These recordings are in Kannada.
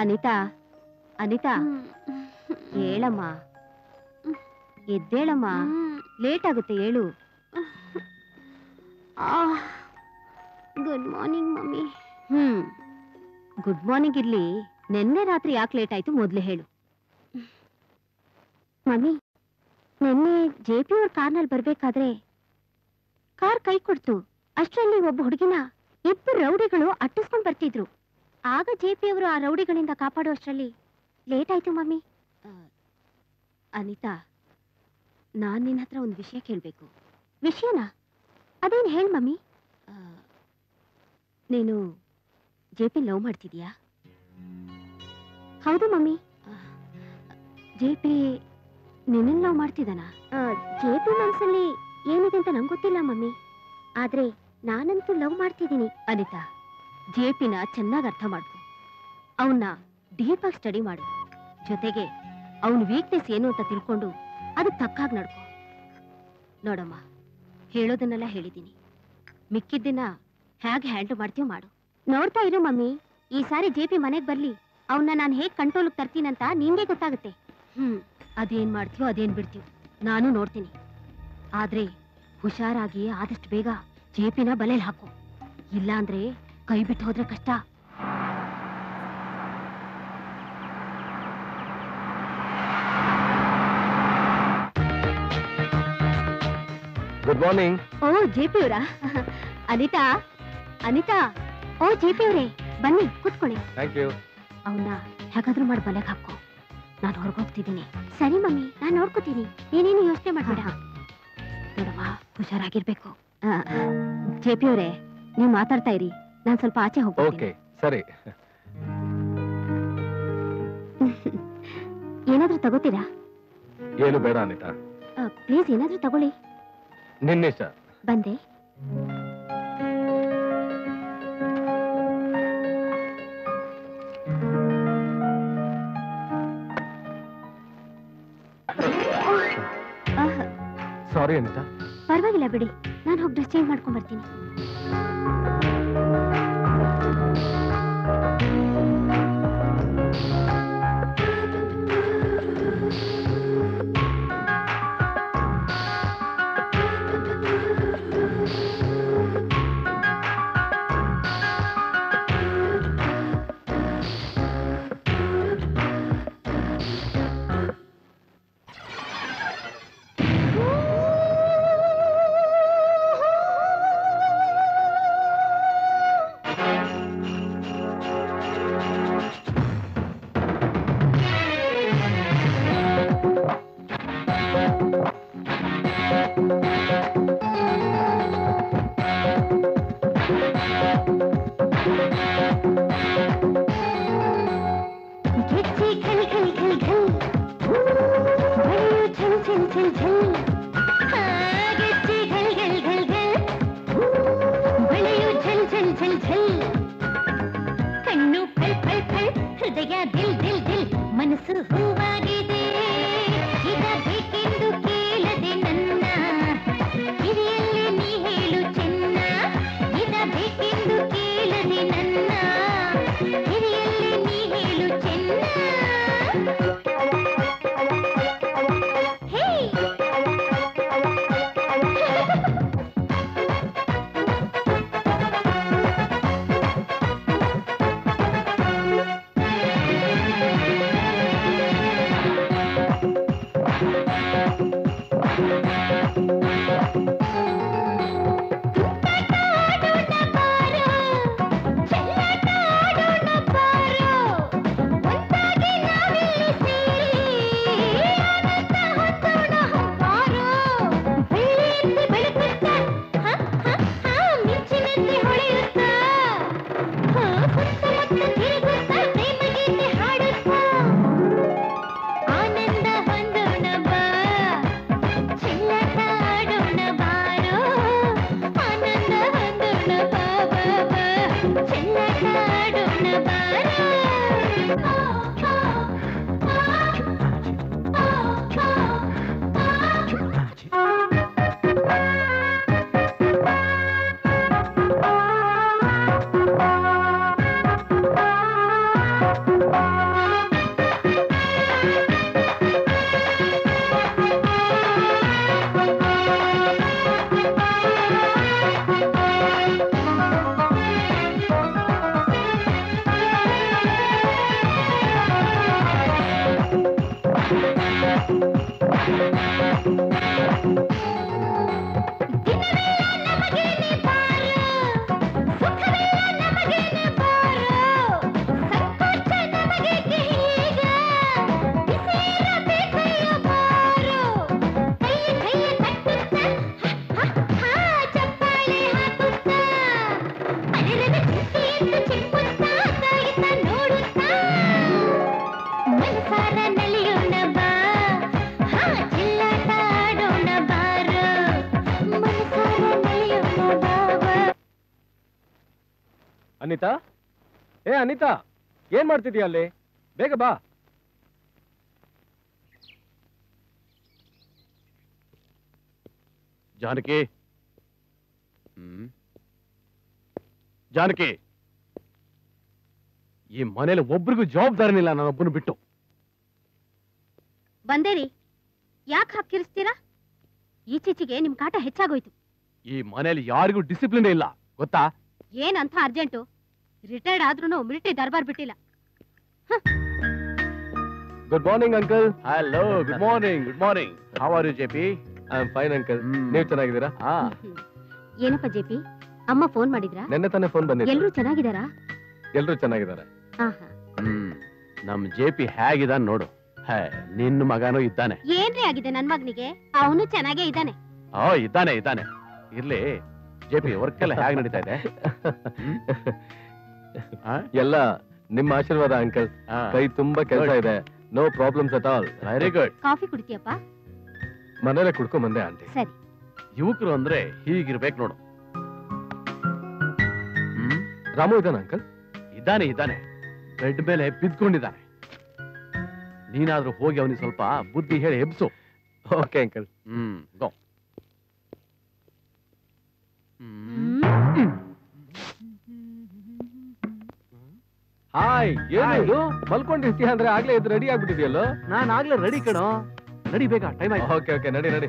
ಅನಿತಾ ಅನಿತಾ ಹೇಳಮ್ಮ, ಎದ್ದೇಳಮ್ಮ, ಲೇಟ್ ಆಗುತ್ತೆ ಹೇಳು. Good morning mummy. Good morning ಇರ್ಲಿ, ನಿನ್ನೆ ರಾತ್ರಿ ಯಾಕೆ ಲೇಟ್ ಆಯ್ತು ಮೊದ್ಲೇ ಹೇಳು. ಮಮ್ಮಿ, ನಿನ್ನೆ ಜೆಪಿ ಅವ್ರ ಕಾರ್ನಲ್ಲಿ ಬರ್ಬೇಕಾದ್ರೆ ಕಾರ್ ಕೈ ಕೊಡ್ತು. ಅಷ್ಟರಲ್ಲಿ ಒಬ್ಬ ಹುಡುಗಿನ ಇಬ್ಬರು ರೌಡಿಗಳು ಅಟ್ಟಿಸ್ಕೊಂಡ್ ಬರ್ತಿದ್ರು. ಆಗ ಜೆಪಿ ಅವರು ಆ ರೌಡಿಗಳಿಂದ ಕಾಪಾಡುವಷ್ಟರಲ್ಲಿ ಲೇಟ್ ಆಯ್ತು ಮಮ್ಮಿ. ಅನಿತಾ, ನಾನ್ ನಿನ್ನ ಹತ್ರ ಒಂದು ವಿಷಯ ಕೇಳ್ಬೇಕು. ವಿಷಯನಾ? ಅದೇನು ಹೇಳಿ ಮಮ್ಮಿ. ನೀನು ಜೆಪಿ ಲವ್ ಮಾಡ್ತಿದ್ಯಾ? ಹೌದು ಮಮ್ಮಿ. ಜೆಪಿ ನಿನ್ನ ಲವ್ ಮಾಡ್ತಿದ್ದಾನ? ಜೆಪಿ ಮನ್ಸಲ್ಲಿ ಏನಿದೆ ಅಂತ ನಂಗೆ ಗೊತ್ತಿಲ್ಲ ಮಮ್ಮಿ, ಆದ್ರೆ ನಾನಂತೂ ಲವ್ ಮಾಡ್ತಿದ್ದೀನಿ. ಅನಿತಾ, ಜೆಪಿನ ಚೆನ್ನಾಗಿ ಅರ್ಥ ಮಾಡ್ಕೊ, ಅವನ್ನ ಡೀಪ್ ಆಗಿ ಸ್ಟಡಿ ಮಾಡು. ಜೊತೆಗೆ ಅವನ ವೀಕ್ನೆಸ್ ಏನು ಅಂತ ತಿಳ್ಕೊಂಡು ಅದಕ್ಕೆ ತಕ್ಕಾಗಿ ನಡ್ಕೊ. ನೋಡಮ್ಮ, ಹೇಳೋದನ್ನೆಲ್ಲ ಹೇಳಿದ್ದೀನಿ, ಮಿಕ್ಕಿದ್ದನ್ನ ಹೇಗೆ ಹ್ಯಾಂಡಲ್ ಮಾಡ್ತೀವಿ ಮಾಡು. ನೋಡ್ತಾ ಇರು ಮಮ್ಮಿ, ಈ ಸಾರಿ ಜೆಪಿ ಮನೆಗೆ ಬರ್ಲಿ, ಅವನ್ನ ನಾನು ಹೇಗೆ ಕಂಟ್ರೋಲ್ಗೆ ತರ್ತೀನಂತ ನಿಂಗೆ ಗೊತ್ತಾಗುತ್ತೆ. ಅದೇನ್ ಮಾಡ್ತೀಯೋ ಅದೇನ್ ಬಿಡ್ತೀಯೋ ನಾನು ನೋಡ್ತೀನಿ. ಆದ್ರೆ ಹುಷಾರಾಗಿ ಆದಷ್ಟು ಬೇಗ ಜೆಪಿನ ಬಲೆಯಲ್ಲಿ ಹಾಕು, ಇಲ್ಲ ಅಂದ್ರೆ ಕೈ ಬಿಟ್ಟು ಹೋದ್ರೆ ಕಷ್ಟ. Good morning. ಓ ಜೆಪಿ ಅವರಾ? ಅನಿತಾ ಅನಿತಾ. ಓ ಜೆಪಿ ಅವರೇ, ಬನ್ನಿ ಕೂತ್ಕೊಳ್ಳಿ. Thank you. ಅವನ್ನ ಹೇಗಾದ್ರೂ ಮಾಡಿ ಬಲೆಗೆ ಹಾಕೋ, ನಾನು ಹೊರಗೋಗ್ತಿದ್ದೀನಿ. ಸರಿ ಮಮ್ಮಿ, ನಾನು ನೋಡ್ಕೋತೀನಿ, ನೀನೇನು ಯೋಚನೆ ಮಾಡ್ಬೇಡ. ನೋಡಮ್ಮ, ಹುಷಾರಾಗಿರ್ಬೇಕು. ಜೆಪಿ ಅವರೇ, ನೀವು ಮಾತಾಡ್ತಾ ಇರಿ, ನಾನು ಸ್ವಲ್ಪ ಆಚೆ ಹೋಗ್ತೀನಿ. ಓಕೆ, ಸರಿ. ಏನಾದ್ರೂ ತಗೋತೀರಾ? ಏನು ಬೇಡ ಅನಿತಾ. ಪ್ಲೀಸ್ ಏನಾದ್ರೂ ತಗೊಳ್ಳಿ. ನಿನ್ನಿಷ್ಟ. ಬಂದೆ. ಸಾರಿ ಅನಿತಾ. ಪರವಾಗಿಲ್ಲ ಬಿಡಿ, ನಾನು ಹೋಗಿ ಡ್ರೆಸ್ ಚೇಂಜ್ ಮಾಡ್ಕೊಂಡ್ ಬರ್ತೀನಿ. ಅನಿತಾ, ಏ ಅನಿತಾ, ಏನ್ ಮಾಡ್ತಿದೀಯ ಅಲ್ಲಿ? ಬೇಗ ಬಾ. ಜಾನಕಿ, ಜಾನಕಿ, ಈ ಮನೇಲಿ ಒಬ್ರಿಗೂ ಜವಾಬ್ದಾರಿನಿಲ್ಲ, ನಾನೊಬ್ಬನು ಬಿಟ್ಟು. ಬಂದೇರಿ, ಯಾಕೆ ಹಾಕಿರಿಸ್ತೀರಾ? ಈಚೀಚೆಗೆ ನಿಮ್ ಕಾಟ ಹೆಚ್ಚಾಗೋಯ್ತು. ಈ ಮನೇಲಿ ಯಾರಿಗೂ ಡಿಸಿಪ್ಲಿನ್ ಇಲ್ಲ, ಗೊತ್ತಾ? ಏನಂತ ಅರ್ಜೆಂಟು? ರಿಟೈರ್ಡ್ ಆದ್ರೂ ಮಿಲಿಟರಿ ದರ್ಬಾರ್ ಬಿಟ್ಟಿಲ್ಲ. Good morning uncle. Hello, good morning. Good morning. How are you JP? I am fine uncle. ನೀವು ಚೆನ್ನಾಗಿದ್ದೀರಾ? ಏನಪ್ಪ ಜೆಪಿ, ಅಮ್ಮ ಫೋನ್ ಮಾಡಿದ್ರಾ? ನೆನ್ನೆ ತಾನೇ ಫೋನ್ ಬಂದಿದೆ. ಎಲ್ರೂ ಚೆನ್ನಾಗಿದ್ದಾರಾ? ಎಲ್ರೂ ಚೆನ್ನಾಗಿದ್ದಾರೆ. ಆಹಾ. ನಮ್ ಜೆಪಿ ಹೇಗಿದ್ದಾನೆ ನೋಡು. ನಿನ್ನ ಮಗನೂ ಇದ್ದಾನೆ. ಏನ್ರಿ ಆಗಿದೆ ನನ್ ಮಗನಿಗೆ? ಅವನು ಚೆನ್ನಾಗೇ ಇದ್ದಾನೆ. ಇದ್ದಾನೆ ಇದ್ದಾನೆ. ಇರ್ಲಿ, ಜೆಪಿ ವರ್ಕ್ ಎಲ್ಲ ಹೇಗೆ ನಡೀತಾ ಇದೆ? ಎಲ್ಲ ನಿಮ್ಮ ಆಶೀರ್ವಾದ ಅಂಕಲ್. ಕೈ ತುಂಬಾ ಕೆಲಸ ಇದೆ. No problems at all. Very good. Coffee ಕುಡಿತೀಯಪ್ಪ? ಮನೇಲೆ ಕುಡ್ಕೊಂಡ್ ಬಂದೆ ಆಂಟಿ. ಸರಿ. ಯುವಕರು ಅಂದ್ರೆ ಹೀಗಿರ್ಬೇಕು ನೋಡು. ರಾಮು ಇದ್ದಾನೆ ಅಂಕಲ್? ಇದ್ದಾನೆ ಇದ್ದಾನೆ. ಬೆಡ್ ಮೇಲೆ ಬಿದ್ಕೊಂಡಿದ್ದಾನೆ. ನೀನಾದ್ರೂ ಹೋಗಿ ಅವನಿಗೆ ಸ್ವಲ್ಪ ಬುದ್ಧಿ ಹೇಳಿ ಎಬ್ಸು. Okay uncle. ಗೋ. ಹಾಯ್, ಏನು ಮಲ್ಕೊಂಡಿರ್ತೀಯ ಅಂದ್ರೆ ಆಗ್ಲೇ ಇದು ರೆಡಿ ಆಗ್ಬಿಟ್ಟಿದ್ಯಲ್ಲೋ? ನಾನು ಆಗ್ಲೇ ರೆಡಿ ಕಣೋ. ನಡಿ ಬೇಗ, ಟೈಮ್ ಆಯ್ತು. ಓಕೆ ಓಕೆ, ನಡಿ ನಡಿ.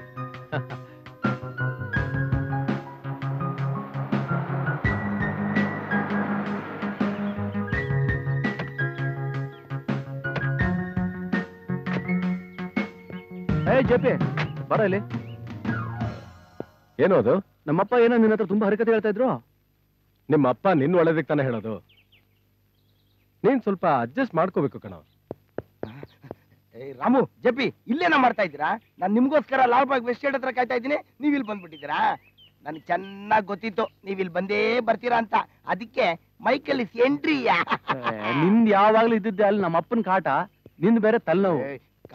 ಜೆಪಿ, ಬರ ಇಲ್ಲಿ. ಏನು ಅದು? ನಮ್ಮಪ್ಪ ಏನೋ ನಿನ್ನ ಹತ್ರ ತುಂಬಾ ಹರಕತೆ ಹೇಳ್ತಾ ಇದ್ರು. ನಿಮ್ಮ ಅಪ್ಪ ನಿನ್ನ ಒಳ್ಳೇದಕ್ಕೆ ತಾನೇ ಹೇಳೋದು. ನೀನ್ ಸ್ವಲ್ಪ ಅಡ್ಜಸ್ಟ್ ಮಾಡ್ಕೋಬೇಕು ಕಣ. ರಾಮು, ಜೆಪಿ, ಇಲ್ಲೇನ ಮಾಡ್ತಾ ಇದ್ದೀರಾ? ನಾನು ನಿಮ್ಗೋಸ್ಕರ ಲಾಲ್ಬಾಗ್ ವೆಸ್ಟ್ ಸೈಡ್ ಹತ್ರ ಕಾಯ್ತಾ ಇದ್ದೀನಿ, ನೀವ್ ಇಲ್ಲಿ ಬಂದ್ಬಿಟ್ಟಿದ್ದೀರಾ? ನನ್ಗೆ ಚೆನ್ನಾಗಿ ಗೊತ್ತಿತ್ತು ನೀವ್ ಇಲ್ಲಿ ಬಂದೇ ಬರ್ತೀರಾ ಅಂತ. ಅದಕ್ಕೆ ಮೈಕಲ್ಲಿ ಎಂಟ್ರಿಯಾ? ನಿಂದ್ ಯಾವಾಗ್ಲೂ ಇದ್ದಿದ್ದೆ ಅಲ್ಲಿ ನಮ್ಮ ಅಪ್ಪನ ಕಾಟ, ನಿಂದ್ ಬೇರೆ ತಲೆನೋವು.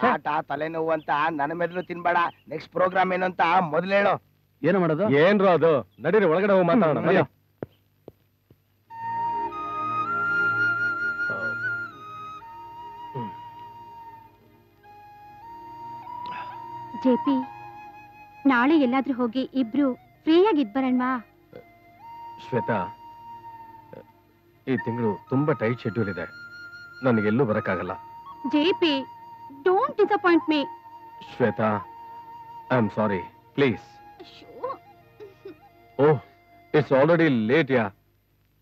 ಕಾಟ ತಲೆನೋವು ಅಂತ ನನ್ನ ಮೆದಲು ತಿನ್ಬೇಡ. ನೆಕ್ಸ್ಟ್ ಪ್ರೋಗ್ರಾಮ್ ಏನು ಅಂತ ಮೊದಲು ಹೇಳು. ಏನು ಮಾಡೋದು? ಏನ್ರು ಅದು? ನಡೀರಿ, ಒಳಗಡೆ ಹೋಗಿ ಮಾತಾಡೋಣ. ಜೆಪಿ, ನಾಳೆ ಎಲ್ಲಾದ್ರೂ ಹೋಗಿ ಇಬ್ರು ಫ್ರೀಯಾಗಿ ಬರೋಣವಾ? ಶ್ವೇತಾ, ಈ ತಿಂಗಳು ತುಂಬಾ ಟೈಟ್ ಶೆಡ್ಯೂಲ್ ಇದೆ, ನನಗೆಲ್ಲೂ ಬರಕ್ಕಾಗಲ್ಲ. JP, don't disappoint me. Shweta, I am sorry, please. Oh, it's already late ಯಾ.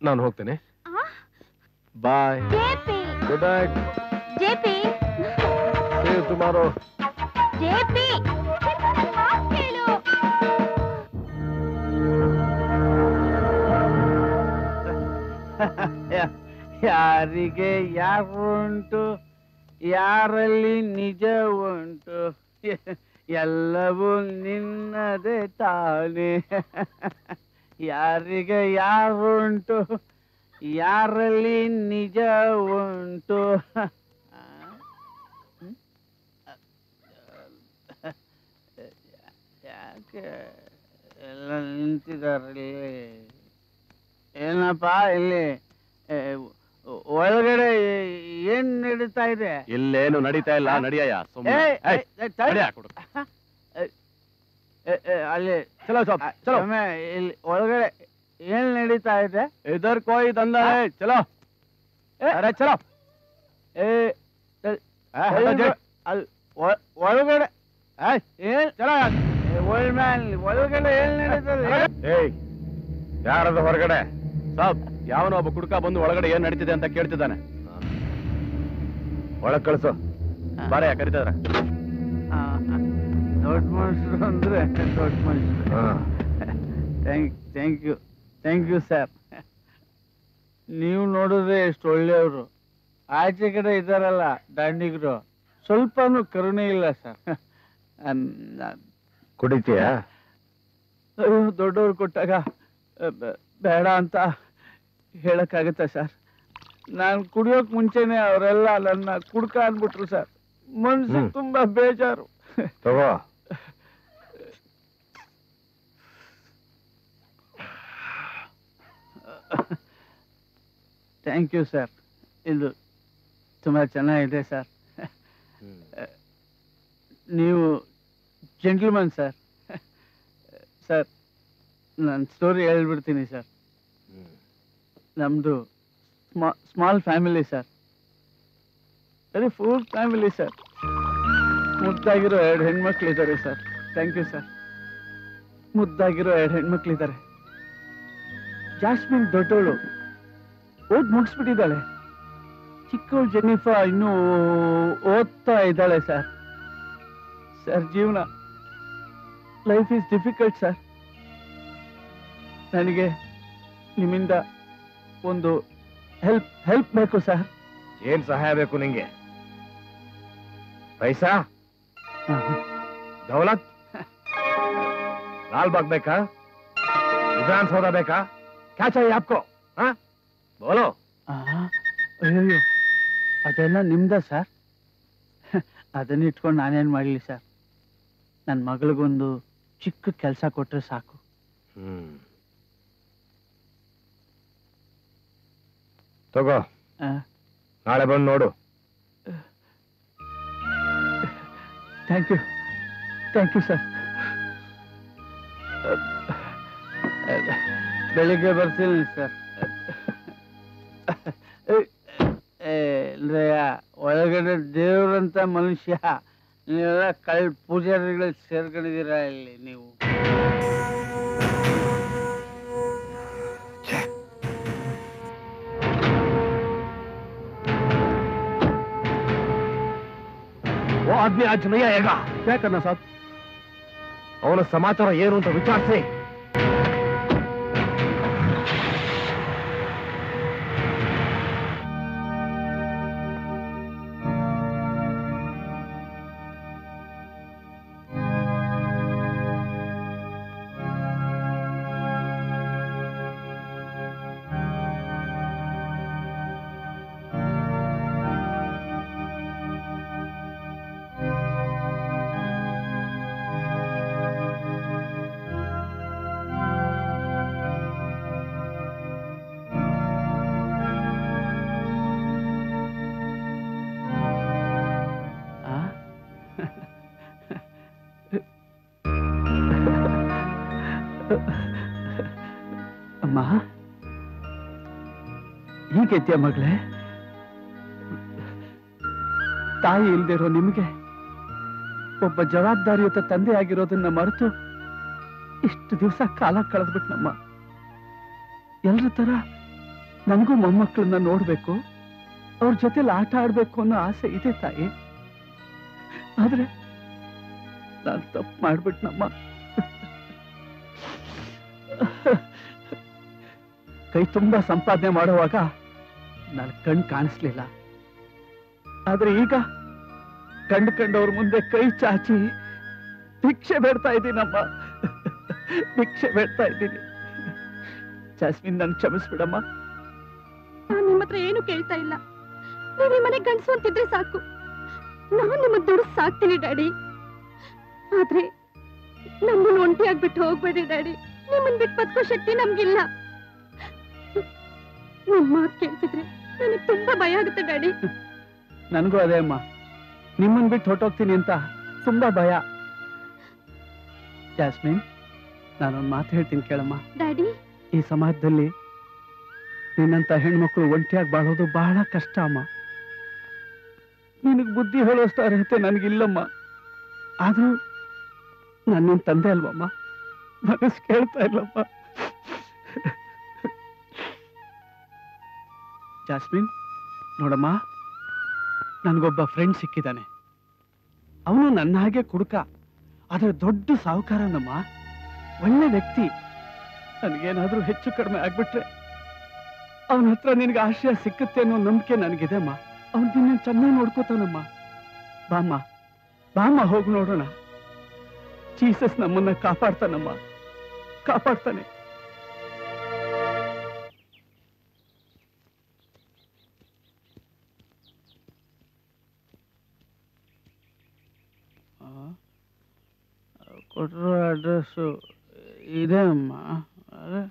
ನಾನು ಹೋಗ್ತೇನೆ. Bye. Good night. JP, see you tomorrow. JP, ಯಾರಿಗೆ ಯಾರು ಉಂಟು, ಯಾರಲ್ಲಿ ನಿಜ ಉಂಟು, ಎಲ್ಲವೂ ನಿನ್ನದೇ ತಾನೇ. ಯಾರಿಗೆ ಯಾರು ಉಂಟು, ಯಾರಲ್ಲಿ ನಿಜ ಉಂಟು. ಯಾಕೆ ಎಲ್ಲ ನಿಂತಿದಾರಲ್ಲಿ? ಏನಪ್ಪ ಇಲ್ಲಿ ಒಳಗಡೆ ಏನ್ ನಡೀತಾ ಇದೆ? ಇಲ್ಲೇನು ನಡೀತಾ ಇಲ್ಲ, ನಡಿಯಯ್ಯ. ಅಲ್ಲಿ ಚಲೋ ಚಲೋ. ಇಲ್ಲಿ ಒಳಗಡೆ ಏನ್ ನಡೀತಾ ಇದೆ? ಇದರ್ ಕೋಯಿ ತಂದ. ಚಲೋ ಅರೆ ಚಲೋ. ಒಳಗಡೆ ಏನ್ ಚಲೋ ಒಳಗಡೆ ಏನ್ ನಡೀತದೆ? ಯಾರದು ಹೊರಗಡೆ? ಸಾಬ್, ಯಾವನೋ ಒಬ್ಬ ಕುಡ್ಕ ಬಂದು ಒಳಗಡೆ ಏನ್ ನಡೀತಿದೆ ಅಂತ ಕೇಳ್ತಿದ್ದಾನೆ. ಒಳಗ್ ಕಳ್ಸು. ಬಾರಯ್ಯ, ಕರಿತಿದ್ರ. ದೊಡ್ಡ ಮನುಷ್ಯರು ಅಂದ್ರೆ ದೊಡ್ಡ ಮನುಷ್ಯರು. Thank you sir. ನೀವು ನೋಡಿದ್ರೆ ಎಷ್ಟು ಒಳ್ಳೆಯವರು. ಆಚೆ ಕಡೆ ಇದ್ದಾರಲ್ಲ ದಾಂಡಿಗರು, ಸ್ವಲ್ಪನೂ ಕರುಣೆ ಇಲ್ಲ ಸರ್. ಕುಡಿತೀಯಾ? ಅಯ್ಯೋ, ದೊಡ್ಡವ್ರು ಕೊಟ್ಟಾಗ ಬೇಡ ಅಂತ ಹೇಳಕ್ಕಾಗತ್ತಾ ಸರ್? ನಾನು ಕುಡಿಯೋಕ್ ಮುಂಚೆನೆ ಅವರೆಲ್ಲ ನನ್ನ ಕುಡ್ಕ ಅಂದ್ಬಿಟ್ರು ಸರ್. ಮನ್ಸಿಗೆ ತುಂಬಾ ಬೇಜಾರು. ತಗೋ. Thank you sir. ಇದು ತುಂಬಾ ಚೆನ್ನಾಗಿದೆ ಸರ್. ನೀವು ಜೆಂಟ್ಲ್ಮನ್ ಸರ್. ಸರ್, ನಾನು ಸ್ಟೋರಿ ಹೇಳ್ಬಿಡ್ತೀನಿ ಸರ್. ನಮ್ದು small family sir. Very full family sir. ಮುದ್ದಾಗಿರೋ 2 ಹೆಣ್ಮಕ್ಳಿದ್ದಾರೆ ಸರ್. Thank you sir. ಮುದ್ದಾಗಿರೋ 2 ಹೆಣ್ಮಕ್ಳಿದ್ದಾರೆ. ಜಾಸ್ಮಿನ್ ದೊಡ್ಡವಳು, ಓದ್ ಮುಗಿಸ್ಬಿಟ್ಟಿದ್ದಾಳೆ. ಚಿಕ್ಕವಳು ಜೆನ್ನಿಫಾ ಇನ್ನೂ ಓದ್ತಾ ಇದ್ದಾಳೆ ಸರ್. ಸರ್, ಜೀವನ ಲೈಫ್ ಈಸ್ ಡಿಫಿಕಲ್ಟ್ ಸರ್. ನನಗೆ ನಿಮ್ಮಿಂದ ಒಂದು ಹೆಲ್ಪ್ ಬೇಕು ಸರ್. ಏನ್ ಸಹಾಯ ಬೇಕು ನಿಂಗೆ? ಪೈಸಾ? ದೌಲತ್? लाल बाग ಬೇಕಾ? ವಿಧಾನಸೌಧ ಬೇಕಾ? क्या चाहिए आपको? हाँ बोलो. ಅಯ್ಯೋ, ಅದೆಲ್ಲ ನಿಮ್ದ ಸರ್. ಅದನ್ನ ಇಟ್ಕೊಂಡು ನಾನೇನ್ ಮಾಡ್ಲಿ ಸರ್? ನನ್ನ ಮಗಳಿಗೊಂದು ಚಿಕ್ಕ ಕೆಲಸ ಕೊಟ್ರೆ ಸಾಕು. ತಗೋ, ನಾಳೆ ಬಂದು ನೋಡು. Thank you sir. ಬೆಳಿಗ್ಗೆ ಬರ್ತೀನಿ ಸರ್. ಒಳಗಡೆ ದೇವ್ರಂತ ಮನುಷ್ಯ, ನೀವೆಲ್ಲ ಪೂಜಾರಿಗಳು ಸೇರ್ಕೊಂಡಿದ್ದೀರಾ ಇಲ್ಲಿ ನೀವು? वो आदमी आज नहीं आएगा. क्या करना साहब? ಅವನ ಸಮಾಚಾರ ಏನು ಅಂತ ವಿಚಾರಿಸಿ. ಅಮ್ಮ, ಹೀಗೆದ್ಯಾ ಮಗಳೇ? ತಾಯಿ ಇಲ್ದಿರೋ ನಿಮಗೆ ಒಬ್ಬ ಜವಾಬ್ದಾರಿಯುತ ತಂದೆ ಆಗಿರೋದನ್ನ ಮರೆತು ಇಷ್ಟು ದಿವಸ ಕಾಲ ಕಳೆದ್ಬಿಟ್ನಮ್ಮ. ಎಲ್ರ ತರ ನನಗೂ ಮೊಮ್ಮಕ್ಕಳನ್ನ ನೋಡ್ಬೇಕು, ಅವ್ರ ಜೊತೆಲಿ ಆಟ ಆಡ್ಬೇಕು ಅನ್ನೋ ಆಸೆ ಇದೆ ತಾಯಿ. ಆದ್ರೆ ನಾನು ತಪ್ಪು ಮಾಡ್ಬಿಟ್ನಮ್ಮ. ಕೈ ತುಂಬಾ ಸಂಪಾದನೆ ಮಾಡುವಾಗ ನನ್ನ ಕಣ್ ಕಾಣಿಸ್ಲಿಲ್ಲ. ಆದ್ರೆ ಈಗ ಕಂಡವ್ರ ಮುಂದೆ ಕೈ ಚಾಚಿ ಭಿಕ್ಷೆ ಬೇಡ್ತಾ ಇದ್ದೀನಮ್ಮ. ಭಿಕ್ಷೆ ಬೇಡ್ತಾ ಇದ್ದೀನಿ. ಜಾಸ್ಮಿನ್, ನನ್ ಕ್ಷಮಿಸ್ಬಿಡಮ್ಮ. ನಾನು ನಿಮ್ಮ ಹತ್ರ ಏನು ಕೇಳ್ತಾ ಇಲ್ಲ. ನೀವು ಈ ಮನೆ ಗಂಡಸು ಅಂತಿದ್ರೆ ಸಾಕು. ನಾನು ನಿಮ್ಮ ದುಡ್ಡು ಸಾಕ್ತೀನಿ ಡ್ಯಾಡಿ. ಆದ್ರೆ ನಮ್ಮನ್ನ ಒಂಟಿ ಆಗ್ಬಿಟ್ಟು ಹೋಗ್ಬೇಡಿ ಡ್ಯಾಡಿ. ನಿಮ್ಮನ್ ಬಿಟ್ಟು ಬದುಕೋ ಶಕ್ತಿ ನಮ್ಗಿಲ್ಲ. ನಿಮ್ ಮಾತು ಕೇಳ್ತಿದ್ರೆ ನನಗೆ ತುಂಬಾ ಭಯ ಆಗುತ್ತೆ ಡ್ಯಾಡಿ. ನನಗೂ ಅದೇ ಅಮ್ಮ. ನಿಮ್ಮನ್ ಬಿಟ್ಟು ಹೊಟ್ಟೋಗ್ತೀನಿ ಅಂತ ತುಂಬಾ ಭಯ. ಜಾಸ್ಮಿನ್, ನಾನೊಂದು ಮಾತು ಹೇಳ್ತೀನಿ ಕೇಳಮ್ಮ. ಡ್ಯಾಡಿ, ಈ ಸಮಾಜದಲ್ಲಿ ನಿನ್ನಂತ ಹೆಣ್ಮಕ್ಳು ಒಂಟಿಯಾಗಿ ಬಾಳೋದು ಬಹಳ ಕಷ್ಟ ಅಮ್ಮ. ನಿನಗ್ ಬುದ್ಧಿ ಹೇಳೋಷ್ಟು ಅರ್ಹತೆ ನನಗಿಲ್ಲಮ್ಮ. ಆದ್ರೂ ನಾನು ನಿನ್ ತಂದೆ ಅಲ್ವಮ್ಮ, ಮನಸ್ಸು ಕೇಳ್ತಾ ಇಲ್ಲಮ್ಮ. ಜಾಸ್ಮಿನ್, ನೋಡಮ್ಮ, ನನಗೊಬ್ಬ ಫ್ರೆಂಡ್ ಸಿಕ್ಕಿದ್ದಾನೆ. ಅವನು ನನ್ನ ಹಾಗೆ ಕುಡುಕ. ಆದ್ರೆ ದೊಡ್ಡ ಸಾಹುಕಾರನಮ್ಮ, ಒಳ್ಳೆ ವ್ಯಕ್ತಿ. ನನಗೇನಾದ್ರೂ ಹೆಚ್ಚು ಕಡಿಮೆ ಆಗ್ಬಿಟ್ರೆ ಅವನ ಹತ್ರ ನಿನಗೆ ಆಶ್ರಯ ಸಿಕ್ಕುತ್ತೆ ಅನ್ನೋ ನಂಬಿಕೆ ನನಗಿದೆ ಅಮ್ಮ. ಅವನು ನಿನ್ನ ಚೆನ್ನಾಗಿ ನೋಡ್ಕೋತಾನಮ್ಮ. ಬಾಮ್ಮ ಬಾಮ್ಮ ಹೋಗಿ ನೋಡೋಣ. ಜೀಸಸ್ ನಮ್ಮನ್ನ ಕಾಪಾಡ್ತಾನಮ್ಮ, ಕಾಪಾಡ್ತಾನೆ. ಕೊಟ್ಟಿರೋ ಅಡ್ರೆಸ್ಸು ಇದೆ ಅಮ್ಮ. ಅದೇ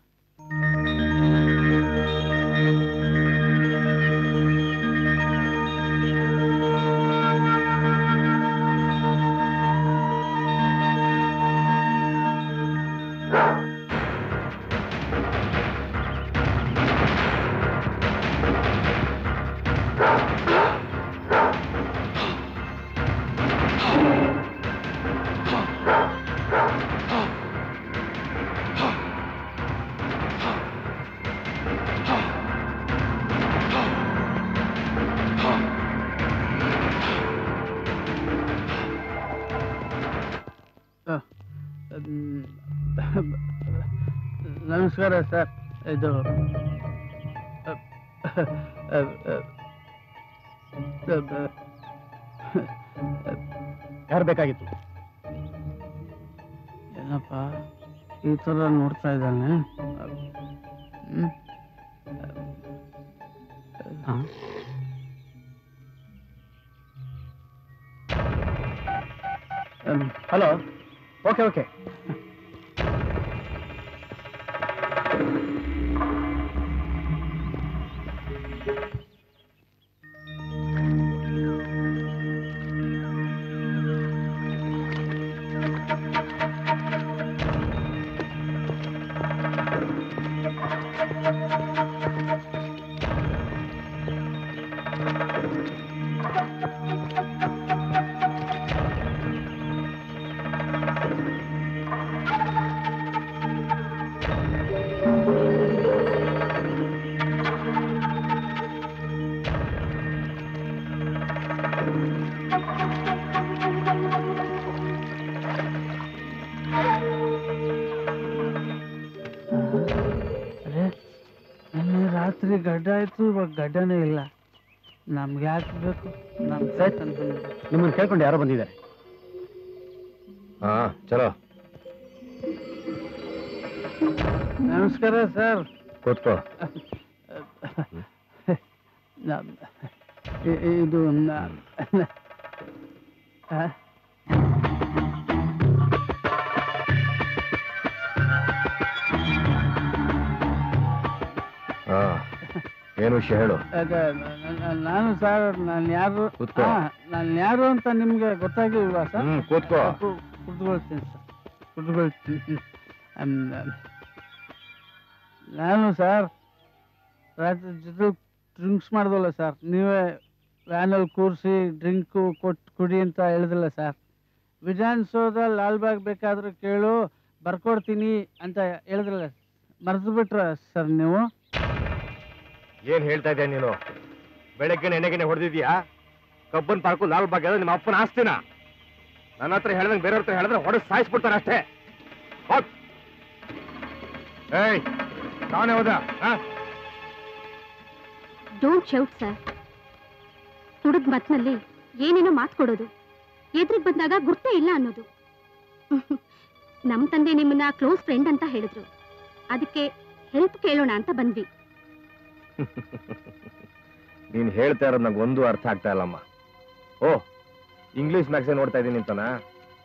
ನಮಸ್ಕಾರ ಸರ್. ಇದು ಯಾರು ಬೇಕಾಗಿತ್ತು? ಏನಪ್ಪ ಈ ಥರ ನೋಡ್ತಾ ಇದ್ದಾನೆ? Hello, okay okay. ರಾತ್ರಿ ಗಡ್ಡ ಆಯ್ತು, ಇವಾಗ ಗಡ್ಡನೇ ಇಲ್ಲ. ನಮ್ಗೆ ಯಾಕೆ ಬೇಕು? ನಮ್ ಸೈಟ್ ಅಂತ ನಿಮ್ಮನ್ನು ಕೇಳ್ಕೊಂಡು ಯಾರೋ ಬಂದಿದ್ದಾರೆ. ಹಾ ಚಲೋ. ನಮಸ್ಕಾರ ಸರ್. ಕೂತ್ಕೋ. ಇದು ಏನು ವಿಷಯ ಹೇಳು. ನಾನು ಸರ್, ನಾನು ಯಾರು ಅಂತ ನಿಮ್ಗೆ ಗೊತ್ತಾಗಿಲ್ವಾ ಸರ್? ಕೂತ್ಕೋ. ಕುತ್ಕೊಳ್ತೀನಿ ಸರ್, ಕುತ್ಕೊಳ್ತೀನಿ. ನಾನು ಸರ್ ರಾತ್ರಿ ಜೊತೆ ಡ್ರಿಂಕ್ಸ್ ಮಾಡ್ದಲ್ಲ ಸರ್. ನೀವೇ ವ್ಯಾನಲ್ಲಿ ಕೂರಿಸಿ ಡ್ರಿಂಕು ಕೊಟ್ಟು ಕುಡಿ ಅಂತ ಹೇಳಿದಿಲ್ಲ ಸರ್. ವಿಧಾನಸೌಧ ಲಾಲ್ಬಾಗ್ ಬೇಕಾದ್ರೂ ಕೇಳು, ಬರ್ಕೊಡ್ತೀನಿ ಅಂತ ಹೇಳಿದ್ರಲ್ಲ. ಮರೆತು ಬಿಟ್ರ ಸರ್ ನೀವು? ಏನ್ ಹೇಳ್ತಾ ಇದ್ಯಾ ನೀನು? ಬೆಳಗ್ಗೆ ನೆನೆಗೆನೆ ಹೊಡೆದಿದ್ಯಾ? ಕಬ್ಬನ್ ಪಾರ್ಕು ಲಾಲ್ಬಾಗ್ ಎಲ್ಲ ನಿಮ್ಮ ಅಪ್ಪನ ಆಸ್ತಿನ? ನನ್ನ ಹತ್ರ ಹೇಳ್ದಂಗೆ ಬೇರೆಯವ್ರ ಹತ್ರ ಹೇಳಿದ್ರೆ ಹೊಡೆದು ಸಾಯಿಸ್ಬಿಡ್ತಾನೆ ಅಷ್ಟೇ. ಏಯ್, ನಾನೇ ಹೋದ? Don't shout sir. ಹುಡುಗ ಮತ್ನಲ್ಲಿ ಏನೇನೋ ಮಾತು ಕೊಡೋದು, ಎದುರಿಗೆ ಬಂದಾಗ ಗುರ್ತೇ ಇಲ್ಲ ಅನ್ನೋದು. ನಮ್ಮ ತಂದೆ ನಿಮ್ಮನ್ನ ಕ್ಲೋಸ್ ಫ್ರೆಂಡ್ ಅಂತ ಹೇಳಿದ್ರು, ಅದಕ್ಕೆ ಹೆಲ್ಪ್ ಕೇಳೋಣ ಅಂತ ಬಂದ್ವಿ. ನೀನ್ ಹೇಳ್ತಾ ಇರೋದು ನಂಗೆ ಒಂದು ಅರ್ಥ ಆಗ್ತಾ ಇಲ್ಲಮ್ಮ. ಓ, ಇಂಗ್ಲಿಷ್ ಮ್ಯಾಗ್ಝಿನ್ ನೋಡ್ತಾ ಇದ್ದೀನಿ ಅಂತಾನ?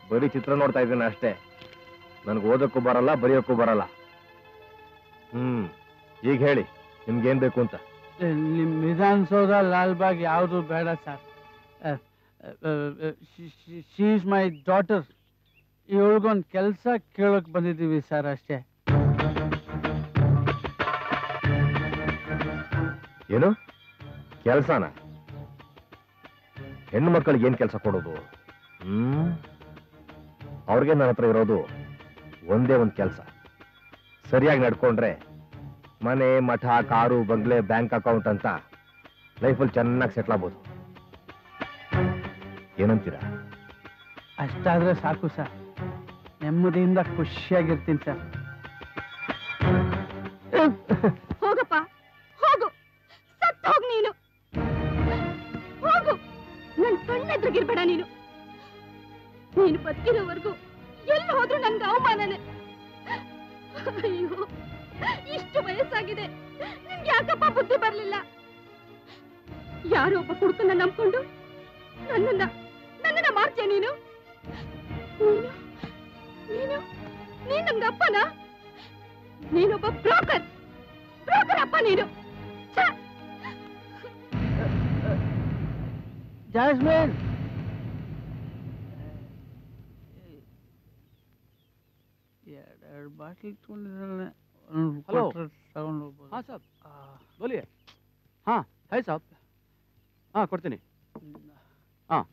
ಬರೀ ಚಿತ್ರ ನೋಡ್ತಾ ಇದ್ದೀನಿ ಅಷ್ಟೇ. ನನ್ಗೆ ಓದಕ್ಕೂ ಬರಲ್ಲ, ಬರೆಯೋಕ್ಕೂ ಬರಲ್ಲ. ಈಗ ಹೇಳಿ, ನಿಮ್ಗೇನ್ ಬೇಕು ಅಂತ? ನಿಮ್ ವಿಧಾನಸೌಧ ಲಾಲ್ಬಾಗ್ ಯಾವುದು ಬೇಡ sir. She is my daughter. ಇವಳಿಗೊಂದು ಕೆಲಸ ಕೇಳೋಕ್ ಬಂದಿದ್ದೀವಿ ಸರ್ ಅಷ್ಟೇ. ಏನು ಕೆಲಸನ? ಹೆಣ್ಣು ಮಕ್ಕಳಿಗೆ ಏನ್ ಕೆಲಸ ಕೊಡೋದು? ಅವ್ರಿಗೆ ನನ್ನ ಹತ್ರ ಇರೋದು ಒಂದೇ ಒಂದು ಕೆಲಸ. ಸರಿಯಾಗಿ ನಡ್ಕೊಂಡ್ರೆ ಮನೆ, ಮಠ, ಕಾರು, ಬಂಗ್ಲೆ, ಬ್ಯಾಂಕ್ ಅಕೌಂಟ್ ಅಂತ ಲೈಫಲ್ಲಿ ಚೆನ್ನಾಗಿ ಸೆಟ್ಲ್ ಆಗ್ಬೋದು. ಏನಂತೀರಾ? ಅಷ್ಟಾದ್ರೆ ಸಾಕು ಸರ್. ನೆಮ್ಮದಿಯಿಂದ ಖುಷಿಯಾಗಿರ್ತೀನಿ ಸರ್. ಹೋಗಪ್ಪ, ಹೋಗು, ಸತ್ತು ಹೋಗ್ ನೀನು. ಹೋಗು, ನನ್ ಕಣ್ಣೆದ್ರಿಗಿರ್ಬೇಡ ನೀನು. ನೀನು ಬದುಕಿರೋವರೆಗೂ ಎಲ್ಲಿ ಹೋದ್ರು ನನ್ಗೆ ಅವಮಾನನೇ. ಅಯ್ಯೋ, ಇಷ್ಟು ವಯಸ್ಸಾಗಿದೆ, ನಿನ್ಗೆ ಯಾಕಪ್ಪ ಬುದ್ಧಿ ಬರ್ಲಿಲ್ಲ? ಯಾರೋ ಒಬ್ಬ ಕುಡುಕನ್ನ ನಂಬ್ಕೊಂಡು ನನ್ನನ್ನ ಮಾಡ್ತೀಯ ನೀನು? ನೀನು ನಮ್ಗೆ ಅಪ್ಪನ? ನೀನೊಬ್ಬ ಬ್ರೋಕರ್ ಅಪ್ಪ ನೀನು. ಜಾಸ್ಮಿನ್, ಎರಡು ಬಾಟ್ಲಿ ಇಟ್ಕೊಂಡಿದ್ದಾಳೆ. ಹಲೋ. ತಗೊಂಡು ಹೋಗ್ಬೋದು. हाँ साहब बोलिए. हाँ है साहब. हाँ ಕೊಡ್ತೀನಿ. हाँ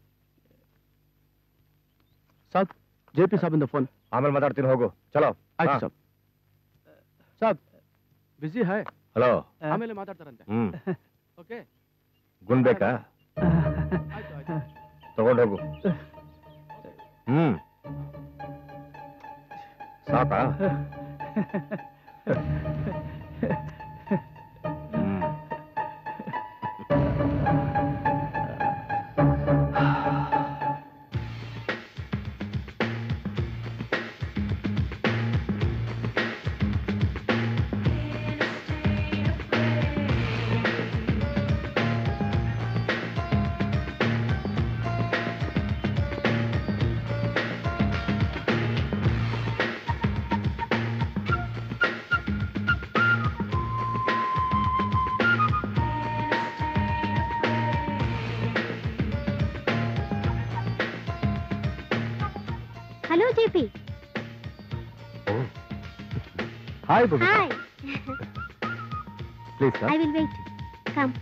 साहब JP साहब इंದ फोन. ಆಮೇಲೆ ಮಾತಾಡ್ತೀನಿ, ಹೋಗು. ಚಲೋ. ಆಯ್ತು ಸಾಬ್. ಸಾಬ್ ಬಿಸಿ ಹೈ. ಹಲೋ. ಆಮೇಲೆ ಮಾತಾಡ್ತಾರಂತೆ. ಓಕೆ. ಗುಣ್ ಬೇಕಾ? ಆಯ್ತು ಆಯ್ತು. ತಗೊಂಡು ಹೋಗು. ಸಾಕಾ? ಹಲೋ ಜೆಪಿ. ಹಾಯ್ ಬಬಿ. Hi. Please I will wait. Come.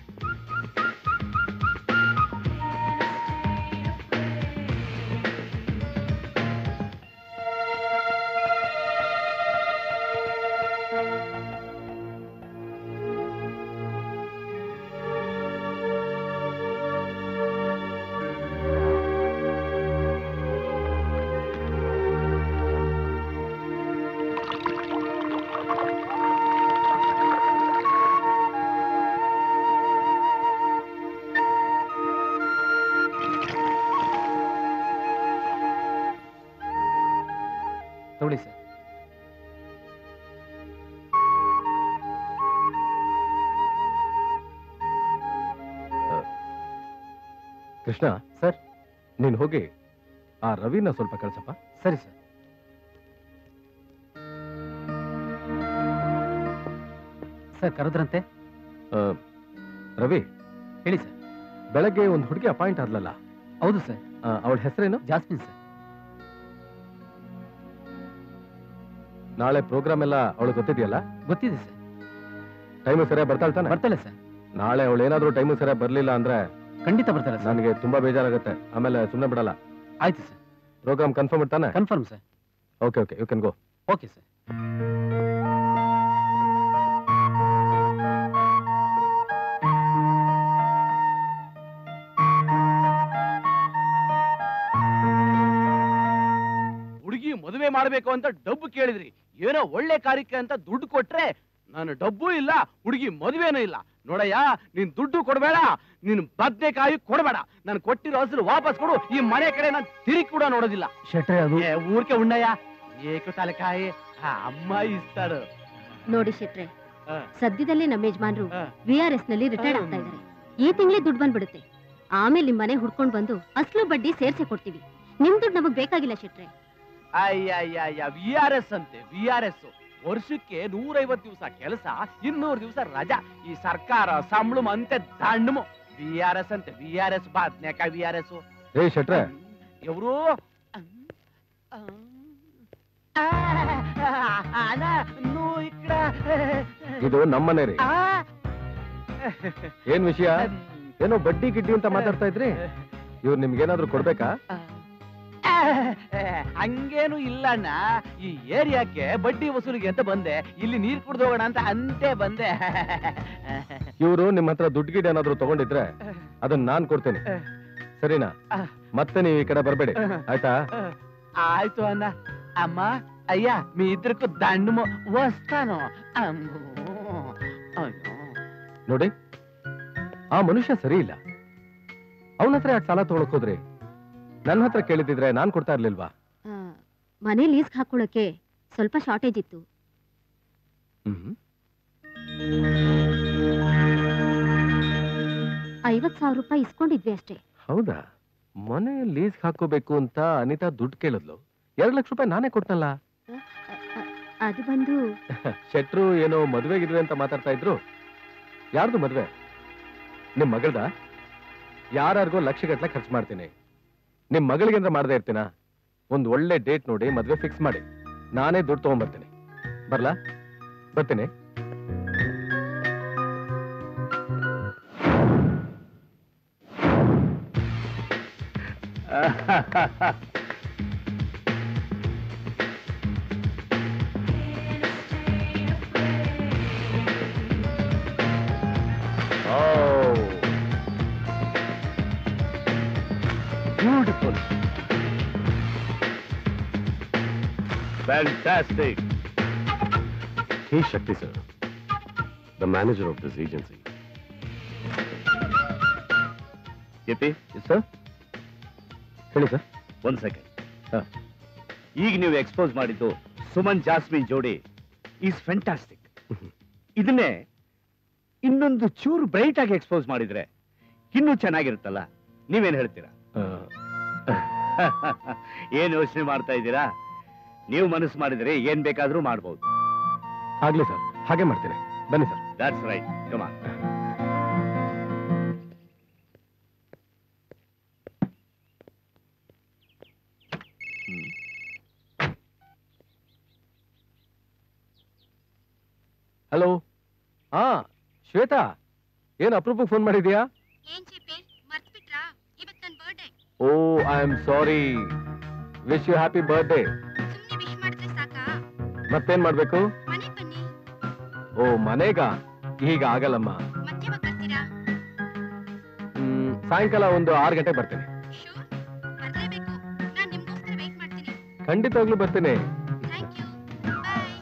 ತಗೊಳ್ಳಿ ಸರ್. ಕೃಷ್ಣ ಸರ್, ನೀನು ಹೋಗಿ ಆ ರವಿನ ಸ್ವಲ್ಪ ಕಳ್ಸಪ್ಪ. ಸರಿ ಸರ್. ಸರ್ ಕರೆದ್ರಂತೆ. ರವಿ ಹೇಳಿ ಸರ್. ಬೆಳಗ್ಗೆ ಒಂದು ಹುಡುಗಿ ಅಪಾಯಿಂಟ್ ಆದ್ಲಲ್ಲ? ಹೌದು ಸರ್. ಅವಳ ಹೆಸರೇನು? Jasmine sir. ನಾಳೆ ಪ್ರೋಗ್ರಾಮ್ ಎಲ್ಲ ಅವಳು ಗೊತ್ತಿದೆಯಲ್ಲ? ಗೊತ್ತಿದೆ ಸರ್. ಟೈಮು ಸರಿಯಾಗಿ ಬರ್ತಾಳೆ ತಾನೆ? ಬರ್ತಾಳೆ ಸರ್. ನಾಳೆ ಅವಳು ಏನಾದ್ರೂ ಟೈಮು ಸರಿಯಾಗಿ ಬರ್ಲಿಲ್ಲ ಅಂದ್ರೆ ಖಂಡಿತ ಬರ್ತಾಳೆ. ನನಗೆ ತುಂಬಾ ಬೇಜಾರಾಗುತ್ತೆ, ಆಮೇಲೆ ಸುಮ್ಮನೆ ಬಿಡಲ್ಲ. ಆಯ್ತು ಸರ್. ಪ್ರೋಗ್ರಾಮ್ ಕನ್ಫರ್ಮ್ ಇರ್ತಾನೆ? Confirm sir. Okay okay, you can go. Okay sir. ಹುಡುಗಿ ಮದುವೆ ಮಾಡಬೇಕು ಅಂತ ಡಬ್ಬು ಕೇಳಿದ್ರಿ, ಏನೋ ಒಳ್ಳೆ ಕಾರ್ಯಕ್ಕೆ ಅಂತ ದುಡ್ಡು ಕೊಟ್ರೆ ನಾನು ಡಬ್ಬು ಇಲ್ಲ, ಹುಡುಗಿ ಮದುವೆನೂ ಇಲ್ಲ. ನೋಡಯ್ಯ, ನೀನ್ ದುಡ್ಡು ಕೊಡಬೇಡ, ನೀನ್ ಬದ್ನೆಕಾಯಿ ಕೊಡಬೇಡ, ನಾನು ಕೊಟ್ಟಿರೋ ಹಸಿರು ವಾಪಸ್ ಕೊಡು. ಈ ಮನೆ ಕಡೆ ನಾನು ತಿರುಗಿ ಕೂಡ ನೋಡೋದಿಲ್ಲ. ಶೆಟ್ರೆ ಅದು ಊರ್ಕೆ ಉಣ್ಣಯ್ಯ, ಏಕು ತಲೆಕಾಯಿ ಅಮ್ಮ ಇಸ್ತಾಡು. ನೋಡಿ ಶೆಟ್ರೆ, ಸದ್ಯದಲ್ಲೇ ನಮ್ಮ ಯಜಮಾನ್ರು VRS ನಲ್ಲಿ ರಿಟೈರ್ಡ್ ಆಗ್ತಾ ಇದ್ದಾರೆ. ಈ ತಿಂಗಳೇ ದುಡ್ಡು ಬಂದ್ಬಿಡುತ್ತೆ. ಆಮೇಲೆ ನಿಮ್ ಮನೆ ಹುಡ್ಕೊಂಡ್ ಬಂದು ಅಸ್ಲು ಬಡ್ಡಿ ಸೇರ್ಸೆ ಕೊಡ್ತೀವಿ. ನಿಮ್ ದುಡ್ಡು ನಮಗ್ ಬೇಕಾಗಿಲ್ಲ ಶೆಟ್ರೆ. ಅಯ್ಯ VRS ಅಂತೆ, VRS ವರ್ಷಕ್ಕೆ 150 ದಿವಸ ಕೆಲಸ, 200 ದಿವಸ ರಜಾ. ಈ ಸರ್ಕಾರ ಸಂಬಳ ಅಂತೆ ದಂಡಮು. VRS ಅಂತೆ, VRS ಬದ್ನೆಕಾಯಿ VRS. ಏ ಶೆಟ್ರೆ, ಎವರು ಇದು ನಮ್ಮನೆ ರೀ. ಏನ್ ವಿಷಯ? ಏನೋ ಬಡ್ಡಿ ಗಿಡ್ಡಿ ಅಂತ ಮಾತಾಡ್ತಾ ಇದ್ರಿ. ಇವ್ರು ನಿಮ್ಗೇನಾದ್ರೂ ಕೊಡ್ಬೇಕಾ? ಹಂಗೇನು ಇಲ್ಲಣ್ಣ, ಈ ಏರಿಯಾಕ್ಕೆ ಬಡ್ಡಿ ವಸೂಲಿಗೆ ಅಂತ ಬಂದೆ. ಇಲ್ಲಿ ನೀರ್ ಕುಡ್ದು ಹೋಗೋಣ ಅಂತ ಅಂತೆ ಬಂದೆ. ಇವರು ನಿಮ್ಮ ಹತ್ರ ದುಡ್ಡು ಗಿಡ್ ಏನಾದ್ರು ತಗೊಂಡಿದ್ರೆ ಅದನ್ನ ನಾನ್ ಕೊಡ್ತೇನೆ, ಸರಿನಾ? ಮತ್ತೆ ನೀವು ಈ ಕಡೆ ಬರ್ಬೇಡಿ, ಆಯ್ತಾ? ಆಯ್ತು ಅಣ್ಣ, అమ్మా అయ్యా మీ ఇద్దరికి దండము వస్తాను ನೋಡಿ ಆ ಮನುಷ್ಯ ಸರಿ ಇಲ್ಲ. ಅವನ ಹತ್ರ ಯಾಕೆ ಸಾಲ ತಗೊಳಕ್ ಹೋದ್ರಿ? ನನ್ನ ಹತ್ರ ಕೇಳಿದಿದ್ರೆ ನಾನ್ ಕೊಡ್ತಾ ಇರ್ಲಿಲ್ವಾ? ಮನೆ ಲೀಸ್ಗೆ ಹಾಕೊಳ್ಳೋಕೆ ಸ್ವಲ್ಪ ಶಾರ್ಟೇಜ್ ಇತ್ತು. 50,000 ರೂಪಾಯಿ ಇಸ್ಕೊಂಡಿದ್ವಿ ಅಷ್ಟೇ. ಹೌದಾ? ಮನೆ ಲೀಸ್ ಹಾಕೋಬೇಕು ಅಂತ ಅನಿತಾ ದುಡ್ಡು ಕೇಳಿದ್ಲು. 2 ಲಕ್ಷ ರೂಪಾಯಿ ನಾನೇ ಕೊಡ್ತಲ್ಲ. ಅದು ಬಂದು ಶೆಟ್ರು ಏನೋ ಮದ್ವೆಗಿದ್ವಿ ಅಂತ ಮಾತಾಡ್ತಾ ಇದ್ರು. ಯಾರ್ದು ಮದ್ವೆ? ನಿಮ್ ಮಗಳದ? ಯಾರಿಗೋ ಲಕ್ಷಗಟ್ಲೆ ಖರ್ಚು ಮಾಡ್ತೀನಿ. ನಿಮ್ ಮಗಳಿಗೇಂದ್ರ ಮಾಡದೇ ಇರ್ತೀನಾ? ಒಂದ್ ಒಳ್ಳೆ ಡೇಟ್ ನೋಡಿ ಮದ್ವೆ ಫಿಕ್ಸ್ ಮಾಡಿ ನಾನೇ ದುಡ್ಡು ತಗೊಂಡ್ಬರ್ತೀನಿ. ಬರ್ಲಾ? ಬರ್ತೀನಿ. Beautiful. Fantastic. He's Shakti, sir, the manager of this agency. Yippee. Yes, sir. ಹೇಳಿ ಸರ್. 1 ಸೆಕೆಂಡ್. ಈಗ ನೀವು ಎಕ್ಸ್ಪೋಸ್ ಮಾಡಿದ್ದು ಸುಮನ್ ಜಾಸ್ಮಿನ್ ಜೋಡಿ ಈಸ್ ಫ್ಯಾಂಟಾಸ್ಟಿಕ್. ಇದನ್ನೇ ಇನ್ನೊಂದು ಚೂರು ಬ್ರೈಟ್ ಆಗಿ ಎಕ್ಸ್ಪೋಸ್ ಮಾಡಿದ್ರೆ ಇನ್ನೂ ಚೆನ್ನಾಗಿರುತ್ತಲ್ಲ. ನೀವೇನ್ ಹೇಳ್ತೀರಾ? ಏನ್ ಯೋಚನೆ ಮಾಡ್ತಾ ಇದ್ದೀರಾ? ನೀವು ಮನಸ್ಸು ಮಾಡಿದ್ರೆ ಏನ್ ಬೇಕಾದ್ರೂ ಮಾಡ್ಬೋದು. ಆಗ್ಲಿ ಸರ್, ಹಾಗೆ ಮಾಡ್ತೀನಿ. ಬನ್ನಿ sir. That's right. Come on. Hello. ಹಾ ಶ್ವೇತಾ, ಏನ್ ಅಪರೂಪಕ್ಕೆ ಫೋನ್ ಮಾಡಿದ್ಯಾ? ಏನ್ ಚಿಪಿ ಮರ್ತ್ಬಿಟ್ರಾ? ಇವತ್ತು ನನ್ನ birthday. Oh I am sorry. Wish you happy birthday. ಸುಮ್ಮನೆ ವಿಶ್ ಮಾಡಿದ್ರೆ ಸಾಕಾ? ಮತ್ತೇನ್ ಮಾಡ್ಬೇಕು? ಮನೆಗೆ ಬನ್ನಿ. ಓ ಮನೆಗ? ಈಗ ಆಗಲ್ಲಮ್ಮ. ಮತ್ತೆ ಯಾವಾಗ ಬರ್ತೀರಾ? ಸಾಯಂಕಾಲ ಒಂದು 6 ಗಂಟೆಗೆ ಬರ್ತೀನಿ. ಶೂರ್? ಬರ್ಲೇಬೇಕು. ನಾನು ನಿಮ್ಗೋಸ್ಕರ ವೇಟ್ ಮಾಡ್ತೀನಿ. ಖಂಡಿತವಾಗ್ಲೂ ಬರ್ತೀನಿ. Thank you. Bye.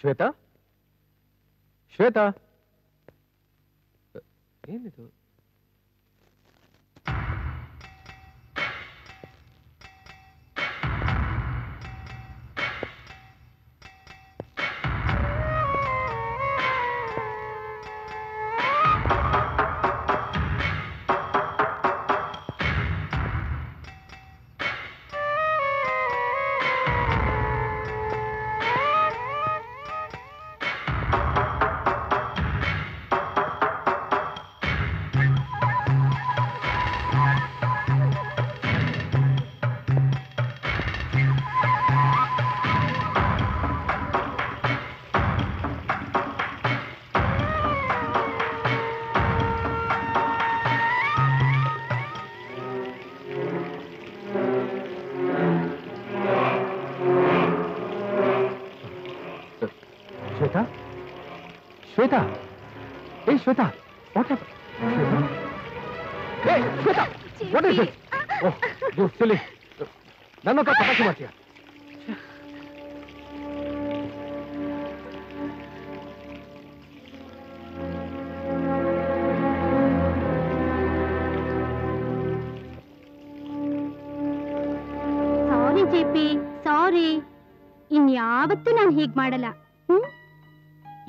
Shweta, Shweta, ಏನಿದು? ಶ್ವೇತಾ, ಶ್ವೇತಾ, ಏ ಶ್ವೇತಾ, ವಾಟ್ ಹ್ಯಾಪನ್? ಏ Shweta, what is this? Oh you silly, ನನ್ನ ಹತ್ರ ಪಟಾಕಿ ಮಾಡ್ತೀಯಾ? Sorry JP, sorry. ಇನ್ಯಾವತ್ತೂ ನಾನು ಹೀಗ್ ಮಾಡಲ್ಲ.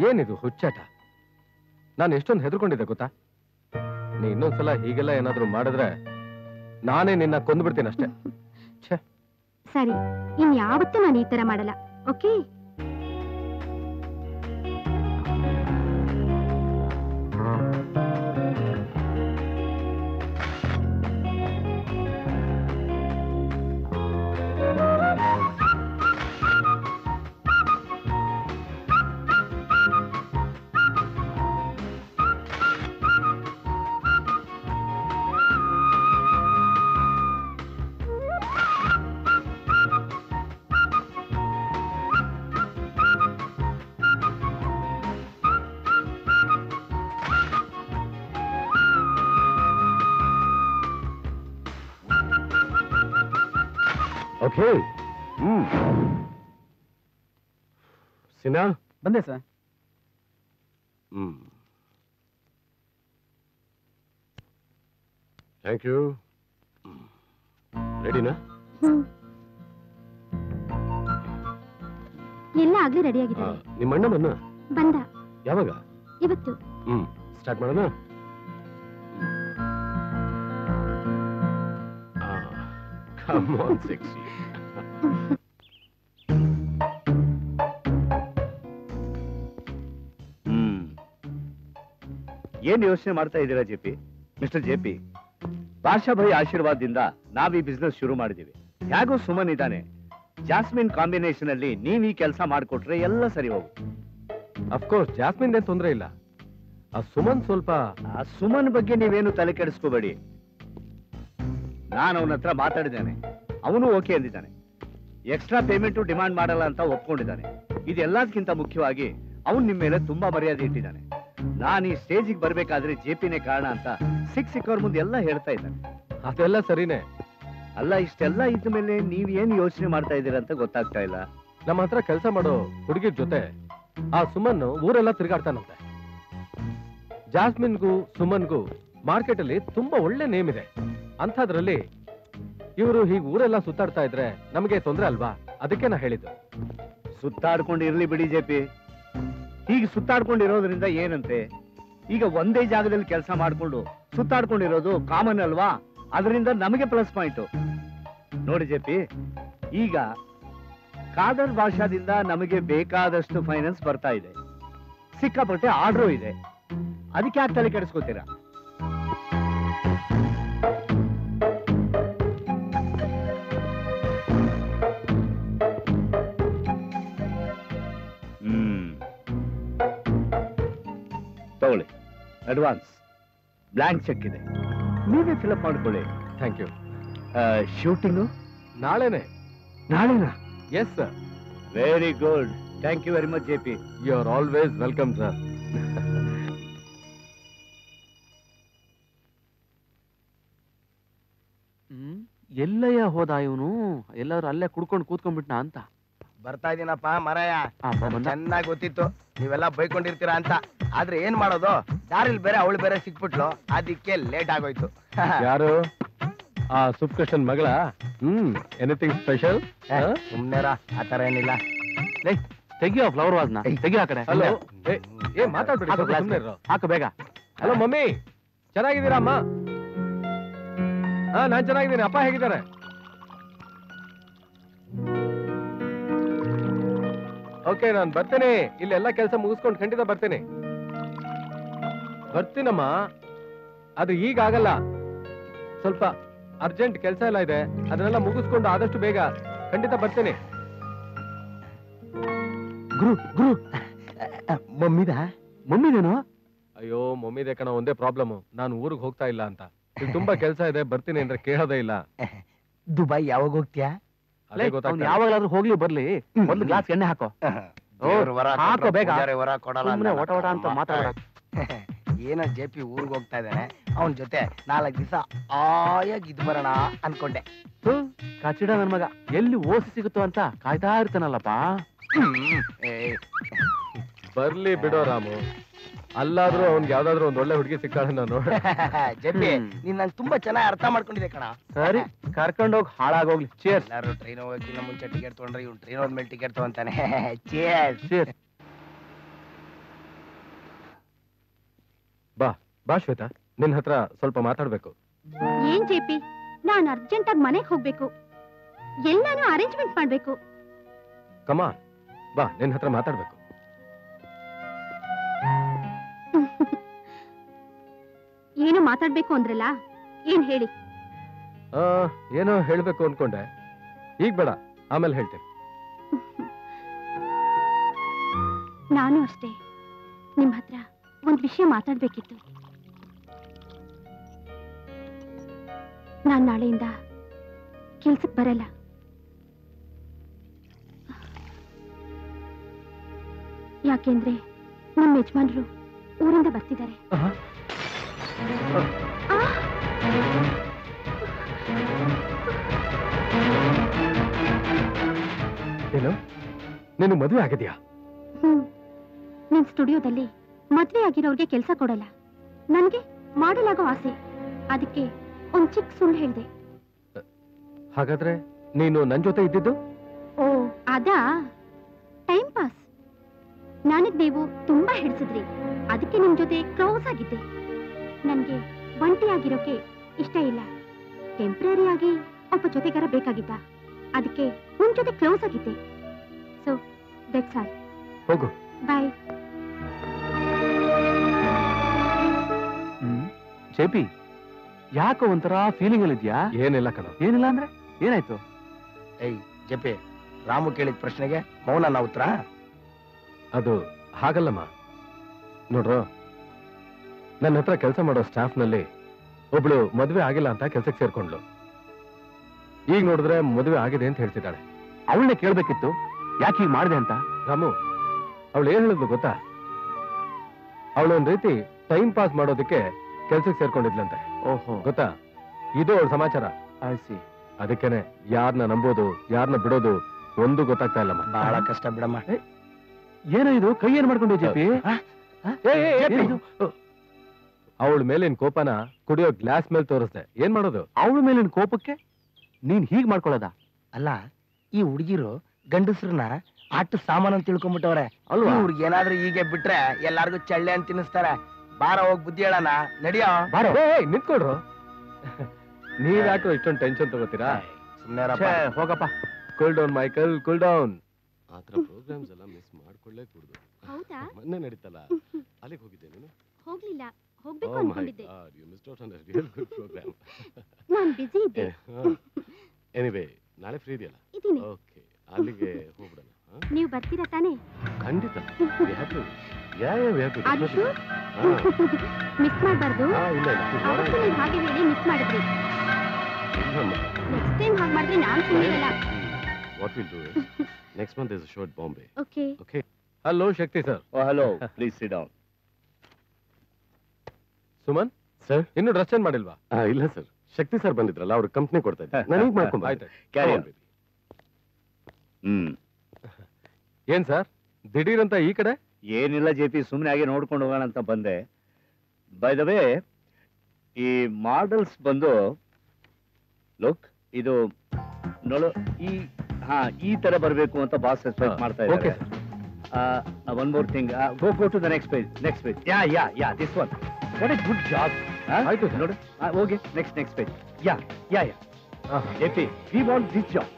ಏನಿದು ಹುಚ್ಚಾಟ? ನಾನು ಎಷ್ಟೊಂದು ಹೆದರ್ಕೊಂಡಿದ್ದೆ ಗೊತ್ತಾ? ನೀ ಇನ್ನೊಂದ್ಸಲ ಹೀಗೆಲ್ಲ ಏನಾದ್ರೂ ಮಾಡಿದ್ರೆ ನಾನೇ ನಿನ್ನ ಕೊಂದ್ಬಿಡ್ತೀನಿ ಅಷ್ಟೇ. ಛೇ. ಸರಿ, ಇನ್ಯಾವತ್ತೂ ನಾನು ಈ ತರ ಮಾಡಲ್ಲ. ಓಕೆ? ಓಕೆ. ಸಿನಾ ಬಂದೆ ಸರ್. Thank you. ರೆಡಿನಾ? ಎಲ್ಲ ಆಗ್ಲೇ ರೆಡಿ ಆಗಿದ್ದಾರೆ. ನಿಮ್ಮ ಅಣ್ಣ ಬಂದ. ಯಾವಾಗ? ಇವತ್ತು. ಸ್ಟಾರ್ಟ್ ಮಾಡೋಣ. Come on, sexy. ಏನ್ ಯೋಚನೆ ಮಾಡ್ತಾ ಇದ್ದೀರಾ ಜೆಪಿ? ಮಿಸ್ಟರ್ ಜೆಪಿ, ಬಾಷಾ ಭಾಯಿ ಆಶೀರ್ವಾದದಿಂದ ನಾವ್ ಈ ಬಿಸ್ನೆಸ್ ಶುರು ಮಾಡಿದೀವಿ. ಹೇಗೋ ಸುಮನ್ ಇದ್ದಾನೆ, ಜಾಸ್ಮಿನ್ ಕಾಂಬಿನೇಷನ್ ಅಲ್ಲಿ ನೀವ್ ಈ ಕೆಲಸ ಮಾಡಿಕೊಟ್ರೆ ಎಲ್ಲ ಸರಿ ಹೋಗು. ಅಫ್ಕೋರ್ಸ್ ಜಾಸ್ಮಿನ್ ಏನ್ ತೊಂದ್ರೆ ಇಲ್ಲ. ಆ ಸುಮನ್ ಸ್ವಲ್ಪ ಆ ಸುಮನ್ ಬಗ್ಗೆ ನೀವೇನು ತಲೆ ಕೆಡಿಸ್ಕೋಬೇಡಿ. ನಾನು ಅವನ ಹತ್ರ ಮಾತಾಡಿದ್ದೇನೆ, ಅವನು ಓಕೆ ಅಂದಿದ್ದಾನೆ. ಎಕ್ಸ್ಟ್ರಾ ಪೇಮೆಂಟ್ ಡಿಮಾಂಡ್ ಮಾಡಲ್ಲ ಅಂತ ಒಪ್ಕೊಂಡಿದ್ದಾನೆ. ಇದೆಲ್ಲದಕ್ಕಿಂತ ಮುಖ್ಯವಾಗಿ ಅವನು ನಿಮ್ಮ ಮೇಲೆ ತುಂಬಾ ಮರ್ಯಾದೆ ಇಟ್ಟಿದ್ದಾನೆ. ನಾನು ಈ ಸ್ಟೇಜಿಗೆ ಬರ್ಬೇಕಾದ್ರೆ ಜೆಪಿನೇ ಕಾರಣ ಅಂತ ಸಿಕ್ಕವ್ರ ಮುಂದೆ ಎಲ್ಲ ಹೇಳ್ತಾ ಇದ್ದಾನೆ. ಅದೆಲ್ಲ ಸರಿನೇ. ಅಲ್ಲ, ಇಷ್ಟೆಲ್ಲ ಇದ್ದ ಮೇಲೆ ನೀವ್ ಏನ್ ಯೋಚನೆ ಮಾಡ್ತಾ ಇದ್ದೀರಾ ಅಂತ ಗೊತ್ತಾಗ್ತಾ ಇಲ್ಲ. ನಮ್ಮ ಹತ್ರ ಕೆಲಸ ಮಾಡೋ ಹುಡುಗಿರ್ ಜೊತೆ ಆ ಸುಮನ್ ಊರೆಲ್ಲ ತಿರುಗಾಡ್ತಾನಂತೆ. ಜಾಸ್ಮಿನ್ಗೂ ಸುಮನ್ಗೂ ಮಾರ್ಕೆಟ್ ಅಲ್ಲಿ ತುಂಬಾ ಒಳ್ಳೆ ನೇಮ್ ಇದೆ. ಅಂಥದ್ರಲ್ಲಿ ಇವರು ಹೀಗೆ ಊರೆಲ್ಲ ಸುತ್ತಾಡ್ತಾ ಇದ್ರೆ ನಮಗೆ ತೊಂದ್ರೆ ಅಲ್ವಾ? ಅದಕ್ಕೆ ನಾ ಹೇಳಿದ್ದು. ಸುತ್ತಾಡ್ಕೊಂಡು ಇರ್ಲಿ ಬಿಡಿ ಜೆಪಿ. ಹೀಗೆ ಸುತ್ತಾಡ್ಕೊಂಡಿರೋದ್ರಿಂದ ಏನಂತೆ? ಈಗ ಒಂದೇ ಜಾಗದಲ್ಲಿ ಕೆಲಸ ಮಾಡ್ಕೊಂಡು ಸುತ್ತಾಡ್ಕೊಂಡಿರೋದು ಕಾಮನ್ ಅಲ್ವಾ? ಅದರಿಂದ ನಮಗೆ ಪ್ಲಸ್ ಪಾಯಿಂಟ್. ನೋಡಿ ಜೆಪಿ, ಈಗ ಕಾದರ್ ಭಾಷಾದಿಂದ ನಮಗೆ ಬೇಕಾದಷ್ಟು ಫೈನಾನ್ಸ್ ಬರ್ತಾ ಇದೆ, ಸಿಕ್ಕಾಪಟ್ಟೆ ಆರ್ಡ್ರು ಇದೆ. ಅದಕ್ಕೆ ಯಾಕೆ ತಲೆ ಕೆಡಿಸ್ಕೋತೀರಾ? ತಗೊಳ್ಳಿ, ಅಡ್ವಾನ್ಸ್ ಬ್ಲಾಂಕ್ ಚೆಕ್ ಇದೆ, ನೀವೇ ಫಿಲಪ್ ಮಾಡ್ಕೊಳ್ಳಿ. Thank you. ಶೂಟಿಂಗು ನಾಳೆನೆ. ನಾಳೆನಾ? Yes sir. Very good. Thank you very much JP. You are always welcome sir. ಎಲ್ಲಯ್ಯ ಹೋದ ಇವನು? ಎಲ್ಲರೂ ಅಲ್ಲೇ ಕುಡ್ಕೊಂಡು ಕೂತ್ಕೊಂಡ್ಬಿಟ್ನಾ ಅಂತ. ಬರ್ತಾ ಇದೀನಪ್ಪ ಮರಾಯ. ಚೆನ್ನಾಗಿ ಗೊತ್ತಿತ್ತು ನೀವೆಲ್ಲ ಬೈಕೊಂಡಿರ್ತೀರಾ ಅಂತ. ಆದ್ರೆ ಏನ್ ಮಾಡೋದು, ದಾರಿಲ್ ಬೇರೆ ಅವಳು ಬೇರೆ ಸಿಕ್ಬಿಟ್ಲು, ಅದಕ್ಕೆ ಲೇಟ್ ಆಗೋಯ್ತು. ಯಾರು? ಆ ಸುಪ್ಕೃಷ್ಣನ್ ಮಗಳ? Anything special? ಸುಮ್ನೆರ, ಆತರ ಏನಿಲ್ಲ. ತೆಗಿಯೋ ಫ್ಲವರ್ ವಾಸ್ನ, ತೆಗಿಯೋ ಆ ಕಡೆ. ಹಲೋ, ಮಾತಾಡ್ಬಿಡಿ. ಹಾಕು ಬೇಗ. ಹಲೋ ಮಮ್ಮಿ, ಚೆನ್ನಾಗಿದ್ದೀರಾ ಅಮ್ಮ? ಹಾ, ನಾನ್ ಚೆನ್ನಾಗಿದ್ದೀನಿ. ಅಪ್ಪ ಹೇಗಿದ್ದಾರೆ? ಓಕೆ, ನಾನು ಬರ್ತೇನೆ. ಇಲ್ಲೆಲ್ಲ ಕೆಲಸ ಮುಗಿಸ್ಕೊಂಡು ಖಂಡಿತ ಬರ್ತೇನೆ. ಬರ್ತೀನಮ್ಮ. ಅದು ಈಗ ಆಗಲ್ಲ, ಸ್ವಲ್ಪ ಅರ್ಜೆಂಟ್ ಕೆಲಸ ಎಲ್ಲ ಇದೆ. ಅದನ್ನೆಲ್ಲ ಮುಗಿಸ್ಕೊಂಡು ಆದಷ್ಟು ಬೇಗ ಖಂಡಿತ ಬರ್ತೇನೆ. ಗುರು ಗುರು, ಮಮ್ಮಿದೇನೋ? ಅಯ್ಯೋ, ಮಮ್ಮಿದೆ ಕಣ. ಒಂದೇ ಪ್ರಾಬ್ಲಮ್, ನಾನು ಊರಿಗೆ ಹೋಗ್ತಾ ಇಲ್ಲ ಅಂತ. ಇಲ್ಲಿ ತುಂಬಾ ಕೆಲಸ ಇದೆ, ಬರ್ತೀನಿ ಅಂದ್ರೆ ಕೇಳೋದೇ ಇಲ್ಲ. ದುಬೈ ಯಾವಾಗ ಹೋಗ್ತೀಯಾ? ಯಾವಾಗಲಾದ್ರೂ ಹೋಗ್ಲಿ ಬರ್ಲಿ, ಒಂದು ಗ್ಲಾಸ್ ಎಣ್ಣೆ ಹಾಕೋ. ಹಾಕೋ ಬೇಗ. ಓಟ ಓಟ ಅಂತ ಮಾತಾಡ. ಏನೋ ಜೆಪಿ ಊರಿಗೆ ಹೋಗ್ತಾ ಇದ್ದಾನೆ, ಅವನ ಜೊತೆ 4 ದಿವಸ ಆಯಾಗಿ ಇದ್ ಬರೋಣ ಅನ್ಕೊಂಡೆ. ಕಚಿಡ ನನ್ ಮಗ ಎಲ್ಲಿ ಓಸಿ ಸಿಗುತ್ತೋ ಅಂತ ಕಾಯ್ತಾ ಇರ್ತಾನಲ್ಲಪ್ಪ. ಬರ್ಲಿ ಬಿಡೋ ರಾಮು. ಅಲ್ಲಾದ್ರೂ ಅವ್ನ್ಗೆ ಯಾವ್ದಾದ್ರು ಒಂದ್ ಒಳ್ಳೆ ಹುಡುಗಿ ಸಿಕ್ಕಾಳೆ. ನಾನು ಜೆಪಿ, ನೀನ್ ನನ್ ತುಂಬಾ ಚೆನ್ನಾಗಿ ಅರ್ಥ ಮಾಡ್ಕೊಂಡಿದೆ ಕಣ. ಸರಿ, ಕರ್ಕೊಂಡೋಗಿ ಹಾಳಾಗೋಗ್ಲಿ. ಚೇರ್ಸ್. ಎಲ್ಲಾರು ಟ್ರೈನ್ ಹೋಗಕ್ಕಿಂತ ಮುಂಚೆ ಟಿಕೆಟ್ ತಗೊಂಡ್ರೆ ಇವ್ನು ಟ್ರೈನ್ ಹೋದ್ಮೇಲೆ ಟಿಕೆಟ್ ತಗೊಂತಾನೆ. ಚೇರ್ಸ್. ಚೇರ್ಸ್. ಬಾ ಬಾ ಶ್ವೇತಾ, ನಿನ್ ಹತ್ರ ಸ್ವಲ್ಪ ಮಾತಾಡ್ಬೇಕು. ಏನ್ ಜೆಪಿ, ನಾನ್ ಅರ್ಜೆಂಟ್ ಆಗಿ ಮನೆಗೆ ಹೋಗ್ಬೇಕು, ಎಲ್ಲಾನು ಅರೇಂಜ್ಮೆಂಟ್ ಮಾಡ್ಬೇಕು. ಕಮಾನ್ ಬಾ, ನಿನ್ ಹತ್ರ ಮಾತಾಡ್ಬೇಕು. ಏನು ಮಾತಾಡ್ಬೇಕು ಅಂದ್ರಲ್ಲ, ಏನ್ ಹೇಳಿ? ಏನೋ ಹೇಳ್ಬೇಕು ಅನ್ಕೊಂಡೆ, ಈಗ ಬೇಡ, ಆಮೇಲೆ ಹೇಳ್ತೇನೆ. ನಾನು ಅಷ್ಟೇ, ನಿಮ್ ಹತ್ರ ಒಂದ್ ವಿಷಯ ಮಾತಾಡ್ಬೇಕಿತ್ತು. ನಾನ್ ನಾಳೆಯಿಂದ ಕೆಲ್ಸಕ್ ಬರಲ್ಲ. ಯಾಕೆಂದ್ರೆ ನಮ್ಮ ಯಜಮಾನ್ರು ಊರಿಂದ ಬರ್ತಿದ್ದಾರೆ. ಏನು ನೀನು ಮದುವೆ ಆಗಿದ್ಯಾ? ನಿಮ್ ಸ್ಟುಡಿಯೋದಲ್ಲಿ ಮದ್ವೆ ಆಗಿರೋರ್ಗೆ ಕೆಲಸ ಕೊಡಲ್ಲ, ನನ್ಗೆ ಮಾಡಲಾಗೋ ಆಸೆ, ಅದಕ್ಕೆ ಒಂದ್ ಚಿಕ್ಕ ಸುಳ್ಳು ಹೇಳ್ದೆ. ಹಾಗಾದ್ರೆ ನೀನು ನನ್ ಜೊತೆ ಇದ್ದಿದ್ದು? ಓ ಅದಾ, ಟೈಮ್ ಪಾಸ್. ನನಗ್ ನೀವು ತುಂಬಾ ಹಿಡಿಸಿದ್ರಿ, ಅದಕ್ಕೆ ನಿಮ್ ಜೊತೆ ಕ್ಲೋಸ್ ಆಗಿದ್ದೆ. ನನ್ಗೆ ಒಂಟಿಯಾಗಿರೋಕೆ ಇಷ್ಟ ಇಲ್ಲ, ಟೆಂಪ್ರರಿ ಆಗಿ ಒಬ್ಬ ಜೊತೆಗಾರ ಬೇಕಾಗಿದ್ದ, ಅದಕ್ಕೆ ನಿಮ್ ಜೊತೆ ಕ್ಲೋಸ್ ಆಗಿದ್ದೆ. So that's all. ಹೋಗು. ಬಾಯ್. ಜೆಪಿ, ಯಾಕೋ ಒಂಥರ ಫೀಲಿಂಗ್ ಅಲ್ಲಿ ಇದ್ಯಾ? ಏನಿಲ್ಲ ಕಣ. ಏನಿಲ್ಲ ಅಂದ್ರೆ ಏನಾಯ್ತು? ಏಯ್ ಜೆಪಿ, ರಾಮು ಕೇಳಿದ ಪ್ರಶ್ನೆಗೆ ಮೌನ ಉತ್ತರ? ಅದು ಹಾಗಲ್ಲಮ್ಮ. ನೋಡ್ರು, ನನ್ನ ಹತ್ರ ಕೆಲಸ ಮಾಡೋ ಸ್ಟಾಫ್ ನಲ್ಲಿ ಒಬ್ಳು ಮದುವೆ ಆಗಿಲ್ಲ ಅಂತ ಕೆಲ್ಸಕ್ಕೆ ಸೇರ್ಕೊಂಡ್ಲು. ಈಗ ನೋಡಿದ್ರೆ ಮದುವೆ ಆಗಿದೆ ಅಂತ ಹೇಳ್ತಿದ್ದಾಳೆ. ಅವಳನ್ನೇ ಕೇಳ್ಬೇಕಿತ್ತು, ಯಾಕೆ ಹೀಗೆ ಮಾಡಿದೆ ಅಂತ. ರಾಮು, ಅವಳು ಏನ್ ಹೇಳಿದ್ಲು ಗೊತ್ತಾ? ಅವಳು ಒಂದ್ ರೀತಿ ಟೈಮ್ ಪಾಸ್ ಮಾಡೋದಕ್ಕೆ ಕೆಲ್ಸಕ್ಕೆ ಸೇರ್ಕೊಂಡಿದ್ಲಂತೆ. ಓಹೋ, ಗೊತ್ತಾ? ಇದು ಅವಳ ಸಮಾಚಾರ. ಆಯ್ಸಿ. ಅದಕ್ಕೇನೆ ಯಾರನ್ನ ನಂಬೋದು ಯಾರನ್ನ ಬಿಡೋದು ಒಂದು ಗೊತ್ತಾಗ್ತಾ ಇಲ್ಲಮ್ಮ. ಬಹಳ ಕಷ್ಟ ಬಿಡಮ್ಮ. ಏನೋ ಇದು, ಕೈ ಏನ್ ಮಾಡ್ಕೊಂಡೆ ಜೆಪಿ? ಅವಳ ಮೇಲಿನ ಕೋಪನ ಕುಡಿಯೋ ಗ್ಲಾಸ್ ಮೇಲೆ ತೋರಿಸ್ದೆ. ಏನ್ ಮಾಡೋದು? ಅವಳ ಮೇಲಿನ ಕೋಪಕ್ಕೆ ನೀನ್ ಹೀಗ್ ಮಾಡ್ಕೊಳ್ಳೋದ? ಅಲ್ಲ, ಈ ಹುಡುಗಿರು ಗಂಡಸ್ರನ್ನ ಆಟ ಸಾಮಾನು ಅಂತ ತಿಳ್ಕೊಂಡ್ಬಿಟ್ಟವ್ರೆ ಅಲ್ವಾ? ಇವ್ರಿಗೆ ಏನಾದ್ರೂ ಹೀಗೆ ಬಿಟ್ರೆ ಎಲ್ಲಾರ್ಗು ಚಳ್ಳೆ ಅಂತ ತಿನ್ನಿಸ್ತಾರೆ. ಬಾರ ಹೋಗ್ ಬುದ್ಧಿ ಹೇಳಣ, ನಡಿಯೋ. ಬಾರೋ. ನಿಂತ್ಕೊಡ್ರು. ನೀವ್ಯಾಕೋ ಇಷ್ಟೊಂದು ಟೆನ್ಷನ್ ತಗೋತೀರಾ? ಸುಮ್ನೆ ಹೋಗಪ್ಪ. Cool down Michael, cool down. ಆತರ ಪ್ರೋಗ್ರಾಮ್ಸ್ ಎಲ್ಲ ಮಿಸ್ ಮಾಡ್ಕೊಳ್ಳೇ ಕೂಡುದು. ಹೌದಾ? ಮೊನ್ನೆ ನಡೀತಲ್ಲ, ಅಲ್ಲಿಗೆ ಹೋಗಿದ್ದೆ ನೀನು? ಹೋಗ್ಲಿಲ್ಲ, ಹೋಗ್ಬೇಕು ಅನ್ಕೊಂಡಿದ್ದೆ. You missed out on a real good program. ನಾನ್ ಬಿಸಿ ಇದ್ದೆ. ಎನಿವೇ, ನಾಳೆ ಫ್ರೀ ಇದೆಯಲ್ಲ? ಇದೀನಿ. ಓಕೆ, ಅಲ್ಲಿಗೆ ಹೋಗ್ಬಿಡೋಣ. ನೀವು ಬರ್ತೀರಾ ತಾನೇ? ಖಂಡಿತ. ಆದಿಶು, ಮಿಸ್ ಮಾಡಬಾರ್ದು. ಇಲ್ಲ ಅವತ್ತು ನೀವು ಹಾಗೆ ಹೇಳಿ ಮಿಸ್ ಮಾಡಿದ್ರಿ. ನೆಕ್ಸ್ಟ್ ಟೈಮ್ ಹಾಗೆ ಮಾಡಿದ್ರೆ ನಾನು ಸುಮ್ಮನಿರಲ್ಲ. What we'll do is, next month there's a show at Bombay. Okay. Okay. Hello, Shakti sir. Oh, hello. Please sit down. Suman sir, ಇನ್ನು ಡ್ರೆಸ್ ಚೇಂಜ್ ಮಾಡಿಲ್ವಾ? ಇಲ್ಲ ಸರ್, ಶಕ್ತಿ ಸರ್ ಬಂದಿದ್ರಲ್ಲ, ಅವ್ರ ಕಂಪ್ನಿ ಕೊಡ್ತಾ ಇದ್ದಾರೆ. ನಾನು ಈಗ ಮಾಡ್ಕೊಂಡು ಆಯ್ತು. Carry on. ಏನ್ ಸರ್ ದಿಢೀರ್ ಅಂತ ಈ ಕಡೆ? ಏನಿಲ್ಲ ಜೆಪಿ, ಸುಮ್ಮನೆ ಹಾಗೆ ನೋಡ್ಕೊಂಡು ಹೋಗೋಣ ಅಂತ ಬಂದೆ. ಬೈ ದ ವೇ, ಈ ಮಾಡೆಲ್ಸ್ ಬಂದು ಲುಕ್, ಇದು ನೋಡು, ಈ ತರ ಬರಬೇಕು ಅಂತ ಬಾಸ್ ಎಕ್ಸ್ಪೆಕ್ಟ್ ಮಾಡ್ತಾ ಇದ್ದಾರೆ. One more thing, go to the next page. Yeah this one. What a good job. ಆಯ್ತು ನೋಡು, okay, next page. Yeah JP, we want this job.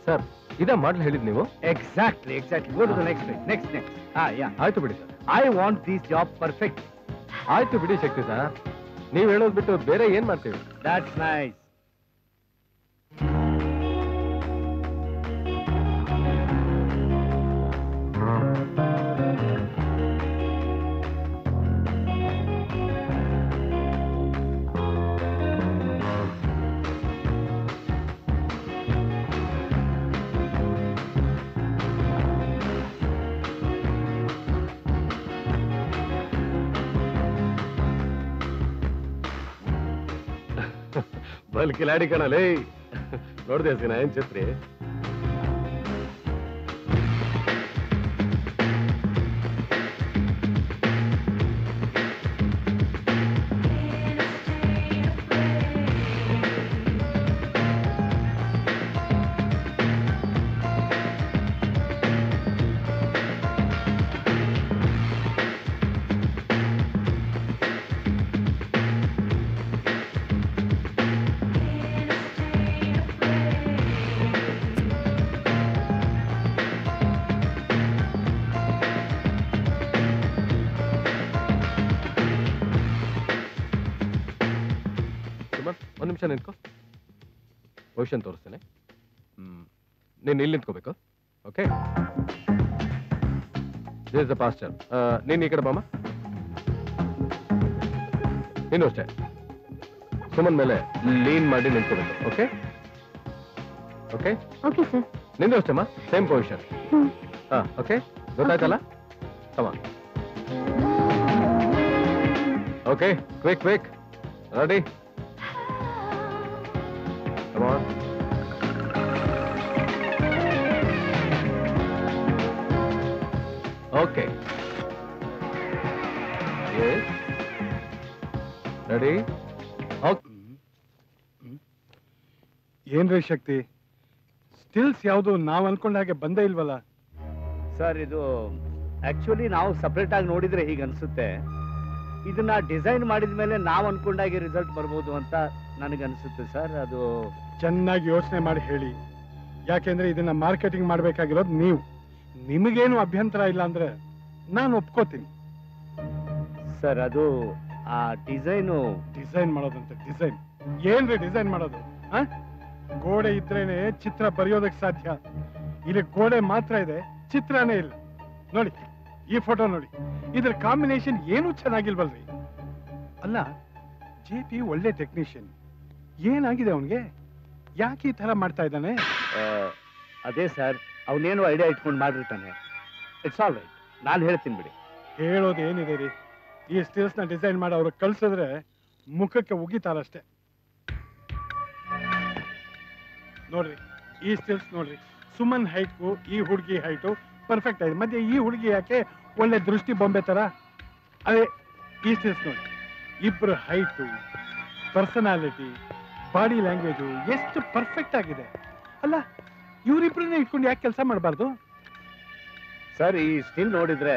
Sir, ಇದೇ ಮಾಡಲ್ ಹೇಳಿದ್ ನೀವು? Exactly. Go to the next page. Next. ಆಯ್ತು ಬಿಡಿ sir. I want this job perfect. ಆಯ್ತು ಬಿಡಿ ಶಕ್ತಿ ಸರ್, ನೀವ್ ಹೇಳೋದ್ ಬಿಟ್ಟು ಬೇರೆ ಏನ್ ಮಾಡ್ತೀವಿ? That's nice. ಬಲ್ ಕಿಲಾಡಿ ಕಣಲೇ. ನೋಡ್ದೆ ಸಿನ ಏನ್ ಛತ್ರಿ? ಒಂದ್ ನಿಮಿಷ ನಿಂತ್ಕೋ, ಪೊಸಿಷನ್ ತೋರಿಸ್ತೇನೆ. ನೀನ್ ಇಲ್ಲಿ ನಿಂತ್ಕೋಬೇಕು. Okay, this is the posture. ನೀನ್ ಈ ಕಡೆ ಬಾಮ. ನೀನು ಅಷ್ಟೇ ಸುಮನ್ ಮೇಲೆ ಲೀನ್ ಮಾಡಿ ನಿಂತ್ಕೋಬೇಕು. Okay okay okay sir. ನಿಂದು ಅಷ್ಟೇಮ್ಮ, ಸೇಮ್ ಪೊಸಿಷನ್. ಓಕೆ, ಗೊತ್ತಾಯ್ತಲ್ಲ? Come okay, quick ready. Come on. Okay ready ಏನ್ರಿ ಶಕ್ತಿ, ಸ್ಟಿಲ್ಸ್ ಯಾವುದು ನಾವ್ ಅನ್ಕೊಂಡ ಹಾಗೆ ಬಂದೇ ಇಲ್ವಲ್ಲ? ಸರ್ ಇದು ಆಕ್ಚುಲಿ ನಾವು ಸಪರೇಟ್ ಆಗಿ ನೋಡಿದ್ರೆ ಹೀಗೆ ಅನ್ಸುತ್ತೆ. ಇದನ್ನ ಡಿಸೈನ್ ಮಾಡಿದ ಮೇಲೆ ನಾವು ಅನ್ಕೊಂಡಾಗೆ ರಿಸಲ್ಟ್ ಬರ್ಬೋದು ಅಂತ ನನಗನ್ಸುತ್ತೆ ಸರ್. ಅದು ಚೆನ್ನಾಗಿ ಯೋಚನೆ ಮಾಡಿ ಹೇಳಿ, ಯಾಕೆಂದ್ರೆ ಇದನ್ನ ಮಾರ್ಕೆಟಿಂಗ್ ಮಾಡ್ಬೇಕಾಗಿರೋದು ನೀವು. ನಿಮಗೇನು ಅಭ್ಯಂತರ ಇಲ್ಲ ಅಂದ್ರೆ ನಾನು ಒಪ್ಕೋತೀನಿ. ಸರ್ ಅದು ಆ ಡಿಸೈನ್ ಮಾಡೋದಂತ ಡಿಸೈನ್ ಏನ್ರಿ ಡಿಸೈನ್ ಮಾಡೋದು? ಗೋಡೆ ಇದ್ರೇನೆ ಚಿತ್ರ ಬರೆಯೋದಕ್ಕೆ ಸಾಧ್ಯ. ಇಲ್ಲಿ ಗೋಡೆ ಮಾತ್ರ ಇದೆ, ಚಿತ್ರನೇ ಇಲ್ಲ. ನೋಡಿ ಈ ಫೋಟೋ ನೋಡಿ, ಇದ್ರ ಕಾಂಬಿನೇಷನ್ ಏನು ಚೆನ್ನಾಗಿಲ್ವಲ್ರಿ? ಅಲ್ಲ, JP ಒಳ್ಳೆ ಟೆಕ್ನಿಷಿಯನ್, ಏನಾಗಿದೆ ಅವನ್ಗೆ? ಯಾಕೆ ಈ ತರ ಮಾಡ್ತಾ ಇದ್ದಾನೆ? ಅದೇ ಸರ್, ಅವನೇನು ಐಡಿಯಾ ಇಟ್ಕೊಂಡು ಮಾಡಿರ್ತಾನೆ. ಇಟ್ಸ್ ಆಲ್ ರೈಟ್, ನಾನು ಹೇಳ್ತೀನಿ ಬಿಡಿ. ಹೇಳೋದು ಏನಿದೆ ರೀ, ಈ ಸ್ಟಿಲ್ಸ್ ನ ಡಿಸೈನ್ ಮಾಡಿ ಅವ್ರಿಗೆ ಕಳ್ಸಿದ್ರೆ ಮುಖಕ್ಕೆ ಉಗಿತಾರಷ್ಟೇ. ನೋಡ್ರಿ ಈ ಸ್ಟಿಲ್ಸ್ ನೋಡ್ರಿ, ಸುಮನ್ ಹೈಟ್ಗೂ ಈ ಹುಡುಗಿ ಹೈಟು ಪರ್ಫೆಕ್ಟ್ ಆಗಿದೆ. ಮತ್ತೆ ಈ ಹುಡುಗಿ ಯಾಕೆ ಒಳ್ಳೆ ದೃಷ್ಟಿ ಬೊಂಬೆ ತರ? ಅದೇ ಈ ಸ್ಟಿಲ್ಸ್ ನೋಡಿ, ಇಬ್ರು ಹೈಟು, ಪರ್ಸನಾಲಿಟಿ, ಬಾಡಿ ಲ್ಯಾಂಗ್ವೇಜು ಎಷ್ಟು ಪರ್ಫೆಕ್ಟ್ ಆಗಿದೆ. ಅಲ್ಲ, ಇವರಿಬ್ರನ್ನೇ ಇಟ್ಕೊಂಡು ಯಾಕೆ ಕೆಲಸ ಮಾಡಬಾರ್ದು? ಸರ್ ಈ ಸ್ಟಿಲ್ ನೋಡಿದ್ರೆ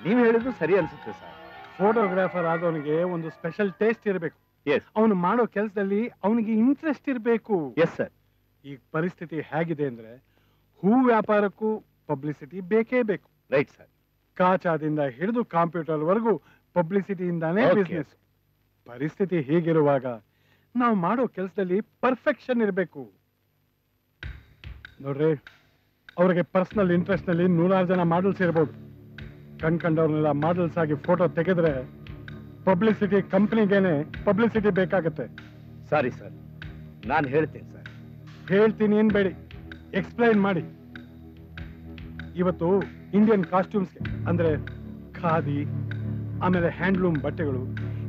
ನೀವು ಹೇಳಿದ್ದು ಸರಿ ಅನ್ಸುತ್ತೆ ಸರ್. ಫೋಟೋಗ್ರಾಫರ್ ಆದವನಿಗೆ ಒಂದು ಸ್ಪೆಷಲ್ ಟೇಸ್ಟ್ ಇರಬೇಕು. ಎಸ್, ಅವನು ಮಾಡೋ ಕೆಲಸದಲ್ಲಿ ಅವನಿಗೆ ಇಂಟ್ರೆಸ್ಟ್ ಇರಬೇಕು. Yes sir. ಈಗ ಪರಿಸ್ಥಿತಿ ಹೇಗಿದೆ ಅಂದ್ರೆ ಹೂ ವ್ಯಾಪಾರಕ್ಕೂ ಪಬ್ಲಿಸಿಟಿ ಬೇಕೇ ಬೇಕು. Right sir. ಕಾಚಾದಿಂದ ಹಿಡಿದು ಕಂಪ್ಯೂಟರ್ ವರೆಗೂ ಪಬ್ಲಿಸಿಟಿಯಿಂದಾನೇ ಬಿಸ್ನೆಸ್. ಪರಿಸ್ಥಿತಿ ಹೀಗಿರುವಾಗ ನಾವು ಮಾಡೋ ಕೆಲಸದಲ್ಲಿ ಪರ್ಫೆಕ್ಷನ್ ಇರಬೇಕು. ನೋಡ್ರಿ, ಅವ್ರಿಗೆ ಪರ್ಸನಲ್ ಇಂಟ್ರೆಸ್ಟ್ ನಲ್ಲಿ 100 ಜನ ಮಾಡಲ್ಸ್ ಇರ್ಬೋದು. ಕಣ್ಕಂಡವ್ರನ್ನೆಲ್ಲ ಮಾಡಲ್ಸ್ ಆಗಿ ಫೋಟೋ ತೆಗೆದ್ರೆ ಪಬ್ಲಿಸಿಟಿ ಕಂಪ್ನಿಗೇನೆ ಪಬ್ಲಿಸಿಟಿ ಬೇಕಾಗತ್ತೆ. ಸಾರಿ ಸರ್, ನಾನು ಹೇಳ್ತೀನಿ ಸರ್. ಹೇಳ್ತೀನಿ ಏನ್ಬೇಡಿ, ಎಕ್ಸ್ಪ್ಲೈನ್ ಮಾಡಿ. ಇವತ್ತು ಇಂಡಿಯನ್ ಕಾಸ್ಟ್ಯೂಮ್ಸ್ಗೆ ಅಂದ್ರೆ ಖಾದಿ, ಆಮೇಲೆ ಹ್ಯಾಂಡ್ಲೂಮ್ ಬಟ್ಟೆಗಳು,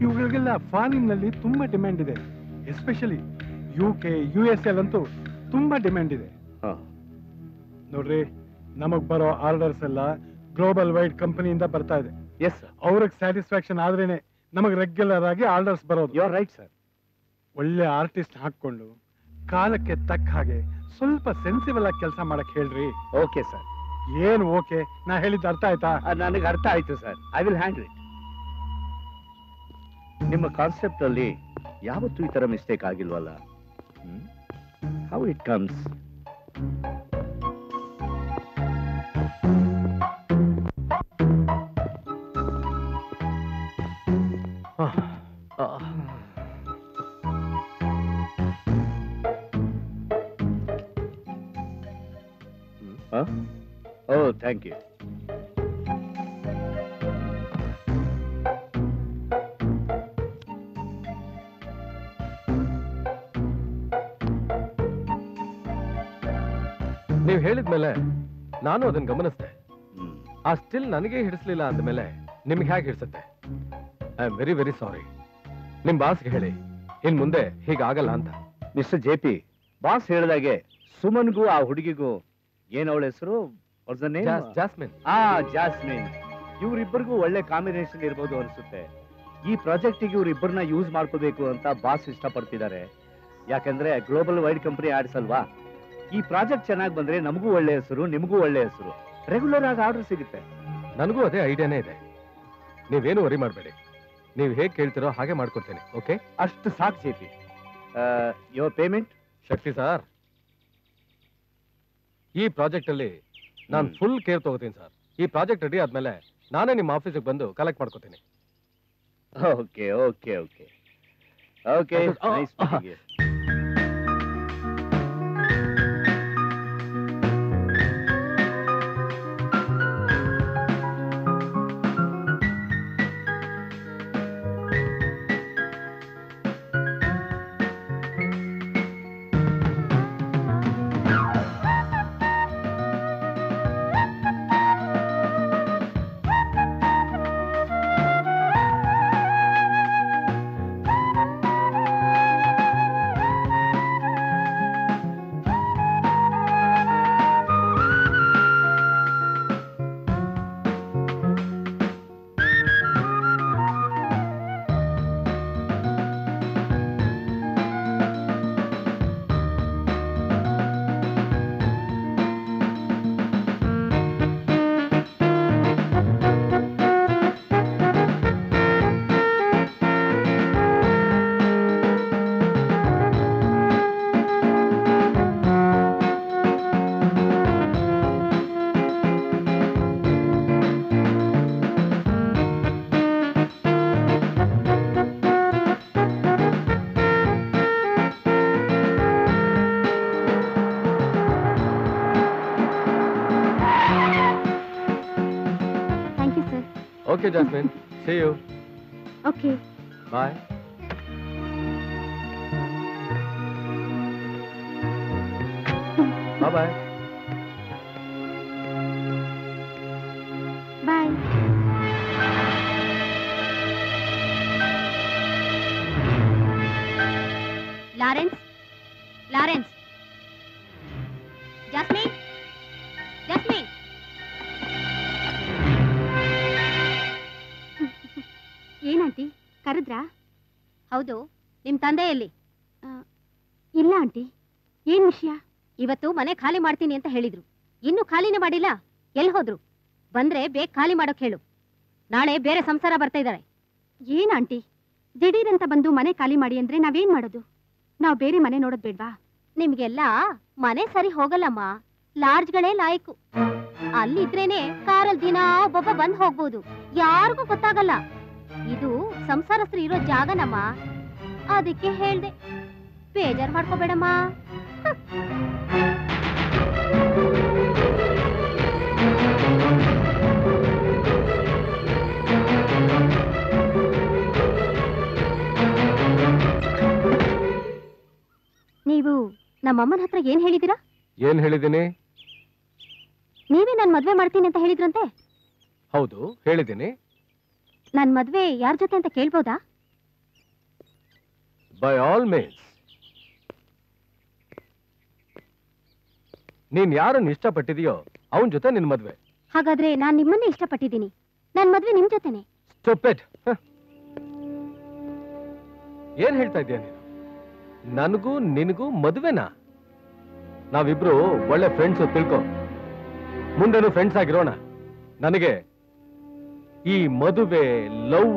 ಇವುಗಳಿಗೆಲ್ಲ ಫಾರಿನ್ ನಲ್ಲಿ ತುಂಬಾ ಡಿಮ್ಯಾಂಡ್ ಇದೆ. ಎಸ್ಪೆಷಲಿ UK, USA ಅಂತೂ ತುಂಬಾ ಡಿಮ್ಯಾಂಡ್ ಇದೆ. ನೋಡ್ರಿ, ನಮಗ್ ಬರೋ ಆರ್ಡರ್ಸ್ ಎಲ್ಲ ಗ್ಲೋಬಲ್ ವೈಡ್ ಕಂಪನಿಯಿಂದ ಬರ್ತಾ ಇದೆ. ಎಸ್, ಅವ್ರಿಗೆ ಸ್ಯಾಟಿಸ್ಫ್ಯಾಕ್ಷನ್ ಆದ್ರೇನೆ ನಮಗ್ ರೆಗ್ಯುಲರ್ ಆಗಿ ಆರ್ಡರ್ಸ್ ಬರೋದು. You are right sir. ಒಳ್ಳೆ ಆರ್ಟಿಸ್ಟ್ ಹಾಕೊಂಡು ಕಾಲಕ್ಕೆ ತಕ್ಕ ಹಾಗೆ ಸ್ವಲ್ಪ ಸೆನ್ಸಿಬಲ್ ಆಗಿ ಕೆಲಸ ಮಾಡಕ್ ಹೇಳ್ರಿ. Okay sir. ಏನು ಓಕೆ? ನಾ ಹೇಳಿದ್ದು ಅರ್ಥ ಆಯ್ತಾ? ನನಗೆ ಅರ್ಥ ಆಯ್ತು sir. I will handle it. ನಿಮ್ಮ ಕಾನ್ಸೆಪ್ಟ್ ಅಲ್ಲಿ ಯಾವತ್ತೂ ಈ ತರ ಮಿಸ್ಟೇಕ್ ಆಗಿಲ್ವಲ್ಲ? How it comes? Oh, thank you. ನೀವು ಹೇಳಿದ್ಮೇಲೆ ನಾನು ಅದನ್ನ ಗಮನಿಸಿದೆ. ಆ ಸ್ಟಿಲ್ ನನಗೆ ಹಿಡಿಸ್ಲಿಲ್ಲ ಅಂದಮೇಲೆ ನಿಮ್ಗೆ ಹೇಗೆ ಹಿಡಿಸುತ್ತೆ? I am very very sorry. ನಿಮ್ ಬಾಸ್ಗೆ ಹೇಳಿ ಇನ್ ಮುಂದೆ ಹೀಗಾಗಲ್ಲ ಅಂತ. ಮಿಸ್ಟರ್ JP, ಬಾಸ್ ಹೇಳಿದಾಗೆ ಸುಮನ್ಗೂ ಆ ಹುಡುಗಿಗೂ ಏನ್ ಅವಳ ಹೆಸರು? ಜಾಸ್ಮಿನ್. ಜಾಸ್ಮಿನ್. ಇವ್ರಿಬ್ಬರಿಗೂ ಒಳ್ಳೆ ಕಾಂಬಿನೇಷನ್ ಇರ್ಬೋದು ಅನ್ಸುತ್ತೆ. ಈ ಪ್ರಾಜೆಕ್ಟಿಗೆ ಇವ್ರಿಬ್ಬರನ್ನ ಯೂಸ್ ಮಾಡ್ಕೋಬೇಕು ಅಂತ ಬಾಸ್ ಇಷ್ಟಪಡ್ತಿದ್ದಾರೆ. ಯಾಕಂದ್ರೆ ಗ್ಲೋಬಲ್ ವೈಡ್ ಕಂಪನಿ ಆಡ್ಸ್ ಅಲ್ವಾ? ಈ ಪ್ರಾಜೆಕ್ಟ್ ಚೆನ್ನಾಗಿ ಬಂದ್ರೆ ನಮಗೂ ಒಳ್ಳೆ ಹೆಸರು, ನಿಮಗೂ ಒಳ್ಳೆ ಹೆಸರು, ರೆಗ್ಯುಲರ್ ಆಗಿ ಆರ್ಡರ್ ಸಿಗುತ್ತೆ. ನನಗೂ ಅದೇ ಐಡಿಯಾನೇ ಇದೆ. ನೀವೇನು ವರಿ ಮಾಡಬೇಡಿ, ನೀವು ಹೇಗೆ ಕೇಳ್ತಿರೋ ಹಾಗೆ ಮಾಡ್ಕೊಡ್ತೇನೆ. ಓಕೆ? ಅಷ್ಟು ಸಾಕು JP. Your payment? Shakti sir, ಈ ಪ್ರಾಜೆಕ್ಟ್ ಅಲ್ಲಿ ನಾನು ಫುಲ್ ಕೇರ್ ತಗೋತೀನಿ ಸರ್. ಈ ಪ್ರಾಜೆಕ್ಟ್ ರೆಡಿ ಆದ್ಮೇಲೆ ನಾನೇ ನಿಮ್ಮ ಆಫೀಸಿಗೆ ಬಂದು ಕಲೆಕ್ಟ್ ಮಾಡ್ಕೋತೀನಿ. Okay okay okay okay. Nice meeting you. Okay Jasmine, see you. Okay. Bye. Bye. Bye. Lawrence, Lawrence, Jasmine, Jasmine. ಏನಂಟಿ ಕರೆದ್ರಾ? ಹೌದು, ನಿಮ್ ತಂದೆ ಎಲ್ಲಿ? ಇಲ್ಲ ಆಂಟಿ. ಏನ್ ವಿಷಯ? ಇವತ್ತು ಮನೆ ಖಾಲಿ ಮಾಡ್ತೀನಿ ಅಂತ ಹೇಳಿದ್ರು, ಇನ್ನೂ ಖಾಲಿನೇ ಮಾಡಿಲ್ಲ. ಎಲ್ಲಿ ಹೋದ್ರು? ಬಂದ್ರೆ ಬೇಗ ಖಾಲಿ ಮಾಡೋಕ್ ಹೇಳು, ನಾಳೆ ಬೇರೆ ಸಂಸಾರ ಬರ್ತಾ ಇದ್ದಾರೆ. ಏನ್ ಆಂಟಿ ದಿಢೀರಂತ ಬಂದು ಮನೆ ಖಾಲಿ ಮಾಡಿ ಅಂದ್ರೆ ನಾವೇನ್ ಮಾಡೋದು? ನಾವ್ ಬೇರೆ ಮನೆ ನೋಡೋದ್ ಬೇಡ್ವಾ? ನಿಮ್ಗೆಲ್ಲ ಮನೆ ಸರಿ ಹೋಗಲ್ಲಮ್ಮ, ಲಾಡ್ಜ್ಗಳೇ ಲಾಯ್ಕು. ಅಲ್ಲಿದ್ರೇನೆ ಕಾರಲ್ಲಿ ದಿನ ಒಬ್ಬೊಬ್ಬ ಬಂದ್ ಹೋಗ್ಬೋದು, ಯಾರಿಗೂ ಗೊತ್ತಾಗಲ್ಲ. ಇದು ಸಂಸಾರಸ್ಥರು ಇರೋ ಜಾಗನಮ್ಮ, ಅದಕ್ಕೆ ಹೇಳ್ದೆ. ಬೇಜಾರ್ ಮಾಡ್ಕೋಬೇಡಮ್ಮ. ನೀವು ನಮ್ಮಮ್ಮನ ಹತ್ರ ಏನ್ ಹೇಳಿದಿರಾ? ಏನ್ ಹೇಳಿದ್ದೀನಿ? ನೀವೇ ನನ್ ಮದ್ವೆ ಮಾಡ್ತೀನಿ ಅಂತ ಹೇಳಿದ್ರಂತೆ. ಹೌದು, ಹೇಳಿದ್ದೀನಿ. ನನ್ ಮದ್ವೆ ಯಾರ ಜೊತೆ ಅಂತ ಕೇಳ್ಬೋದಾ? By all means. ನೀನ್ ಯಾರನ್ನ ಇಷ್ಟಪಟ್ಟಿದೆಯೋ ಅವನ್ ಜೊತೆ ನಿನ್ ಮದ್ವೆ. ಹಾಗಾದ್ರೆ ನಾನ್ ನಿಮ್ಮನ್ನೇ ಇಷ್ಟಪಟ್ಟಿದ್ದೀನಿ, ನನ್ ಮದ್ವೆ ನಿಮ್ ಜೊತೆನೆ. ಸ್ಟುಪಿಡ್. ಏನ್ ಹೇಳ್ತಾ ಇದೀಯ ನೀನು? ನನಗೂ ನಿನಗೂ ಮದುವೆನಾ? ನಾವಿಬ್ರು ಒಳ್ಳೆ ಫ್ರೆಂಡ್ಸ್ ತಿಳ್ಕೊ, ಮುಂದೆನೂ ಫ್ರೆಂಡ್ಸ್ ಆಗಿರೋಣ. ನನಗೆ ಈ ಮದುವೆ, ಲವ್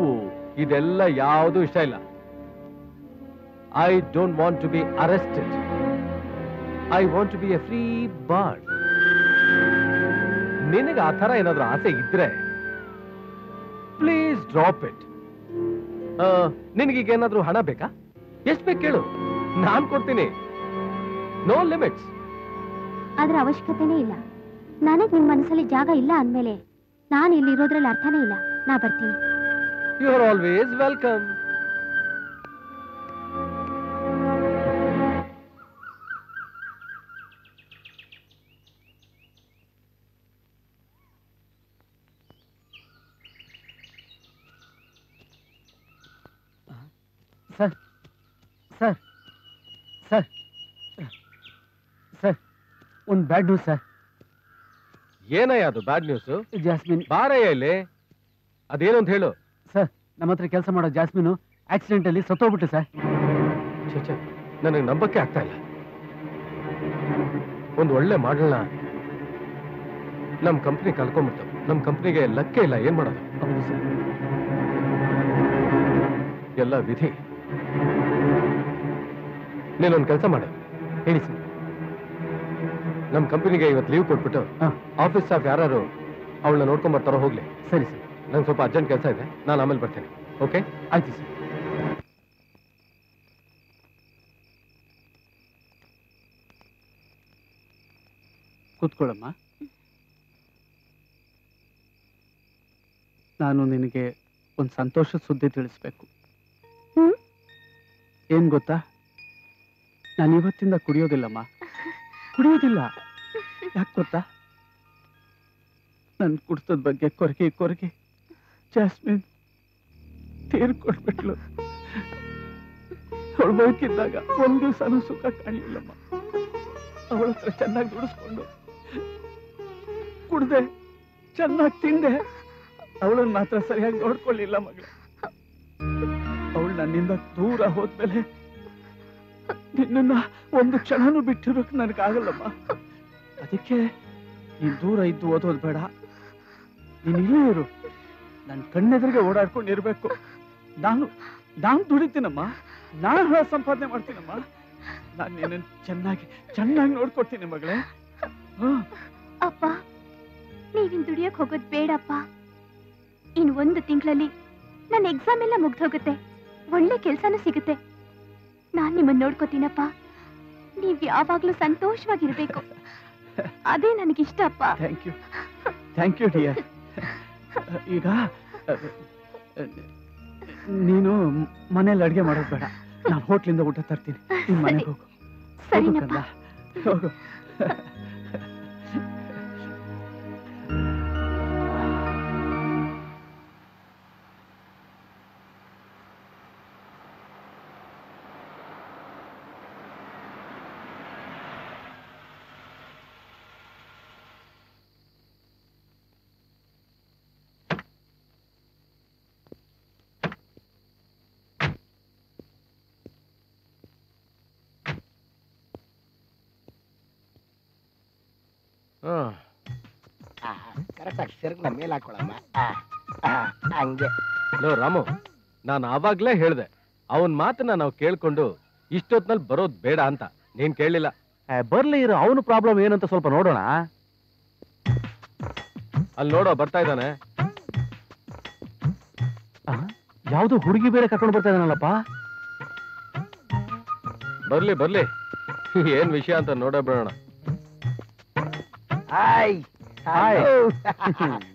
ಇದೆಲ್ಲ ಯಾವುದು ಇಷ್ಟ ಇಲ್ಲ. I don't want to be arrested. I want to be a free bird. ನಿನಗೆ ಆ ಥರ ಏನಾದ್ರೂ ಆಸೆ ಇದ್ರೆ ಪ್ಲೀಸ್ ಡ್ರಾಪ್ ಇಟ್. ನಿನಗೀಗ ಏನಾದ್ರೂ ಹಣ ಬೇಕಾ? ಎಷ್ಟು ಬೇಕು ಕೇಳು, ನಾನ್ ಕೊಡ್ತೀನಿ. No limits. ಅದ್ರ ಅವಶ್ಯಕತೆನೇ ಇಲ್ಲ. ನನಗ್ ನಿಮ್ ಮನಸ್ಸಲ್ಲಿ ಜಾಗ ಇಲ್ಲ ಅಂದ್ಮೇಲೆ ನಾನು ಇಲ್ಲಿ ಇರೋದ್ರಲ್ಲಿ ಅರ್ಥನೇ ಇಲ್ಲ. ನಾ ಬರ್ತೀನಿ. You are always welcome. Sir sir sir sir, ಒಂದು ಬ್ಯಾಡ್ ನ್ಯೂಸ್ ಸರ್. ಏನಯ್ಯ ಅದು ಬ್ಯಾಡ್ ನ್ಯೂಸ್? ಜಾಸ್ಮಿನ್ ಬಾರಯ್ಯ ಇಲ್ಲಿ. ಅದೇನು ಅಂತ ಹೇಳು. ಸರ್, ನಮ್ಮ ಹತ್ರ ಕೆಲಸ ಮಾಡೋ ಜಾಸ್ಮಿನು ಆಕ್ಸಿಡೆಂಟ್ ಅಲ್ಲಿ ಸತ್ತೋಗ್ಬಿಟ್ಟು ಸರ್. ಛೇ, ನನಗೆ ನಂಬಕ್ಕೆ ಆಗ್ತಾ ಇಲ್ಲ. ಒಂದು ಒಳ್ಳೆ ಮಾಡಲ್ನ ನಮ್ ಕಂಪ್ನಿ ಕಳ್ಕೊಂಡ್ಬಿಡ್ತು. ನಮ್ ಕಂಪ್ನಿಗೆ ಲಕ್ಕೆ ಇಲ್ಲ, ಏನ್ ಮಾಡೋದು? ಹೌದು ಸರ್. ಎಲ್ಲ ವಿಧಿ. ನೀನೊಂದು ಕೆಲಸ ಮಾಡು. ಹೇಳಿ ಸರ್. ನಮ್ ಕಂಪನಿಗೆ ಇವತ್ತು ಲೀವ್ ಕೊಟ್ಬಿಟ್ಟು ಆಫೀಸ್ ಸ್ಟಾಫ್ ಯಾರು ಅವಳನ್ನ ನೋಡ್ಕೊಂಡ್ ಬರ್ತಾರೋ ಹೋಗ್ಲಿ. ಸರಿ ಸರ್. ನಂಗೆ ಸ್ವಲ್ಪ ಅರ್ಜೆಂಟ್ ಕೆಲಸ ಇದೆ, ನಾನು ಆಮೇಲೆ ಬರ್ತೇನೆ. ಓಕೆ? ಆಯ್ತು ಸರ್. ಕೂತ್ಕೊಳ್ಳಮ್ಮ. ನಾನು ನಿನಗೆ ಒಂದು ಸಂತೋಷದ ಸುದ್ದಿ ತಿಳಿಸ್ಬೇಕು. ಏನ್ ಗೊತ್ತಾ, ನಾನು ಇವತ್ತಿಂದ ಕುಡಿಯೋದಿಲ್ಲಮ್ಮ, ಕುಡಿಯೋದಿಲ್ಲ. ಯಾಕೆ ಗೊತ್ತಾ? ನನ್ನ ಕುಡಿತದ ಬಗ್ಗೆ ಕೊರಗಿ ಜಾಸ್ಮಿನ್ ತೀರ್ಕೊಟ್ಬಿಟ್ಲು. ಅವಳು ಬದುಕಿದ್ದಾಗ ಒಂದ್ ದಿವಸನೂ ಸುಖ ಕಾಣಲಿಲ್ಲಮ್ಮ. ಅವಳ ಹತ್ರ ಚೆನ್ನಾಗಿ ದುಡಿಸ್ಕೊಂಡು ಕುಡ್ದೆ, ಚೆನ್ನಾಗಿ ತಿಂದೆ, ಅವಳನ್ನ ಮಾತ್ರ ಸರಿಯಾಗಿ ನೋಡ್ಕೊಳ್ಳಿಲ್ಲ ಮಗಳ. ಅವಳು ನನ್ನಿಂದ ದೂರ ಹೋದ್ಮೇಲೆ ನಿನ್ನ ಒಂದು ಕ್ಷಣನೂ ಬಿಟ್ಟಿರೋಕ್ ನನಗಾಗಲ್ಲಮ್ಮ. ಅದಕ್ಕೆ ನೀನ್ ದೂರ ಇದ್ದು ಓದೋದು ಬೇಡ, ನೀನ್ ಇಲ್ಲೇ ಇರು. ನನ್ನ ಕಣ್ಣೆದುರಿಗೆ ಓಡಾಡ್ಕೊಂಡಿರ್ಬೇಕು. ನಾನು ದುಡಿತೀನಮ್ಮ, ನಾನು ಹಣ ಸಂಪಾದನೆ ಮಾಡ್ತೀನಮ್ಮ. ನಾನು ನಿನ್ನ ಚೆನ್ನಾಗಿ ನೋಡ್ಕೊಡ್ತೀನಿ ಮಗಳೇ. ಅಪ್ಪ, ನೀವಿನ್ ದುಡಿಯಕ್ ಹೋಗೋದ್ ಬೇಡಪ್ಪ. ಇನ್ 1 ತಿಂಗಳಲ್ಲಿ ನನ್ನ ಎಕ್ಸಾಮ್ ಎಲ್ಲ ಮುಗ್ದೋಗುತ್ತೆ, ಒಳ್ಳೆ ಕೆಲ್ಸನೂ ಸಿಗುತ್ತೆ. ನಾನ್ ನಿಮ್ಮನ್ನ ನೋಡ್ಕೋತೀನಪ್ಪ. ನೀವ್ ಯಾವಾಗ್ಲೂ ಸಂತೋಷವಾಗಿರ್ಬೇಕು, ಅದೇ ನನಗಿಷ್ಟ ಅಪ್ಪ. Thank you dear. ಈಗ ನೀನು ಮನೇಲಿ ಅಡ್ಗೆ ಮಾಡೋದು ಬೇಡ, ನಾನು ಹೋಟ್ಲಿಂದ ಊಟ ತರ್ತೀನಿ. ನಿನ್ ಮನೆಗೆ ಹೋಗು. ಸರಿನಪ್ಪ. ಹೋಗು. ಕರೆಕ್ಟಾಗಿ ಸೆರಗ್ನ ಮೇಲೆ ಹಾಕೊಳಮ್ಮ. ಹಂಗೆ. ಲೋ ರಾಮು, ನಾನು ಆವಾಗ್ಲೇ ಹೇಳ್ದೆ ಅವನ್ ಮಾತನ್ನ ನಾವು ಕೇಳ್ಕೊಂಡು ಇಷ್ಟೊತ್ನಲ್ಲಿ ಬರೋದ್ ಬೇಡ ಅಂತ. ನೀನ್ ಕೇಳಲಿಲ್ಲ. ಬರ್ಲಿ ಇರೋ, ಅವನು ಪ್ರಾಬ್ಲಮ್ ಏನಂತ ಸ್ವಲ್ಪ ನೋಡೋಣ. ಅಲ್ಲಿ ನೋಡೋ, ಬರ್ತಾ ಇದ್ದಾನೆ. ಯಾವ್ದು ಹುಡುಗಿ ಬೇರೆ ಕರ್ಕೊಂಡು ಬರ್ತಾ ಇದ್ದಾನಲ್ಲಪ್ಪ. ಬರ್ಲಿ ಬರ್ಲಿ, ಏನ್ ವಿಷಯ ಅಂತ ನೋಡೇ ಬಿಡೋಣ. Hi hi.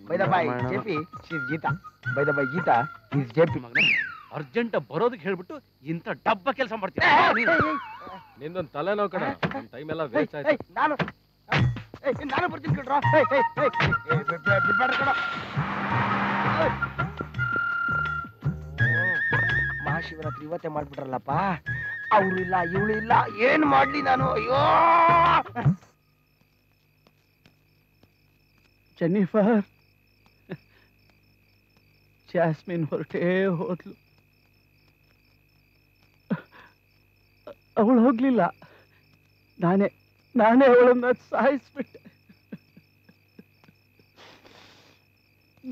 Bye the bye JP, she is Geetha. Bye the bye Geetha is JP. Urgent ಬರೋದಕ್ಕೆ ಹೇಳ್ಬಿಟ್ಟು ಇಂಥ ಡಬ್ಬ ಕೆಲಸ ಮಾಡ್ತೀನಿ. ನಿಂದೊಂದು ತಲೆನೋವು ಕಣ, ಟೈಮ್ ಎಲ್ಲ ವೇಸ್ಟ್ ಆಯ್ತು. ನಾನು ಬರ್ತೀನಿ ಕಣ್ರೋ. ಬಿಡ್ಬೇಡ ಕಣ. ಮಹಾಶಿವರಾತ್ರಿ ಇವತ್ತೇ ಮಾಡ್ಬಿಟ್ರಲ್ಲಪ್ಪ. ಅವ್ರು ಇಲ್ಲ, ಇವಳು ಇಲ್ಲ, ಏನ್ ಮಾಡ್ಲಿ ನಾನು? ಅಯ್ಯೋ ಜೆನ್ನಿಫರ್, ಜಾಸ್ಮಿನ್ ಹೊರಟೇ ಹೋದ್ಲು. ಅವಳು ಹೋಗ್ಲಿಲ್ಲ, ನಾನೇ ಅವಳನ್ನ ಸಾಯಿಸ್ಬಿಟ್ಟೆ.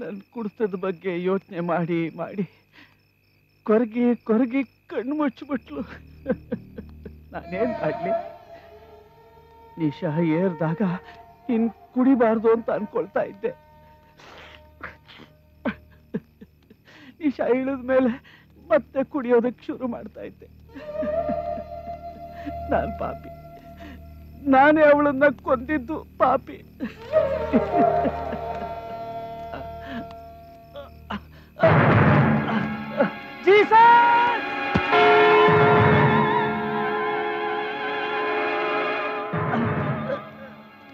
ನನ್ನ ಕುಡಿತದ ಬಗ್ಗೆ ಯೋಚನೆ ಮಾಡಿ ಮಾಡಿ ಕೊರಗಿ ಕಣ್ಣು ಮುಚ್ಚಿಬಿಟ್ಲು. ನಾನೇನ್ ಮಾಡ್ಲಿ? ನಿಶಾ ಏರ್ದಾಗ ಇನ್ ಕುಡಿಬಾರ್ದು ಅಂತ ಅನ್ಕೊಳ್ತಾ ಇದ್ದೆ. ನಿಶಾ ಇಳಿದ ಮೇಲೆ ಮತ್ತೆ ಕುಡಿಯೋದಕ್ಕೆ ಶುರು ಮಾಡ್ತಾ ಇದ್ದೆ. ನಾನ್ ಪಾಪಿ, ನಾನೇ ಅವಳನ್ನ ಕೊಂದಿದ್ದು ಪಾಪಿ.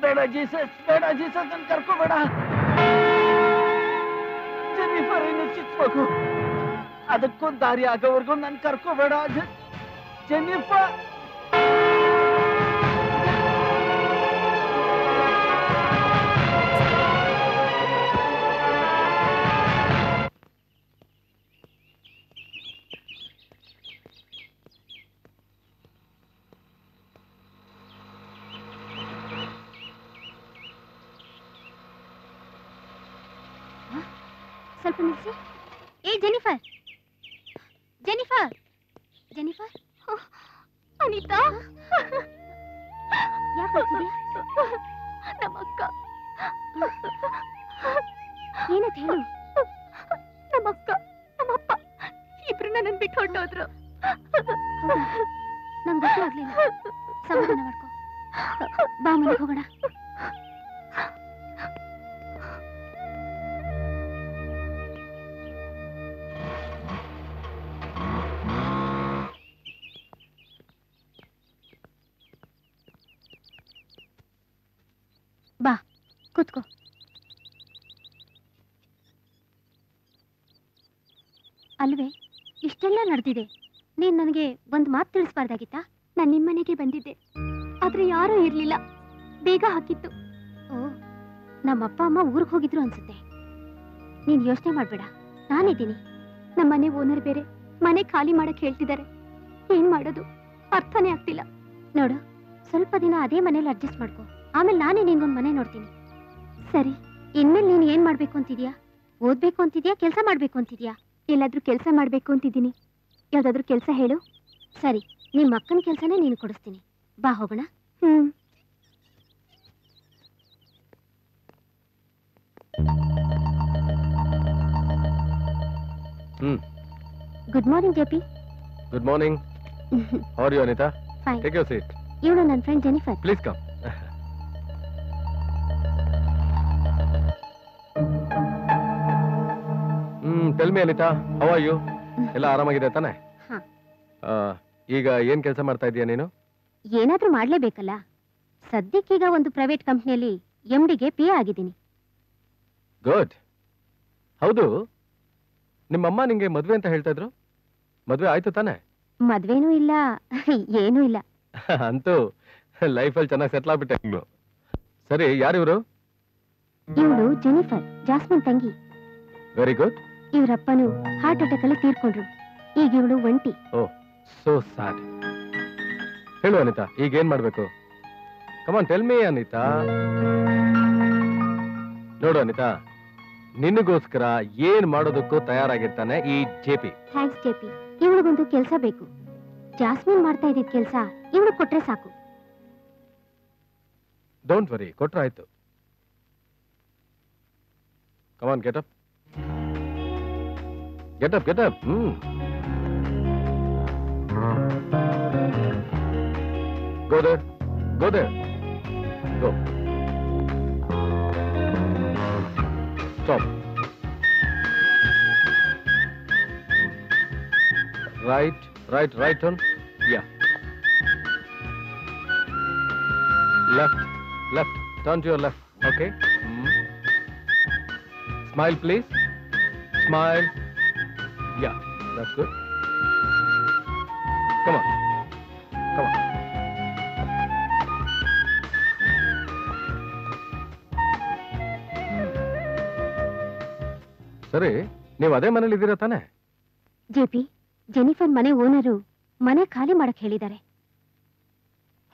ಬೇಡ ಜೀಸಸ್, ಬೇಡ ಜೀಸಸ್, ನನ್ ಕರ್ಕೋಬೇಡ. ಜೆನ್ನಿಫರ್ ಇನ್ನು ಚಿಕ್ಕ ಮಗು, ಅದಕ್ಕೊಂದು ದಾರಿ ಆಗೋವರೆಗೂ ನನ್ ಕರ್ಕೋಬೇಡ. ಜೆನ್ನಿಫರ್, ಸ್ವಲ್ಪ ನಿಲ್ಸಿ. ಏ ಜೆನ್ನಿಫರ್, ಜೆನ್ನಿಫರ್, ಜೆನ್ನಿಫರ್. ಅನಿತಾ, ಯಾಕೆ ಬರ್ತಿದ್ಯಾ? ನಮ್ಮ ಅಕ್ಕ. ಏನಂತ ಹೇಳು? ನಮ್ಮ ಅಕ್ಕ, ನಮ್ಮಪ್ಪ ಇಬ್ರು ನನ್ನ ಬಿಟ್ಟು ಹೊರಟೋದ್ರು. ನಂಗೆ ಗೊತ್ತೂ ಆಗ್ಲಿಲ್ಲ. ಸಮಾಧಾನ ಮಾಡ್ಕೊ, ಬಾ ಮನೆಗೆ ಹೋಗೋಣ. ಬಾ ಕೂತ್ಕೋ. ಅಲ್ವೇ, ಇಷ್ಟೆಲ್ಲ ನಡೆದಿದೆ, ನೀನ್ ನನಗೆ ಒಂದು ಮಾತು ತಿಳಿಸ್ಬಾರ್ದಾಗಿತ್ತಾ? ನಾನು ನಿಮ್ಮನೆಗೆ ಬಂದಿದ್ದೆ, ಆದ್ರೆ ಯಾರೂ ಇರ್ಲಿಲ್ಲ, ಬೇಗ ಹಾಕಿತ್ತು. ಓ, ನಮ್ಮಪ್ಪ ಅಮ್ಮ ಊರಿಗೆ ಹೋಗಿದ್ರು ಅನ್ಸುತ್ತೆ. ನೀನ್ ಯೋಚನೆ ಮಾಡ್ಬೇಡ, ನಾನಿದ್ದೀನಿ. ನಮ್ಮನೆ ಓನರ್ ಬೇರೆ ಮನೆ ಖಾಲಿ ಮಾಡಕ್ ಹೇಳ್ತಿದ್ದಾರೆ. ಏನ್ ಮಾಡೋದು ಅರ್ಥನೇ ಆಗ್ತಿಲ್ಲ. ನೋಡು, ಸ್ವಲ್ಪ ದಿನ ಅದೇ ಮನೇಲಿ ಅಡ್ಜಸ್ಟ್ ಮಾಡ್ಕೋ, ಆಮೇಲೆ ನಾನೇ ನಿನ್ಗೊಂದು ಮನೆ ನೋಡ್ತೀನಿ. ಸರಿ, ಇನ್ಮೇಲೆ ನೀನು ಏನ್ ಮಾಡ್ಬೇಕು ಅಂತಿದ್ಯಾ? ಓದ್ಬೇಕು ಅಂತಿದ್ಯಾ, ಕೆಲಸ ಮಾಡ್ಬೇಕು ಅಂತಿದ್ಯಾ? ಎಲ್ಲಾದ್ರೂ ಕೆಲಸ ಮಾಡ್ಬೇಕು ಅಂತಿದ್ದೀನಿ. ಯಾವ್ದಾದ್ರು ಕೆಲಸ ಹೇಳು. ಸರಿ, ನಿಮ್ಮ ಅಕ್ಕನ ಕೆಲಸನೇ ನೀನು ಕೊಡಿಸ್ತೀನಿ. ಬಾ ಹೋಗೋಣ. Good morning JP. Good morning. How are you Anitha? Fine. Take your seat. ಇವಳು ನನ್ನ friend Jennifer. Please come. Tell me Anitha, how are you? ಎಲ್ಲ ಆರಾಮಾಗಿದೆ ತಾನೆ? ಹಾ. ಈಗ ಏನ್ ಕೆಲಸ ಮಾಡ್ತಾ ಇದೀಯ ನೀನು? ಏನಾದ್ರೂ ಮಾಡ್ಲೇಬೇಕಲ್ಲ. ಸದ್ಯಕ್ಕೀಗ ಒಂದು ಪ್ರೈವೇಟ್ ಕಂಪ್ನಿಯಲ್ಲಿ MD-ಗೆ PA ಆಗಿದ್ದೀನಿ. ಗುಡ್. ಹೌದು, ನಿಮ್ಮಮ್ಮ ನಿಂಗೆ ಮದ್ವೆ ಅಂತ ಹೇಳ್ತಾ ಇದ್ರು, ಮದ್ವೆ ಆಯ್ತು ತಾನೆ? ಮದ್ವೆನೂ ಇಲ್ಲ, ಏನೂ ಇಲ್ಲ. ಅಂತೂ ಲೈಫಲ್ಲಿ ಚೆನ್ನಾಗಿ ಸೆಟ್ಲ್ ಆಗ್ಬಿಟ್ಟೆ. ಸರಿ, ಯಾರಿವ್ರು? ಇವಳು ಜೆನಿಫರ್, ಜಾಸ್ಮಿನ್ ತಂಗಿ. Very good. ಇವರಪ್ಪನು ಹಾರ್ಟ್ ಅಟ್ಯಾಕ್ ಅಲ್ಲಿ ತೀರ್ಕೊಂಡ್ರು. ಈಗ ಇವಳು ಒಂಟಿ. Oh, so sad. ಹೇಳು ಅನಿತಾ, ಈಗ ಏನ್ ಮಾಡ್ಬೇಕು? Come on tell me Anita. ನೋಡು ಅನಿತಾ, ನಿನಗೋಸ್ಕರ ಏನ್ ಮಾಡೋದಕ್ಕೂ ತಯಾರಾಗಿರ್ತಾನೆ ಈ JP. Thanks JP. ಇವಳಿಗೊಂದು ಕೆಲಸ ಬೇಕು. ಜಾಸ್ಮಿನ್ ಮಾಡ್ತಾ ಇದ್ದಿದ್ ಕೆಲಸ ಇವಳು ಕೊಟ್ರೆ ಸಾಕು. ಡೋಂಟ್ ವರಿ, ಕೊಟ್ರೆ ಆಯ್ತು. ಕಮಾನ್ get up, get up, get up. Go there. Go there. Go. Stop. Right turn. Yeah. Left. Turn to your left. Okay. Smile, please. Smile. Yeah, that's good. Come on. ಸರಿ, ನೀವು ಅದೇ ಮನೇಲಿ ಇದ್ದೀರಾ ತಾನೆ? JP, ಜೆನಿಫರ್ ಮನೆ ಓನರು ಮನೆ ಖಾಲಿ ಮಾಡಕ್ ಹೇಳಿದ್ದಾರೆ.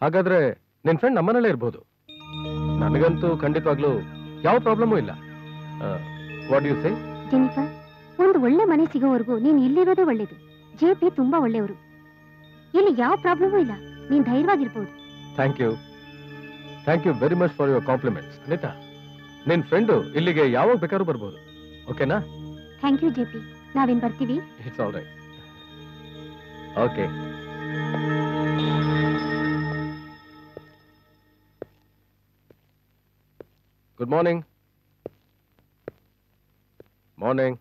ಹಾಗಾದ್ರೆ ನಿನ್ ಫ್ರೆಂಡ್ ನಮ್ಮನೇಲೇ ಇರ್ಬೋದು. ನನಗಂತೂ ಖಂಡಿತವಾಗ್ಲೂ ಯಾವ ಪ್ರಾಬ್ಲಮೂ ಇಲ್ಲ. What you say? ಜೆನಿಫರ್, ಒಂದು ಒಳ್ಳೆ ಮನೆ ಸಿಗೋವರೆಗೂ ನೀನ್ ಇಲ್ಲಿರೋದೇ ಒಳ್ಳೇದು. JP ತುಂಬಾ ಒಳ್ಳೆಯವರು. ಇಲ್ಲಿ ಯಾವ ಪ್ರಾಬ್ಲಮೂ ಇಲ್ಲ. ನೀನ್ ಧೈರ್ಯವಾಗಿರ್ಬೋದು. Thank you very much for your compliments. Anita, ನಿನ್ ಫ್ರೆಂಡು ಇಲ್ಲಿಗೆ ಯಾವಾಗ ಬೇಕಾದ್ರೂ ಬರ್ಬೋದು. ಓಕೆನಾ? Thank you JP. ನಾವೇನ್ ಬರ್ತೀವಿ? It's all right. Okay. Good morning. Morning.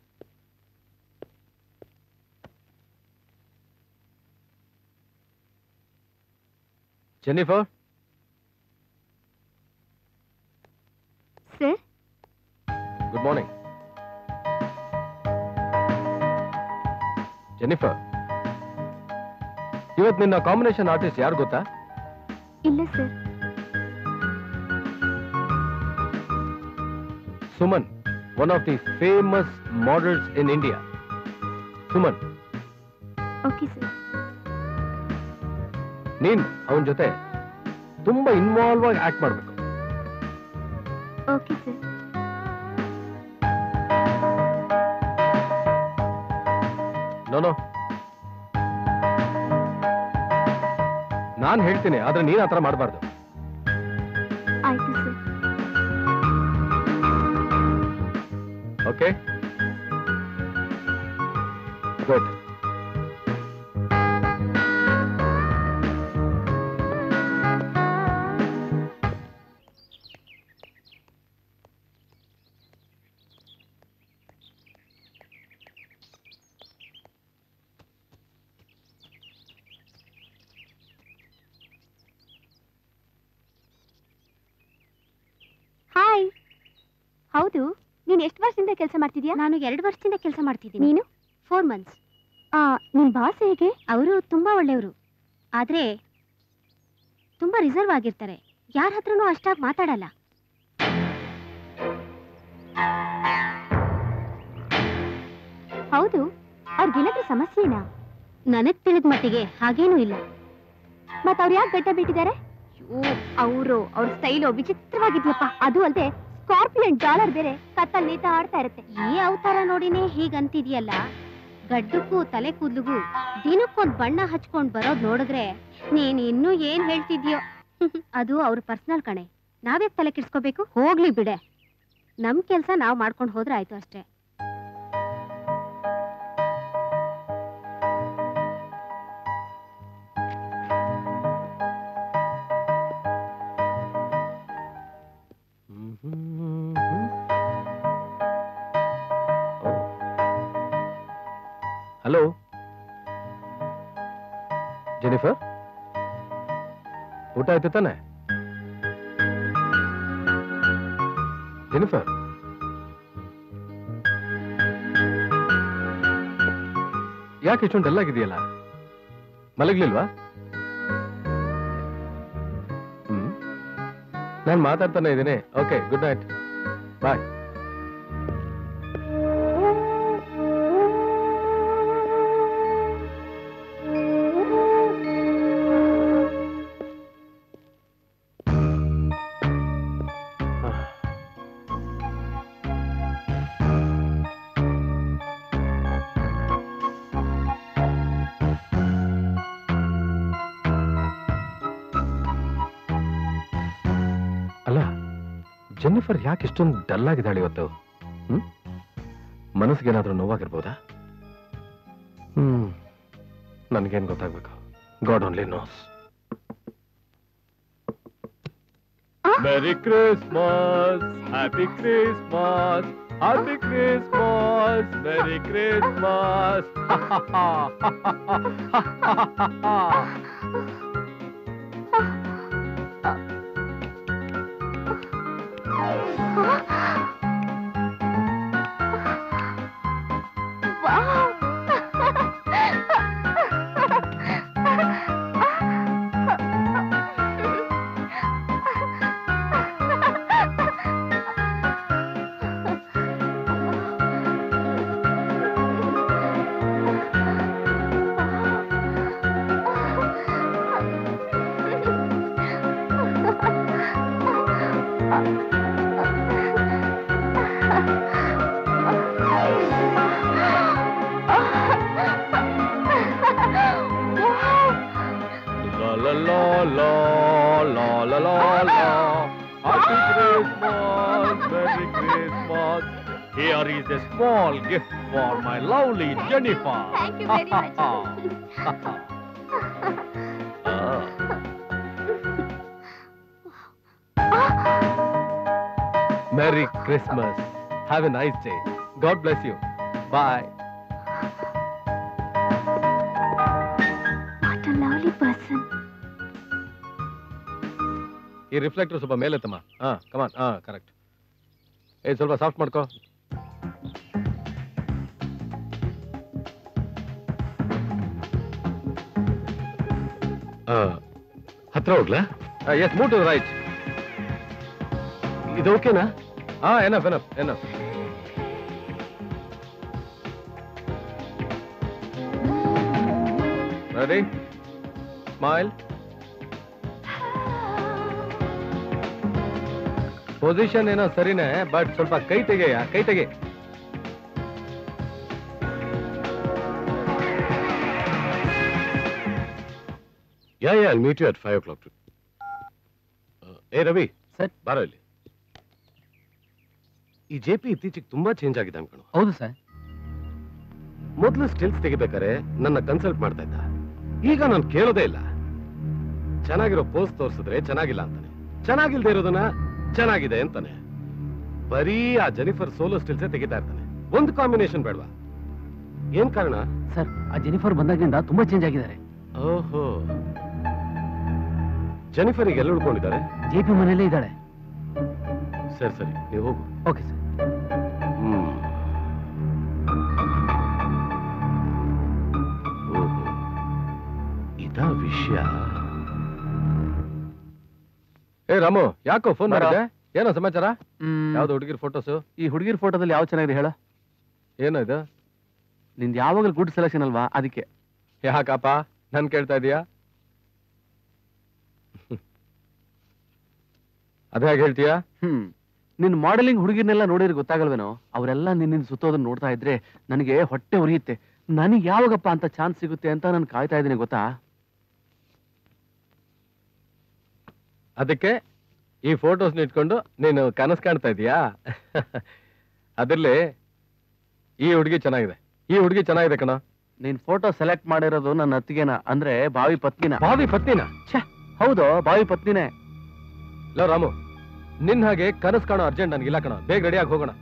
Jennifer. Sir. Good morning. Jennifer, ಇವತ್ತು ನಿನ್ನ ಕಾಂಬಿನೇಷನ್ ಆರ್ಟಿಸ್ಟ್ ಯಾರು ಗೊತ್ತಾ? ಇಲ್ಲ sir. Suman, one of the famous models in India. Suman. Okay sir. ನೀನ್ ಅವನ ಜೊತೆ ತುಂಬಾ ಇನ್ವಾಲ್ವ್ ಆಗಿ ಆಕ್ಟ್ ಮಾಡ್ಬೇಕು. Okay sir. ನೋ, ನಾನ್ ಹೇಳ್ತೀನಿ, ಆದ್ರೆ ನೀನ್ ಆತರ ಮಾಡಬಾರ್ದು. ಆಯ್ತು ಸರ್. Okay, good. ಹಾಯ್. ಹೌದು, ನೀನ್ ಎಷ್ಟು ವರ್ಷದಿಂದ ಕೆಲಸ ಮಾಡ್ತಿದ್ಯಾ? ನಾನು 2 ವರ್ಷದಿಂದ ಕೆಲಸ ಮಾಡ್ತಿದ್ದೀನಿ. ನೀನು? 4 months. ನಿನ್ ಬಾಸ್ ಹೇಗೆ? ಅವರು ತುಂಬಾ ಒಳ್ಳೆಯವರು, ಆದ್ರೆ ತುಂಬಾ ರಿಸರ್ವ್ ಆಗಿರ್ತಾರೆ. ಯಾರ ಹತ್ರನೂ ಅಷ್ಟಾಗಿ ಮಾತಾಡಲ್ಲ. ಹೌದು, ಅವ್ರಿಗೇನಾದ್ರೂ ಸಮಸ್ಯೆನಾ? ನನಗ್ ತಿಳಿದ ಮಟ್ಟಿಗೆ ಹಾಗೇನೂ ಇಲ್ಲ. ಮತ್ ಅವ್ರು ಯಾಕೆ ಗಡ್ಡ ಬಿಟ್ಟಿದ್ದಾರೆ? ಅವ್ರ ಸ್ಟೈಲು ವಿಚಿತ್ರವಾಗಿದ್ಯಪ್ಪ. ಅದು ಅಲ್ಲದೆ ಸ್ಕಾರ್ಪಿಯನ್ ಡಾಲರ್ ಬೇರೆ ಕತ್ತಲ್ ನೇತ ಆಡ್ತಾ ಇರುತ್ತೆ. ಈ ಅವತಾರ ನೋಡಿನೇ ಹೀಗಂತಿದ್ಯಲ್ಲ. ಗಡ್ಡಕ್ಕೂ ತಲೆ ಕೂದ್ಲಿಗೂ ದಿನಕ್ಕೊಂದ್ ಬಣ್ಣ ಹಚ್ಕೊಂಡ್ ಬರೋದ್ ನೋಡಿದ್ರೆ ನೀನ್ ಇನ್ನೂ ಏನ್ ಹೇಳ್ತಿದ್ಯೋ. ಅದು ಅವ್ರ ಪರ್ಸನಲ್ ಕಣೆ, ನಾವೇ ತಲೆ ಕೆಡ್ಸ್ಕೋಬೇಕು? ಹೋಗ್ಲಿ ಬಿಡೆ, ನಮ್ ಕೆಲ್ಸ ನಾವ್ ಮಾಡ್ಕೊಂಡ್ ಹೋದ್ರೆ ಆಯ್ತು ಅಷ್ಟೇ. ಹಲೋ ಜೆನಿಫರ್, ಊಟ ಆಯ್ತು ತಾನೆ? ಜೆನಿಫರ್, ಯಾಕೆ ಇಷ್ಟೊಂದು ಡಲ್ ಆಗಿದೆಯಲ್ಲ? ಮಲಗ್ಲಿಲ್ವಾ? ನಾನು ಮಾತಾಡ್ತಾನೆ ಇದ್ದೀನಿ. ಓಕೆ, ಗುಡ್ ನೈಟ್, ಬಾಯ್. ಅಲ್ಲ, ಜೆನ್ನಿಫರ್ ಯಾಕೆ ಇಷ್ಟೊಂದು ಡಲ್ ಆಗಿದ್ದಾಳೆ ಇವತ್ತು? ಮನಸ್ಸಿಗೇನಾದ್ರೂ ನೋವಾಗಿರ್ಬೋದಾ? ನನ್ಗೇನ್ ಗೊತ್ತಾಗ್ಬೇಕು? God only knows. Merry Christmas, happy Christmas, happy Christmas, merry Christmas. Here is a small gift for my lovely Jennifer. Thank you very much. Merry Christmas. Have a nice day. God bless you. Bye. What a lovely person. ಈ ರಿಫ್ಲೆಕ್ಟರ್ ಸ್ವಲ್ಪ ಮೇಲೆ ತಮ್ಮ. ಕಮಾನ್. ಕರೆಕ್ಟ್. ಸ್ವಲ್ಪ ಸಾಫ್ಟ್ ಮಾಡ್ಕೋ. ಹತ್ರ ಹೋಗ್ಲಾ? Yes, move to right. ಇದು ಓಕೆನಾ? ಎನಫ್. ರೆಡಿ? ಸ್ಮೈಲ್. ಪೊಸಿಷನ್ ಏನೋ ಸರಿನೇ, ಬಟ್ ಸ್ವಲ್ಪ ಕೈ ತೆಗೆ. I'll meet you at 5 o'clock. Hey Ravi, sir. ಬಾರೋ ಇಲ್ಲಿ. ಈ ಜೆಪಿ ಇತ್ತೀಚೆಗೆ ತುಂಬಾ ಚೇಂಜ್ ಆಗಿದೆ ಅನ್ಕೊಂಡು. ಹೌದು ಸರ್. ಮೊದಲು ಸ್ಟಿಲ್ಸ್ ತೆಗಿಬೇಕಾರೆ ನನ್ನ ಕನ್ಸಲ್ಟ್ ಮಾಡ್ತಾ ಇದ್ದ. ಈಗ ನಾನು ಕೇಳೋದೇ ಇಲ್ಲ. ಚೆನ್ನಾಗಿರೋ ಪೋಸ್ ತೋರಿಸಿದ್ರೆ ಚೆನ್ನಾಗಿಲ್ಲ ಅಂತಾನೆ, ಚೆನ್ನಾಗಿಲ್ದೇ ಇರೋದನ್ನ ಚೆನ್ನಾಗಿದೆ ಅಂತಾನೆ. ಬರೀ ಆ ಜೆನಿಫರ್ ಸೋಲೋ ಸ್ಟಿಲ್ಸೇ ತೆಗಿತಾ ಇರ್ತಾನೆ. ಒಂದು ಕಾಂಬಿನೇಷನ್ ಬೇಡವಾ? ಏನ್ ಕಾರಣ? ಸರ್, ಆ ಜೆನಿಫರ್ ಬಂದಾಗಿಂದ ತುಂಬಾ ಚೇಂಜ್ ಆಗಿದ್ದಾರೆ. ಓಹೋ, ಜೆನಿಫರ್ ಈಗ ಎಲ್ಲಿ ಉಳ್ಕೊಂಡಿದ್ದಾರೆ? ಜೆಪಿ ಮನೆಯಲ್ಲೇ ಇದ್ದಾಳೆ. ಸರಿ, ನೀವು ಹೋಗು. Okay sir. ಇದಾ ವಿಷಯ? ಏ ರಾಮು, ಯಾಕೋ ಫೋನ್ ಮಾಡಿದೆ? ಏನೋ ಸಮಾಚಾರ? ಯಾವ್ದು ಹುಡುಗಿರ್ ಫೋಟೋಸು? ಈ ಹುಡುಗಿರ್ ಫೋಟೋದಲ್ಲಿ ಯಾವ ಚೆನ್ನಾಗಿದೆ ಹೇಳ? ಏನೋ ಇದು? ನಿಂದು ಯಾವಾಗಲೂ ಗುಡ್ ಸೆಲೆಕ್ಷನ್ ಅಲ್ವಾ, ಅದಕ್ಕೆ. ಯಾಕಪ್ಪ ನನ್ ಕೇಳ್ತಾ ಇದೀಯಾ? ಅದೇ ಹೇಗೆ ಹೇಳ್ತೀಯಾ? ನಿನ್ ಮಾಡೆಲಿಂಗ್ ಹುಡುಗಿರ್ನೆಲ್ಲ ನೋಡಿದ್ರೆ ಗೊತ್ತಾಗಲ್ವೇನೋ? ಅವರೆಲ್ಲ ನಿನ್ನ ಸುತ್ತೋದನ್ನ ನೋಡ್ತಾ ಇದ್ರೆ ನನಗೆ ಹೊಟ್ಟೆ ಉರಿಯುತ್ತೆ. ನನಗೆ ಯಾವಾಗಪ್ಪ ಅಂತ ಚಾನ್ಸ್ ಸಿಗುತ್ತೆ ಅಂತ ನಾನು ಕಾಯ್ತಾ ಇದ್ದೀನಿ, ಗೊತ್ತಾ? ಅದಕ್ಕೆ ಈ ಫೋಟೋಸ್ನ ಇಟ್ಕೊಂಡು ನೀನು ಕನಸು ಕಾಣ್ತಾ ಇದೀಯಾ? ಅದ್ರಲ್ಲಿ ಈ ಹುಡುಗಿ ಚೆನ್ನಾಗಿದೆ ಕಣ. ನೀನ್ ಫೋಟೋ ಸೆಲೆಕ್ಟ್ ಮಾಡಿರೋದು ನನ್ನ ಅತ್ತಿಗೆನ, ಅಂದ್ರೆ ಬಾವಿ ಪತ್ನಿನ. ಬಾವಿ ಪತ್ನಿನ? ಹೌದು, ಬಾವಿ ಪತ್ನಿನೇ. ಲೋ ರಾಮು, ನಿನ್ ಹಾಗೆ ಕನಸು ಕಾಣೋ ಅರ್ಜೆಂಟ್ ನನ್ಗಿಲ್ಲ ಕಣ. ಬೇಗ ರೆಡಿಯಾಗಿ ಹೋಗೋಣ.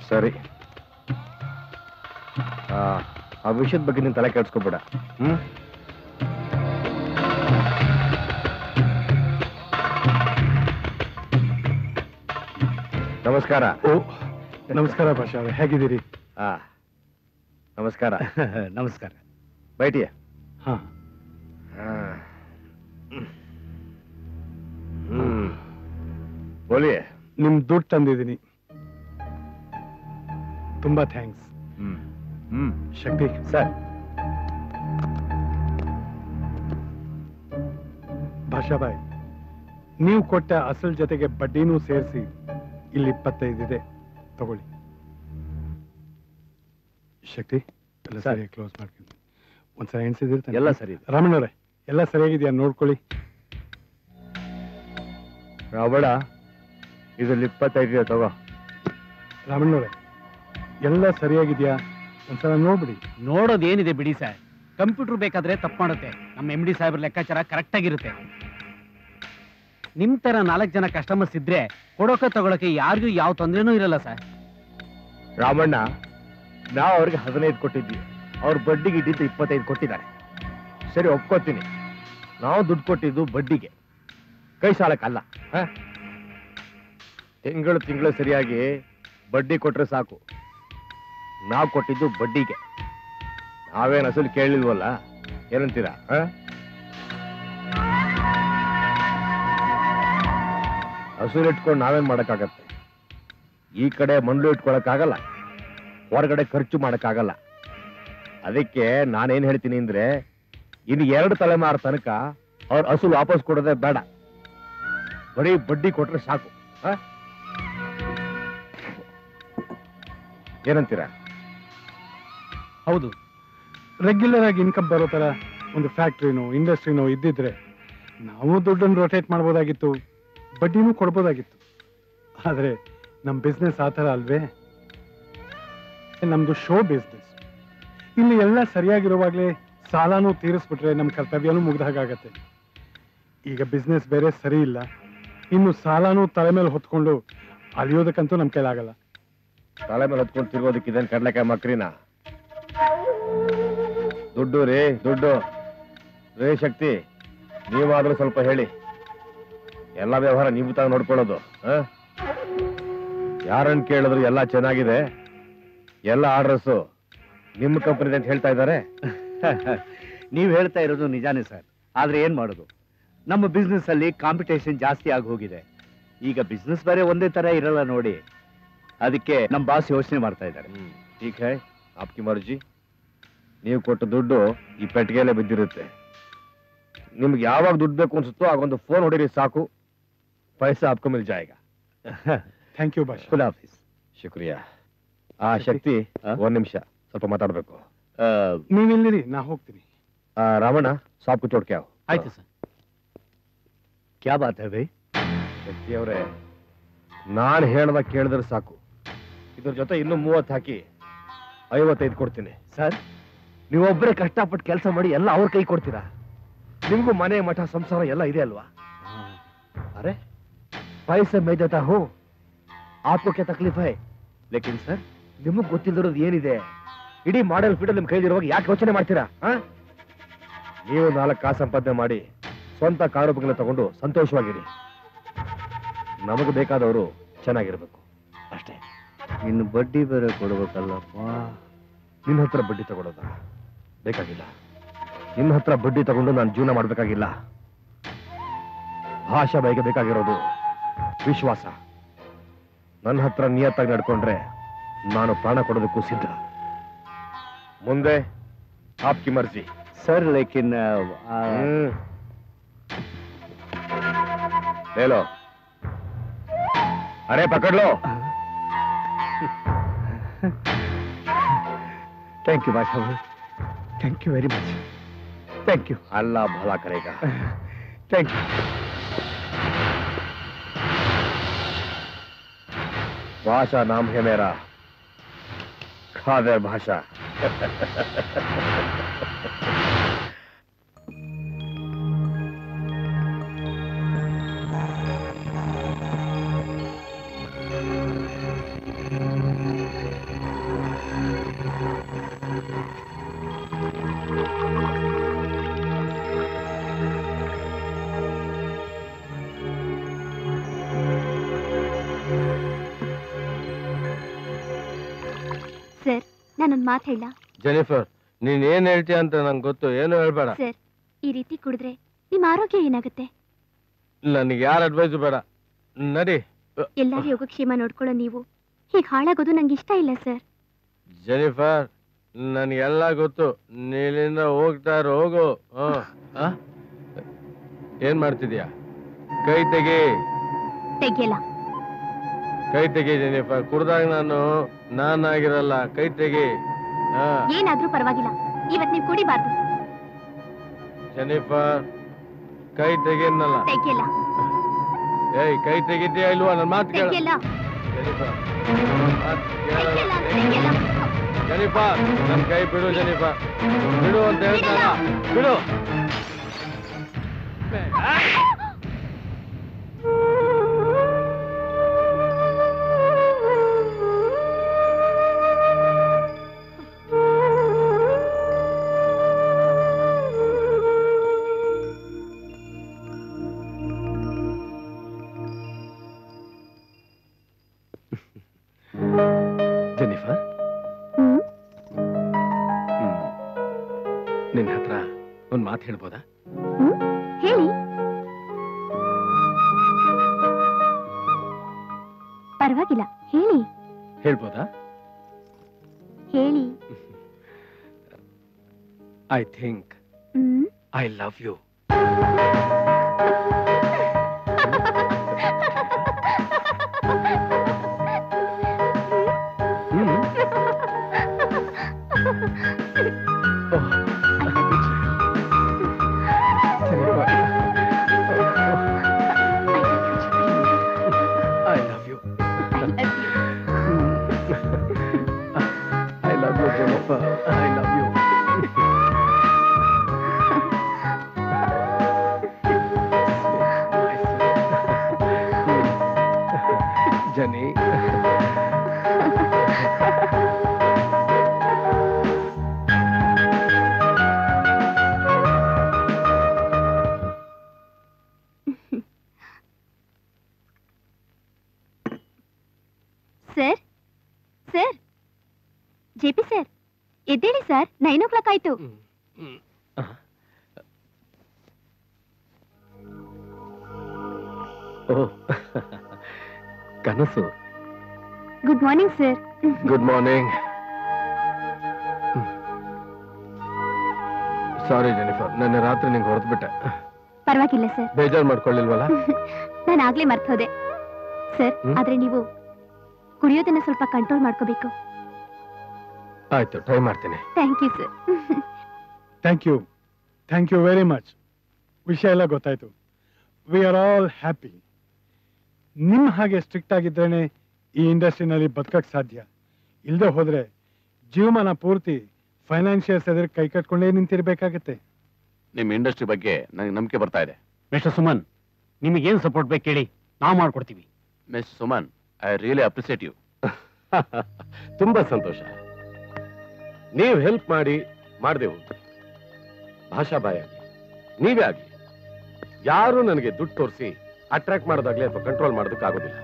ಸರಿ. ಆ ವಿಷಯದ ಬಗ್ಗೆ ನೀನು ತಲೆ ಕೆಡ್ಸ್ಕೊಬೇಡ. ನಮಸ್ಕಾರ. ನಮಸ್ಕಾರ ಭಾಷಾ ಅವರೇ, ಹೇಗಿದ್ದೀರಿ? ನಮಸ್ಕಾರ. ನಮಸ್ಕಾರ. ಬೈಟಿಯ. ಹಾ. ಬೋಲಿಯೇ. ನಿಮ್ ದುಡ್ಡು ತಂದಿದ್ದೀನಿ, ತುಂಬಾ ಥ್ಯಾಂಕ್ಸ್. ಶಕ್ತಿ ಸರ್. ಭಾಷಾಬಾಯ್, ನೀವು ಕೊಟ್ಟ ಅಸಲ್ ಜೊತೆಗೆ ಬಡ್ಡಿನೂ ಸೇರಿಸಿ ಇಲ್ಲಿ 25 ಇದೆ, ತಗೊಳ್ಳಿ. ಶಕ್ತಿ ಎಲ್ಲ ಸರಿ ಕ್ಲೋಸ್ ಮಾಡ್ತೀನಿ. ಒಂದ್ಸಲ ಎಣಿಸಿದಿರ್ತಾನೆ. ಎಲ್ಲ ಸರಿ. ರಾಮಣ್ಣವ್ರೆ, ಎಲ್ಲ ಸರಿಯಾಗಿದೆಯಾ ನೋಡ್ಕೊಳ್ಳಿ. ರಾವಣ, ಇದ್ರಲ್ಲಿ 25 ಇದೆ, ತಗೋ. ರಾಮಣ್ಣವ್ರೆ, ಎಲ್ಲ ಸರಿಯಾಗಿದೆಯಾ ಒಂದ್ಸಲ ನೋಡ್ಬಿಡಿ. ನೋಡೋದೇನಿದೆ ಬಿಡಿ ಸರ್, ಕಂಪ್ಯೂಟರ್ ಬೇಕಾದ್ರೆ ತಪ್ಪು ಮಾಡುತ್ತೆ. ನಮ್ಮ MD ಸಾಹೇಬ್ರ ಲೆಕ್ಕಾಚಾರ ಕರೆಕ್ಟ್ ಆಗಿರುತ್ತೆ. ನಿಮ್ ತರ 4 ಜನ ಕಸ್ಟಮರ್ಸ್ ಇದ್ರೆ ಕೊಡೋಕೆ ತಗೊಳಕ್ಕೆ ಯಾರಿಗೂ ಯಾವ ತೊಂದರೆನೂ ಇರಲ್ಲ ಸರ್. ರಾಮಣ್ಣ, ನಾವು ಅವ್ರಿಗೆ 15 ಕೊಟ್ಟಿದ್ವಿ, ಅವ್ರ ಬಡ್ಡಿಗೆ ಇಟ್ಟಿದ್ದು 25 ಕೊಟ್ಟಿದ್ದಾರೆ. ಸರಿ, ಒಪ್ಕೋತೀನಿ. ನಾವು ದುಡ್ಡು ಕೊಟ್ಟಿದ್ದು ಬಡ್ಡಿಗೆ, ಕೈ ಸಾಲಕ್ಕಲ್ಲ. ತಿಂಗಳು ಸರಿಯಾಗಿ ಬಡ್ಡಿ ಕೊಟ್ರೆ ಸಾಕು. ನಾವು ಕೊಟ್ಟಿದ್ದು ಬಡ್ಡಿಗೆ, ನಾವೇನು ಅಸಲು ಕೇಳಿಲ್ವಲ್ಲ. ಏನಂತೀರಾ? ಹಸುರು ಇಟ್ಕೊಂಡು ನಾವೇನ್ ಮಾಡಕ್ಕಾಗತ್ತೆ? ಈ ಕಡೆ ಮಂಡ್ಲು ಇಟ್ಕೊಳಕ್ಕಾಗಲ್ಲ, ಹೊರಗಡೆ ಖರ್ಚು ಮಾಡಕ್ಕಾಗಲ್ಲ. ಅದಕ್ಕೆ ನಾನೇನ್ ಹೇಳ್ತೀನಿ ಅಂದ್ರೆ, ಇನ್ನು 2 ತಲೆಮಾರು ತನಕ ಅವ್ರ ಅಸಲು ವಾಪಸ್ ಕೊಡೋದೇ ಬೇಡ, ಬರೀ ಬಡ್ಡಿ ಕೊಟ್ರೆ ಸಾಕು. ಏನಂತೀರಾ? ಹೌದು, ರೆಗ್ಯುಲರ್ ಆಗಿ ಇನ್ಕಮ್ ಬರೋ ತರ ಒಂದು ಫ್ಯಾಕ್ಟ್ರಿನೋ ಇಂಡಸ್ಟ್ರಿನೋ ಇದ್ದಿದ್ರೆ ನಾವು ದುಡ್ಡನ್ನು ರೊಟೇಟ್ ಮಾಡ್ಬೋದಾಗಿತ್ತು, ಬಡ್ಡಿನೂ ಕೊಡ್ಬೋದಾಗಿತ್ತು. ಆದ್ರೆ ನಮ್ ಬಿಸ್ನೆಸ್ ಆ ಥರ ಅಲ್ವೇ? ನಮ್ದು ಶೋ ಬಿಸ್ನೆಸ್. ಇಲ್ಲಿ ಎಲ್ಲ ಸರಿಯಾಗಿರುವಾಗ್ಲೇ ಸಾಲನೂ ತೀರಿಸ್ಬಿಟ್ರೆ ನಮ್ ಕರ್ತವ್ಯನೂ ಮುಗ್ದ ಹಾಗಾಗತ್ತೆ. ಈಗ ಬಿಸ್ನೆಸ್ ಬೇರೆ ಸರಿ ಇಲ್ಲ, ಇನ್ನು ಸಾಲನೂ ತಲೆ ಮೇಲೆ ಹೊತ್ಕೊಂಡು ಅಲಿಯೋದಕ್ಕಂತೂ ನಮ್ ಕೈಲಾಗಲ್ಲ. ತಲೆ ಮೇಲೆ ಹೊತ್ಕೊಂಡು ತಿರ್ಗೋದಕ್ಕಿದ್ದೇನು ಕಡ್ಲೆಕಾಯಿ ಮಕ್ರಿನ? ದುಡ್ಡು ರೀ, ದುಡ್ಡು ರೇ. ಶಕ್ತಿ, ನೀವಾದ್ರೂ ಸ್ವಲ್ಪ ಹೇಳಿ. ಎಲ್ಲ ವ್ಯವಹಾರ ನೀವು ತಾವು ನೋಡ್ಕೊಳ್ಳೋದು. ಯಾರನ್ನು ಕೇಳಿದ್ರು ಎಲ್ಲ ಚೆನ್ನಾಗಿದೆ, ಎಲ್ಲ ಆರ್ಡರ್ಸು ನಿಮ್ಮ ಕಂಪನಿ ಅಂತ ಹೇಳ್ತಾ ಇದ್ದಾರೆ. ನೀವು ಹೇಳ್ತಾ ಇರೋದು ನಿಜಾನೇ ಸರ್. ಆದ್ರೆ ಏನ್ ಮಾಡೋದು, ನಮ್ಮ ಬಿಸ್ನೆಸ್ ಅಲ್ಲಿ ಕಾಂಪಿಟೇಷನ್ ಜಾಸ್ತಿ ಆಗಿ ಹೋಗಿದೆ. ಈಗ ಬಿಸ್ನೆಸ್ ಬೇರೆ ಒಂದೇ ತರ ಇರಲ್ಲ ನೋಡಿ. ಅದಕ್ಕೆ ನಮ್ಮ ಬಾಸ್ ಯೋಚನೆ ಮಾಡ್ತಾ ಇದ್ದಾರೆ. ठीक है, आपकी मर्जी. ನೀವು ಕೊಟ್ಟ ದುಡ್ಡು ಈ ಪೆಟ್ಟಿಗೆಯಲ್ಲೇ ಬಿದ್ದಿರುತ್ತೆ. ನಿಮ್ಗೆ ಯಾವಾಗ ದುಡ್ಡು ಬೇಕು ಅನ್ಸುತ್ತೋ ಆಗೊಂದು ಫೋನ್ ಹೊಡಿರಿ ಸಾಕು, ಪೈಸಾ आपको मिल जाएगा. ಥ್ಯಾಂಕ್ ಯು ಭಾಷಾ. ಖುದಾ ಹಾಫೀಸ್. ಶುಕ್ರಿಯಾ. ಶಕ್ತಿ, 1 ನಿಮಿಷ ಸ್ವಲ್ಪ ಮಾತಾಡ್ಬೇಕು. ನೀವಿಲ್ಲಿರಿ, ನಾ ಹೋಗ್ತೀನಿ. ರಾಮಣ್ಣ, ಸಾಪ್ ಕು ಚೋಡ್ ಕ್ಯಾವ್. ಆಯ್ತು ಸರ್. ಕ್ಯಾ ಬಾತ್ ಹೈ ಭೈ? ಶಕ್ತಿ ಅವರೇ, ನಾನು ಹೇಳ್ದಾಗ ಕೇಳಿದ್ರೆ ಸಾಕು. ಇದ್ರ ಜೊತೆ ಇನ್ನೂ 30 ಹಾಕಿ 55 ಕೊಡ್ತೀನಿ. ಸರ್, ನೀವೊಬ್ಬರೇ ಕಷ್ಟಪಟ್ಟು ಕೆಲಸ ಮಾಡಿ ಎಲ್ಲ ಅವ್ರ ಕೈ ಕೊಡ್ತೀರಾ? ನಿಮ್ಗೂ ಮನೆ ಮಠ ಸಂಸಾರ ಎಲ್ಲ ಇದೆ ಅಲ್ವಾ? ಅರೆ पैसे मैं देता हूँ, आपको क्या तकलीफ है? लेकिन सर, ನಿಮಗೆ ಗೊತ್ತಿಲ್ಲದಿರೋದು ಏನಿದೆ? ಇಡೀ ಮಾಡೆಲ್ ಫೀಲ್ಡ್ ನಿಮ್ ಕೈಲಿರುವಾಗ ಯಾಕೆ ಯೋಚನೆ ಮಾಡ್ತೀರಾ? ನೀವು 4 ಕಾಸು ಸಂಪಾದನೆ ಮಾಡಿ ಸ್ವಂತ ಕಾರು ಬಂಗಲೆ ತಗೊಂಡು ಸಂತೋಷವಾಗಿರಿ. ನಮಗೆ ಬೇಕಾದವರು ಚೆನ್ನಾಗಿರ್ಬೇಕು ಅಷ್ಟೇ. ಇನ್ನು ಬಡ್ಡಿ ಬೇರೆ ಕೊಡ್ಬೇಕಲ್ಲಪ್ಪ. ನಿನ್ನ ಹತ್ರ ಬಡ್ಡಿ ತಗೊಳ್ಳೋದ ಬೇಕಾಗಿಲ್ಲ. ನಿನ್ನ ಹತ್ರ ಬಡ್ಡಿ ತಗೊಂಡು ನಾನು ಜೀವನ ಮಾಡ್ಬೇಕಾಗಿಲ್ಲ. ಭಾಷಾ ಬೈಗೆ ಬೇಕಾಗಿರೋದು ವಿಶ್ವಾಸ. ನನ್ನ ಹತ್ರ ನಿಯತ್ತಾಗಿ ನಡ್ಕೊಂಡ್ರೆ ನಾನು ಪ್ರಾಣ ಕೊಡೋದಕ್ಕೂ ಸಿದ್ಧ. ಮುಂದೆ ಆಪ್ಕಿ ಮರ್ಜಿ. ಸರ್, ಲೇಕಿನ್ ले लो. अरे पकड़ लो. थैंक यू बादशाह भाई, thank you very much. Thank you. अल्लाह भला करेगा. Thank you. भाषा नाम है मेरा, खादर भाषा. ನಾನೊಂದ್ ಮಾತು ಹೇಳ. ಜೆನಿಫರ್, ನೀನ್ ಏನ್ ಹೇಳ್ತೀಯ ಅಂತ ನಂಗೆ ಗೊತ್ತು, ಏನು ಹೇಳ್ಬೇಡ. ಸರ್, ಈ ರೀತಿ ಕುಡಿದ್ರೆ ನಿಮ್ ಆರೋಗ್ಯ ಏನಾಗುತ್ತೆ? ನನಗೆ ಯಾರ ಅಡ್ವೈಸ್ ಬೇಡ, ನಡಿ. ಎಲ್ಲಾರ ಯೋಗಕ್ಷೇಮ ನೋಡ್ಕೊಳ್ಳೋ ನೀವು ಹೀಗೆ ಹಾಳಾಗೋದು ನಂಗೆ ಇಷ್ಟ ಇಲ್ಲ ಸರ್. ಜೆನಿಫರ್, ನನ್ಗೆಲ್ಲ ಗೊತ್ತು, ನೀಲಿಂದ ಹೋಗ್ತಾ ಹೋಗು. ಏನ್ ಮಾಡ್ತಿದ್ಯಾ? ಕೈ ತೆಗಿ. ತೆಗಿಯಲ್ಲ. ಕೈ ತೆಗಿ ಜೆನಿಫರ್, ಕುಡ್ದಾಗ ನಾನಾಗಿರಲ್ಲ, ಕೈ ತೆಗಿ. ಏನಾದ್ರೂ ಪರವಾಗಿಲ್ಲ, ಇವತ್ ನೀವು ಕುಡಿಬಾರ್ದು. ಜೆನಿಫರ್, ಕೈ ತೆಗಿಯನ್ನಲ್ಲ. ತೆಗಿಯಲ್ಲ. ಏಯ್, ಕೈ ತೆಗಿದ್ಯಾ ಇಲ್ವಾ? ನನ್ನ ಮಾತು ಕೇಳ. ತೆಗಿಯಲ್ಲ. ಜೆನಿಫರ್, ತೆಗಿಯಲ್ಲ. ಜೆನಿಫರ್, ನನ್ನ ಕೈ ಬಿಡು. ಜೆನಿಫರ್, ಬಿಡು ಅಂತ ಹೇಳ್ತಾರ, ಬಿಡು. ಜೆನಿಫರ್, ನಿನ್ನ ಹತ್ರ ಒಂದ್ ಮಾತು ಹೇಳ್ಬೋದಾ? ಹೇಳಿ. ಪರವಾಗಿಲ್ಲ, ಹೇಳಿ. ಹೇಳ್ಬೋದಾ? ಹೇಳಿ. I think I love you. Jenny. Sir, sir, JP sir, ಎದ್ದೇಳಿ ಸರ್, 9 o'clock ಆಯ್ತು. ಕನಸು. Good morning sir. Good morning. Sorry Jennifer, ನನ್ನ ರಾತ್ರಿ ನಿಂಗೆ ಹೊರತು ಬಿಟ್ಟೆ. ಪರವಾಗಿಲ್ಲ ಸರ್. ಬೇಜಾರು ಮಾಡ್ಕೊಳ್ಳಿಲ್ವಲ್ಲ? ನಾನು ಆಗ್ಲೇ ಮರ್ತೋದೆ ಸರ್. ಆದ್ರೆ ನೀವು ಕುಡಿಯೋದನ್ನ ಸ್ವಲ್ಪ ಕಂಟ್ರೋಲ್ ಮಾಡ್ಕೋಬೇಕು. ಆಯ್ತು, ಟ್ರೈ ಮಾಡ್ತೀನಿ. Thank you sir. Thank you very much. ವಿಷಯ ಎಲ್ಲ ಗೊತ್ತಾಯ್ತು. We are all happy. ನಿಮ್ಮ ಹಾಗೆ ಸ್ಟ್ರಿಕ್ಟ್ ಆಗಿದ್ರೇನೆ ಈ ಇಂಡಸ್ಟ್ರಿನಲ್ಲಿ ಬದುಕಕ್ಕೆ ಸಾಧ್ಯ. ಇಲ್ಲದೆ ಹೋದ್ರೆ ಜೀವಮಾನ ಪೂರ್ತಿ ಫೈನಾನ್ಷಿಯಲ್ಸ್ ಎದುರು ಕೈ ಕಟ್ಕೊಂಡೇ ನಿಂತಿರ್ಬೇಕಾಗತ್ತೆ. ನಿಮ್ಮ ಇಂಡಸ್ಟ್ರಿ ಬಗ್ಗೆ ನನಗೆ ನಂಬಿಕೆ ಬರ್ತಾ ಇದೆ. ಮಿಸ್ಟರ್ ಸುಮನ್, ನಿಮಗೇನು ಸಪೋರ್ಟ್ ಬೇಕು ಕೇಳಿ, ನಾವು ಮಾಡ್ಕೊಡ್ತೀವಿ. Miss Suman, I really appreciate you. ತುಂಬಾ ಸಂತೋಷ. ನೀವು ಹೆಲ್ಪ್ ಮಾಡದೆ ಹೋಗಿ ಭಾಷಾ ಬಾಯಿ ಆಗಿ ನೀವೇ ಆಗಿ ಯಾರು ನನಗೆ ದುಡ್ಡು ತೋರಿಸಿ ಅಟ್ರಾಕ್ಟ್ ಮಾಡೋದಾಗ್ಲಿ ಅಥವಾ ಕಂಟ್ರೋಲ್ ಮಾಡೋದಕ್ಕಾಗೋದಿಲ್ಲ.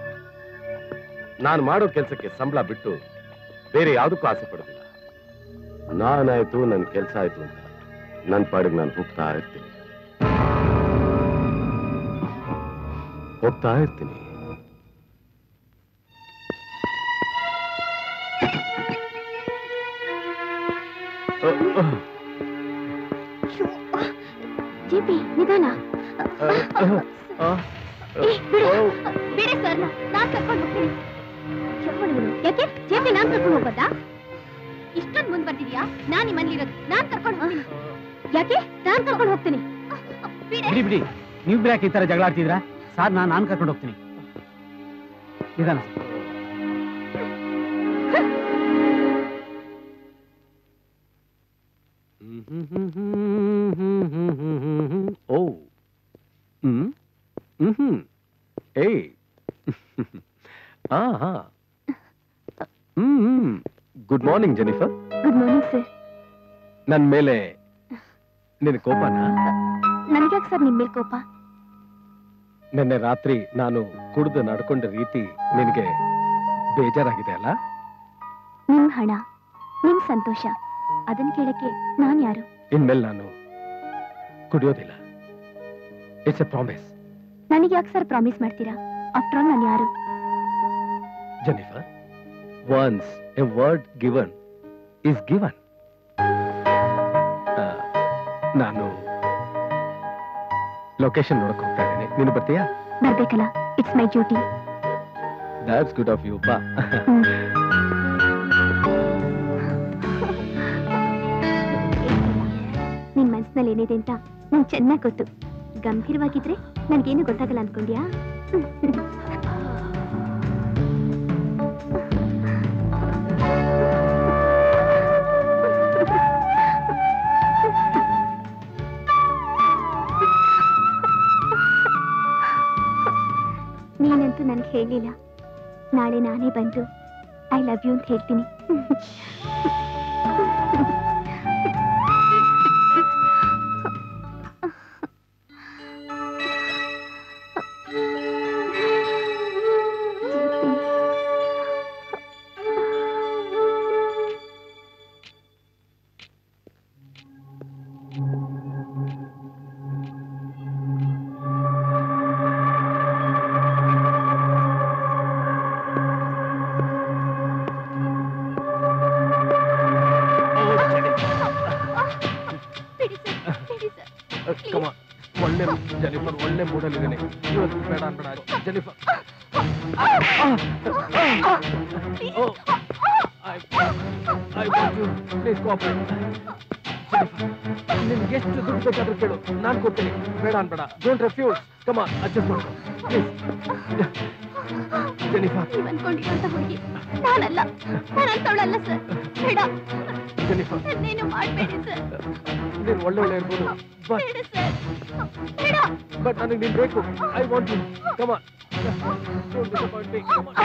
ನಾನು ಮಾಡೋ ಕೆಲಸಕ್ಕೆ ಸಂಬಳ ಬಿಟ್ಟು ಬೇರೆ ಯಾವುದಕ್ಕೂ ಆಸೆ ಪಡೋದಿಲ್ಲ. ನಾನಾಯ್ತು, ನನ್ನ ಕೆಲಸ ಆಯ್ತು ಅಂತ ನನ್ನ ಪಾಡಿಗೆ ನಾನು ಹೋಗ್ತಾ ಇರ್ತೀನಿ. ಜೆಪಿ, ನಿಧಾನ. ಬಿಡಿ ಸರ್, ನಾನ್ ಕರ್ಕೊಂಡು ಹೋಗ್ತೀನಿ. ಯಾಕೆ ಜೆಪಿ, ನಾನ್ ಕರ್ಕೊಂಡು ಹೋಗೋದಾ? ಇಷ್ಟೊಂದು ಮುಂದ್ ಬರ್ತಿದ್ಯಾ? ನಾನ್ ಈ ಮನೇಲಿರೋದು, ನಾನ್ ಕರ್ಕೊಂಡು ಹೋಗ್ತೀನಿ. ಯಾಕೆ? ನಾನ್ ಕರ್ಕೊಂಡು ಹೋಗ್ತೀನಿ. ಬಿಡಿ, ನೀವು ಯಾಕೆ ಈ ತರ ಜಗಳ ಆಡ್ತಿದ್ರಾ? ಸಾರ್, ನಾನು ಕರ್ಕೊಂಡು ಹೋಗ್ತೀನಿ. ನಿಧಾನ. ಓ, ಏಯ್, good morning Jennifer. Good morning sir. ನನ್ನ ಮೇಲೆ ನಿನ್ನ ಕೋಪನಾ? ನನಗ್ಯಾಕೆ ಸರ್ ನಿಮ್ಮ ಮೇಲೆ ಕೋಪ? ನಿನ್ನೆ ರಾತ್ರಿ ನಾನು ಕುಡಿದು ನಡ್ಕೊಂಡ ರೀತಿ ನಿನಗೆ ಬೇಜಾರಾಗಿದೆ ಅಲ್ಲ? ನಿಮ್ ಹಣ ನಿಮ್ ಸಂತೋಷ ಅದನ್ನ ಕೇಳಕ್ಕೆ ನಾನ್ ಯಾರು? ಇನ್ಮೇಲೆ ನಾನು ಕುಡಿಯೋದಿಲ್ಲ. It's A promise. ನನಗೆ ಯಾಕೆ ಸರ್ ಪ್ರಾಮಿಸ್ ಮಾಡ್ತೀರಾ? ಆಫ್ಟರ್ ಆಲ್ ನಾನು ಯಾರು? Jennifer, once a word given is given. ನಾನು ಲೊಕೇಶನ್ ನೋಡಕ್ ಹೋಗ್ತಾ ಇದ್ದೀನಿ. ನೀನು ಬರ್ತೀಯಾ? ಬರ್ಬೇಕಲ್ಲ, it's my duty. That's good of you, ಬಾ. ನಿನ್ ಮನ್ಸಿನಲ್ಲಿ ಏನಿದೆ ಅಂತ ನಂಗೆ ಚೆನ್ನಾಗಿ ಗೊತ್ತು. ಗಂಭೀರವಾಗಿದ್ರೆ ನನ್ಗೇನು ಗೊತ್ತಾಗಲ್ಲ ಅನ್ಕೊಂಡ್ಯಾ? ನೀನಂತೂ ನನಗೆ ಹೇಳಿಲ್ಲ. ನಾಳೆ ನಾನೇ ಬಂದು ಐ ಲವ್ ಯು ಅಂತ ಹೇಳ್ತೀನಿ. ಒಳ್ಳೆ ಜೆನಿಫರ್, ಒಳ್ಳೆ ಮೂಡಲ್ಲಿದ್ದೇನೆ. ಇವತ್ತು ಬೇಡ ಅನ್ಬೇಡ ಜೆನಿಫರ್. ನಿನ್ಗೆ ಎಷ್ಟು ದುಡ್ಡು ಬೇಕಾದ್ರೂ ಕೇಳು, ನಾನ್ ಕೊಡ್ತೀನಿ. ಬೇಡ ಅನ್ಬೇಡ. Don't refuse. Come on, adjust ಮಾಡು ಪ್ಲೀಸ್. ಜೆನಿಫರ್, ನೀವು ಅನ್ಕೊಂಡಿರೋಂತ ಹುಡುಗಿ ನಾನಲ್ಲ, ನಾನಂತವಳಲ್ಲ ಸರ್. ಬೇಡ ಜೆನಿಫರ್, ನೀನು ಮಾಡಬೇಡಿ ಸರ್. ನೀನು ಒಳ್ಳೆ ಇರ್ಬೋದು, ಬೇಡ ಸರ್, ಬೇಡ. ಬಟ್ ನನಗೆ ನೀನು ಬೇಕು. I want you. Come on, don't disappoint me. Come on.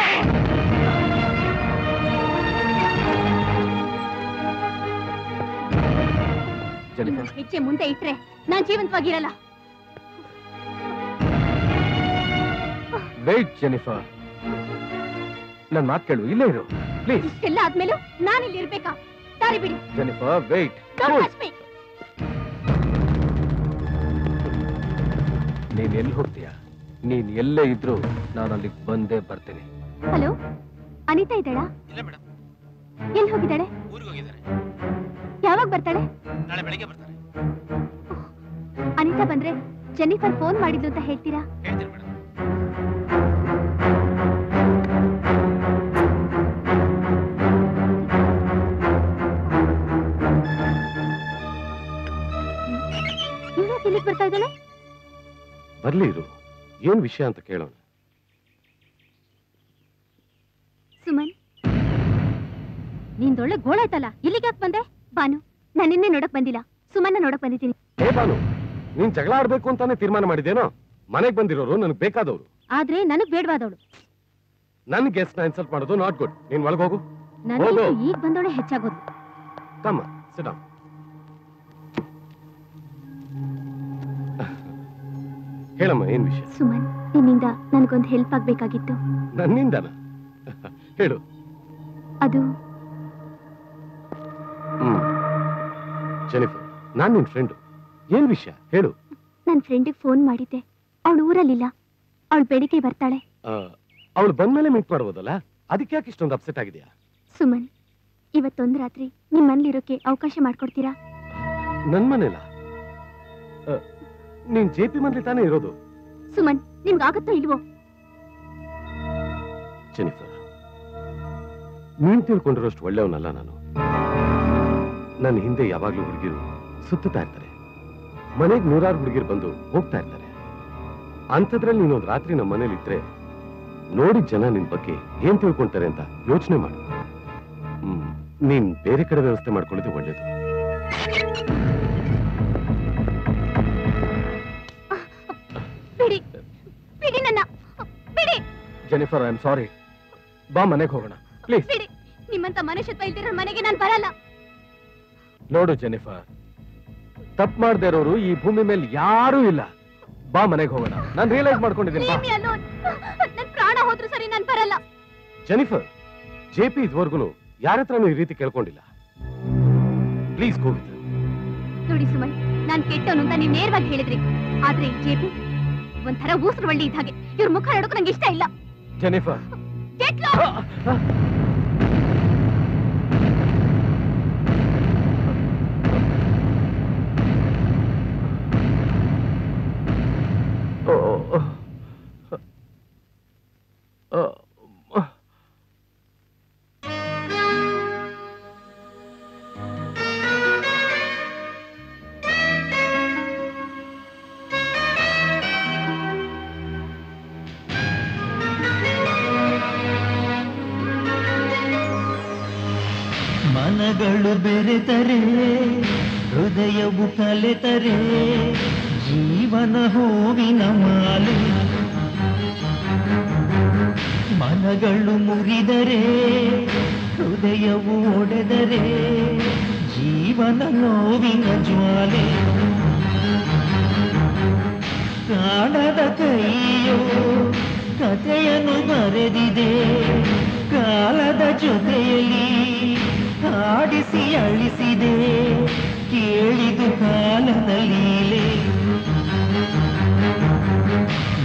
Jennifer, ಹೆಜ್ಜೆ ಮುಂದೆ ಇಟ್ರೆ ನಾನ್ ಜೀವಂತವಾಗಿರಲ್ಲ. ವೇಟ್ ಜೆನಿಫರ್, ನನ್ನ ಮಾತು ಕೇಳು. ಇಲ್ಲೇ ಇರು ಪ್ಲೀಸ್. ಇಷ್ಟೆಲ್ಲ ಆದ್ಮೇಲೂ ನಾನಿಲ್ಲಿ ಇರ್ಬೇಕಾ? ದಾರಿ ಬಿಡಿ. Jennifer, wait. ನೀನ್ ಎಲ್ಲಿ ಹೋಗ್ತೀಯಾ? ನೀನ್ ಎಲ್ಲೇ ಇದ್ರು ನಾನು ಅಲ್ಲಿಗೆ ಬಂದೇ ಬರ್ತೀನಿ. ಹಲೋ, ಅನಿತಾ ಇದ್ದಾಳಾ? ಇಲ್ಲ ಮೇಡಮ್. ಎಲ್ಲಿ ಹೋಗಿದ್ದಾಳೆ? ಊರಿಗೆ ಹೋಗಿದ್ದಾರೆ. ಯಾವಾಗ ಬರ್ತಾಳೆ? ನಾಳೆ ಬೆಳಿಗ್ಗೆ ಬರ್ತಾರೆ. ಅನಿತಾ ಬಂದ್ರೆ ಜೆನಿಫರ್ ಫೋನ್ ಮಾಡಿದ್ಲು ಅಂತ ಹೇಳ್ತೀರಾ? ಹೇಳ್ತೀನಿ ಮೇಡಮ್. ಇಲ್ಲಿಗೆ ಬರ್ತಾ ಇದ್ದಾಳೆ? ಬರ್ಲಿ ಇರು, ಏನ್ ವಿಷಯ ಅಂತ ಕೇಳೋಣ. ಸುಮನ್, ನಿಂದೊಳ್ಳೆ ಗೋಳಾಯ್ತಲ್ಲ, ಇಲ್ಲಿಗೆ ಯಾಕೆ ಬಂದೆ? ಬಾನು, ನಾನು ನಿನ್ನೆ ನೋಡಕ್ ಬಂದಿಲ್ಲ, ಸುಮನ್ನ ನೋಡಕ್ ಬಂದಿದ್ದೀನಿ. ಹೇ ಬಾನು, ನೀನ್ ಜಗಳ ಆಡ್ಬೇಕು ಅಂತಾನೆ ತೀರ್ಮಾನ ಮಾಡಿದೇನೋ? ಮನೆಗ್ ಬಂದಿರೋರು ನನಗ್ ಬೇಕಾದವ್ರು, ಆದ್ರೆ ನನಗ್ ಬೇಡವಾದವಳು. ನನ್ ಗೆಸ್ಟ್ ನ ಇನ್ಸಲ್ಟ್ ಮಾಡೋದು ನಾಟ್ ಗುಡ್. ನೀನ್ ಒಳಗೋಗು. ನನಗೆ ಈಗ ಬಂದವಳೆ ಹೆಚ್ಚಾಗೋದು. ಕಮ್ಮ, ಸಿಟ್ ಡೌನ್. ಹೇಳಮ್ಮ, ಏನ್ ವಿಷಯ? ಸುಮನ್, ನಿನ್ನಿಂದ ನನಗೊಂದು ಹೆಲ್ಪ್ ಆಗ್ಬೇಕಾಗಿತ್ತು. ನನ್ನಿಂದನ? ಹೇಳು. ಅದು ಜೆನಿಫರ್, ನಾನ್ ನಿನ್ ಫ್ರೆಂಡು. ಏನ್ ವಿಷಯ ಹೇಳು. ನನ್ನ ಫ್ರೆಂಡಿಗೆ ಫೋನ್ ಮಾಡಿದ್ದೆ, ಅವಳು ಊರಲ್ಲಿಲ್ಲ. ಅವಳು ಬೆಳಿಗ್ಗೆ ಬರ್ತಾಳೆ. ಅವಳು ಬಂದ್ಮೇಲೆ ಮೀಟ್ ಮಾಡ್ಬೋದಲ್ಲ, ಅದಕ್ಕೆ ಯಾಕೆ ಇಷ್ಟೊಂದು ಅಪ್ಸೆಟ್ ಆಗಿದೆಯಾ? ಸುಮನ್, ಇವತ್ತೊಂದು ರಾತ್ರಿ ನಿಮ್ ಮನೇಲಿರೋಕೆ ಅವಕಾಶ ಮಾಡ್ಕೊಡ್ತೀರಾ? ನನ್ ಮನೇಲ? ನೀನ್ ಜೆಪಿ ಮನೇಲಿ ತಾನೇ ಇರೋದು. ಸುಮನ್, ನಿಮ್ಗಾಗತ್ತೋ ಇಲ್ವೋ? ಜೆನಿಫರ್, ನೀನ್ ತಿಳ್ಕೊಂಡಿರೋಷ್ಟು ಒಳ್ಳೆಯವನಲ್ಲ ನಾನು. ನನ್ನ ಹಿಂದೆ ಯಾವಾಗ್ಲೂ ಹುಡುಗಿರು ಸುತ್ತುತ್ತಾ ಇರ್ತಾರೆ. ಮನೆಗೆ 100 ಹುಡುಗಿರು ಬಂದು ಹೋಗ್ತಾ ಇರ್ತಾರೆ. ಅಂಥದ್ರಲ್ಲಿ ನೀನೊಂದು ರಾತ್ರಿ ನಮ್ಮ ಮನೇಲಿ ಇದ್ರೆ ನೋಡಿದ ಜನ ನಿನ್ ಬಗ್ಗೆ ಏನ್ ತಿಳ್ಕೊಂತಾರೆ ಅಂತ ಯೋಚನೆ ಮಾಡು. ನೀನ್ ಬೇರೆ ಕಡೆ ವ್ಯವಸ್ಥೆ ಮಾಡ್ಕೊಳ್ಳೋದು ಒಳ್ಳೇದು. ಬಿಡಿ, ಬಿಡಿ ನನ್ನ, ಬಿಡಿ. ಜೆನಿಫರ್, ಐ ಆಮ್ ಸಾರಿ. ಬಾ, ಮನೆಗೆ ಹೋಗೋಣ ಪ್ಲೀಸ್. ಬಿಡಿ, ನಿಮ್ಮಂತ ಮನುಷ್ಯತ್ವ ಇಲ್ದಿರೋ ಮನೆಗೆ ನಾನು ಬರಲ್ಲ. ನೋಡು ಜೆನಿಫರ್, ತಪ್ಪು ಮಾಡದೇ ಇರೋರು ಈ ಭೂಮಿ ಮೇಲೆ ಯಾರೂ ಇಲ್ಲ. ಬಾ, ಮನೆಗೆ ಹೋಗೋಣ. ನಾನು ರಿಯಲೈಸ್ ಮಾಡ್ಕೊಂಡಿದ್ದೀನಿ. Leave me alone. ನನ್ ಪ್ರಾಣ ಹೋದ್ರು ಸರಿ, ನಾನು ಬರಲ್ಲ. ಜೆನಿಫರ್, ಜೆಪಿ ಇದುವರೆಗೂ ಯಾರ ಹತ್ರನೂ ಈ ರೀತಿ ಕೇಳ್ಕೊಂಡಿಲ್ಲ. Please go. ನೋಡಿ ಸುಮನ್, ನಾನ್ ಕೆಟ್ಟವನು ಅಂತ ನೀವ್ ನೇರವಾಗಿ ಹೇಳಿದ್ರಿ. ಆದ್ರೆ ಈ ಜೆಪಿ ಒಂಥರ ಊಸರು ಬಳ್ಳಿ ಇದ್ದ ಹಾಗೆ. ಇವ್ರ ಮುಖ ನೋಡೋಕೆ ನಂಗೆ ಇಷ್ಟ ಇಲ್ಲ. Jennifer, Get lost! ಮನಗಳು ಬೆರೆತರೆ ಹೃದಯವು ಕಲೆತರೆ ಜೀವನ ಹೂವಿನ ಮಾಲೆ. ಮನಗಳು ಮುರಿದರೆ ಹೃದಯವು ಒಡೆದರೆ ಜೀವನ ನೋವಿನ ಜ್ವಾಲೆ. ಕಾಣದ ಕೈಯೋ ಕಥೆಯನ್ನು ಬರೆದಿದೆ ಕಾಲದ ಜೊತೆಯಲ್ಲಿ ಆಡಿಸಿ ಅಳಿಸಿದೆ ಕೇಳಿದು ಕಾಲದ ಲೀಲೆ.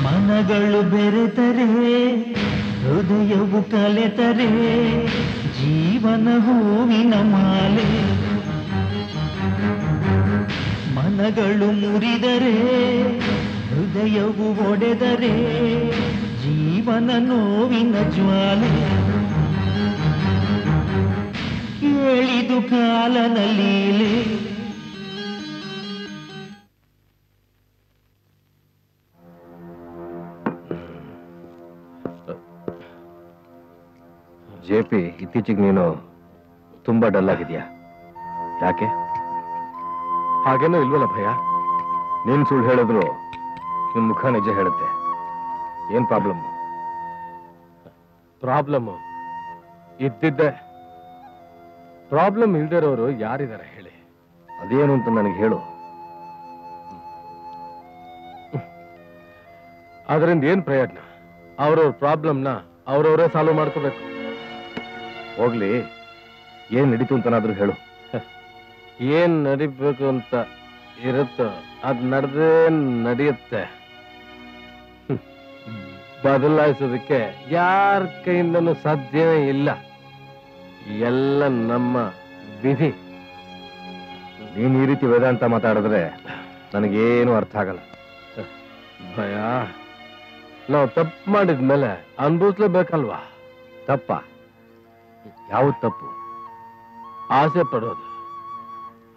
ಮನಗಳು ಬೆರೆತರೆ ಹೃದಯವು ಕಲೆತರೆ ಜೀವನ ಹೂವಿನ ಮಾಲೆ. ಮನಗಳು ಮುರಿದರೆ ಹೃದಯವು ಒಡೆದರೆ ಜೀವನ ನೋವಿನ ಜ್ವಾಲೆ. ಕೇಳಿದು ಕಾಲನ ಲೀಲೆ. ಜೆಪಿ, ಇತ್ತೀಚೆಗೆ ನೀನು ತುಂಬಾ ಡಲ್ ಆಗಿದ್ಯಾ? ಯಾಕೆ? ಹಾಗೇನೋ ಇಲ್ವಲ್ಲ ಭಯ? ನೀನ್ ಸುಳ್ಳು ಹೇಳಿದ್ರು ನಿನ್ ಮುಖ ನಿಜ ಹೇಳುತ್ತೆ. ಏನ್ ಪ್ರಾಬ್ಲಮ್? ಪ್ರಾಬ್ಲಮ್ ಇದ್ದಿದ್ದೆ. ಪ್ರಾಬ್ಲಮ್ ಇಲ್ದಿರೋರು ಯಾರಿದ್ದಾರೆ ಹೇಳಿ? ಅದೇನು ಅಂತ ನನಗೆ ಹೇಳು. ಅದರಿಂದ ಏನ್ ಪ್ರಯೋಜನ? ಅವ್ರವ್ರ ಪ್ರಾಬ್ಲಮ್ನ ಅವ್ರವರೇ ಸಾಲ್ವ್ ಮಾಡ್ಕೋಬೇಕು. ಹೋಗ್ಲಿ, ಏನ್ ನಡೀತು ಅಂತನಾದ್ರೂ ಹೇಳು. ಏನ್ ನಡಿಬೇಕು ಅಂತ ಇರುತ್ತೋ ಅದ್ ನಡೆದೇ ನಡೆಯುತ್ತೆ. ಬದಲಾಯಿಸೋದಕ್ಕೆ ಯಾರ ಕೈಯಿಂದನೂ ಸಾಧ್ಯವೇ ಇಲ್ಲ. ಎಲ್ಲ ನಮ್ಮ ವಿಧಿ. ನೀನ್ ಈ ರೀತಿ ವೇದಾಂತ ಮಾತಾಡಿದ್ರೆ ನನಗೇನು ಅರ್ಥ ಆಗಲ್ಲ. ಭಯ, ನಾವು ತಪ್ಪು ಮಾಡಿದ್ಮೇಲೆ ಅನ್ಭವಿಸ್ಲೇಬೇಕಲ್ವಾ? ತಪ್ಪ? ಯಾವುದು ತಪ್ಪು? ಆಸೆ ಪಡೋದು.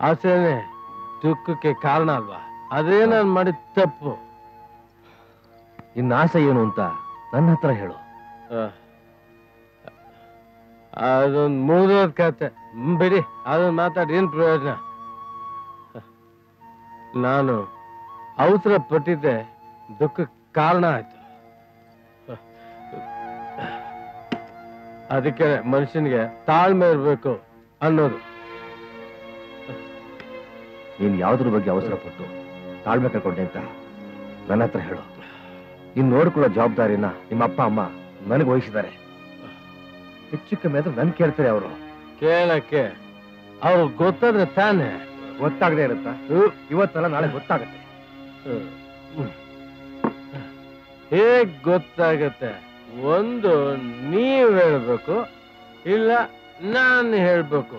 ಆಸೆನೇ ದುಃಖಕ್ಕೆ ಕಾರಣ ಅಲ್ವಾ? ಅದೇ ನಾನು ಮಾಡಿದ ತಪ್ಪು. ಇನ್ನ ಆಸೆ ಏನು ಅಂತ ನನ್ನ ಹತ್ರ ಹೇಳು. ಅದೊಂದು ಮುಗಿದೋದ್ ಕತೆ ಬಿಡಿ. ಅದನ್ನ ಮಾತಾಡಿ ಏನ್ ಪ್ರಯೋಜನ? ನಾನು ಅವಸರ ಪಟ್ಟಿದ್ದೆ ದುಃಖಕ್ಕೆ ಕಾರಣ ಆಯ್ತು. ಅದಕ್ಕೆ ಮನುಷ್ಯನಿಗೆ ತಾಳ್ಮೆ ಇರ್ಬೇಕು ಅನ್ನೋದು. ನೀನ್ ಯಾವ್ದ್ರ ಬಗ್ಗೆ ಅವಸರ ಪಟ್ಟು ತಾಳ್ಮೆ ಕಳ್ಕೊಂಡೆ ಅಂತ ನನ್ನ ಹತ್ರ ಹೇಳು. ನೀನ್ ನೋಡ್ಕೊಳ್ಳೋ ಜವಾಬ್ದಾರಿನ ನಿಮ್ಮ ಅಪ್ಪ ಅಮ್ಮ ನನಗೆ ವಹಿಸಿದ್ದಾರೆ. ಹೆಚ್ಚು ಕಮ್ಮಿ ಆದ್ರೆ ನನ್ ಕೇಳ್ತಾರೆ ಅವರು. ಕೇಳಕ್ಕೆ ಅವ್ರು ಗೊತ್ತಾದ್ರೆ ತಾನೇ. ಗೊತ್ತಾಗದೆ ಇರುತ್ತಾ? ಇವತ್ತಲ್ಲ ನಾಳೆ ಗೊತ್ತಾಗತ್ತೆ. ಹೇಗ್ ಗೊತ್ತಾಗತ್ತೆ? ಒಂದು ನೀವ್ ಹೇಳ್ಬೇಕು, ಇಲ್ಲ ನಾನು ಹೇಳ್ಬೇಕು.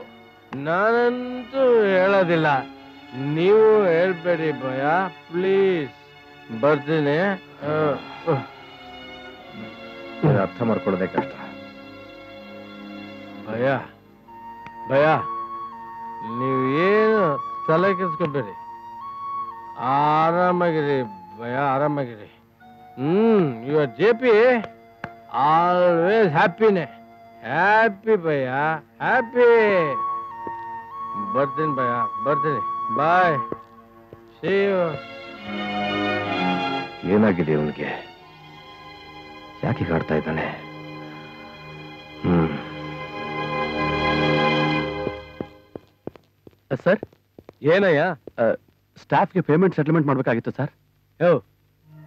ನಾನಂತೂ ಹೇಳೋದಿಲ್ಲ. ನೀವು ಹೇಳ್ಬೇಡಿ ಭಯ, ಪ್ಲೀಸ್. ಬರ್ತೀನಿ. ಅರ್ಥ ಮಾಡ್ಕೊಳ್ಳೋದೇ ಕಷ್ಟ. ಭಯ ಭಯ, ನೀವೇನು ತಲೆ ಕೆಡ್ಸ್ಕೊಬೇಡಿ. ಆರಾಮಾಗಿರಿ ಭಯ, ಆರಾಮಾಗಿರಿ. ಯುವರ್ ಜೆಪಿ ಆಲ್ವೇಸ್ ಹ್ಯಾಪಿನೇ. ಹ್ಯಾಪಿ ಭಯ, ಹ್ಯಾಪಿ. ಬರ್ತೀನಿ ಭಯ, ಬರ್ತೀನಿ. ಬಾಯ್. See you. ಏನಾಗಿದೆ ಅವನಿಗೆ? ಯಾಕೆ ಕಾಡ್ತಾ ಇದ್ದಾನೆ? ಸರ್, ಏನಯ್ಯ? ಸ್ಟಾಫ್ಗೆ ಪೇಮೆಂಟ್ ಸೆಟಲ್ಮೆಂಟ್ ಮಾಡ್ಬೇಕಾಗಿತ್ತು ಸರ್.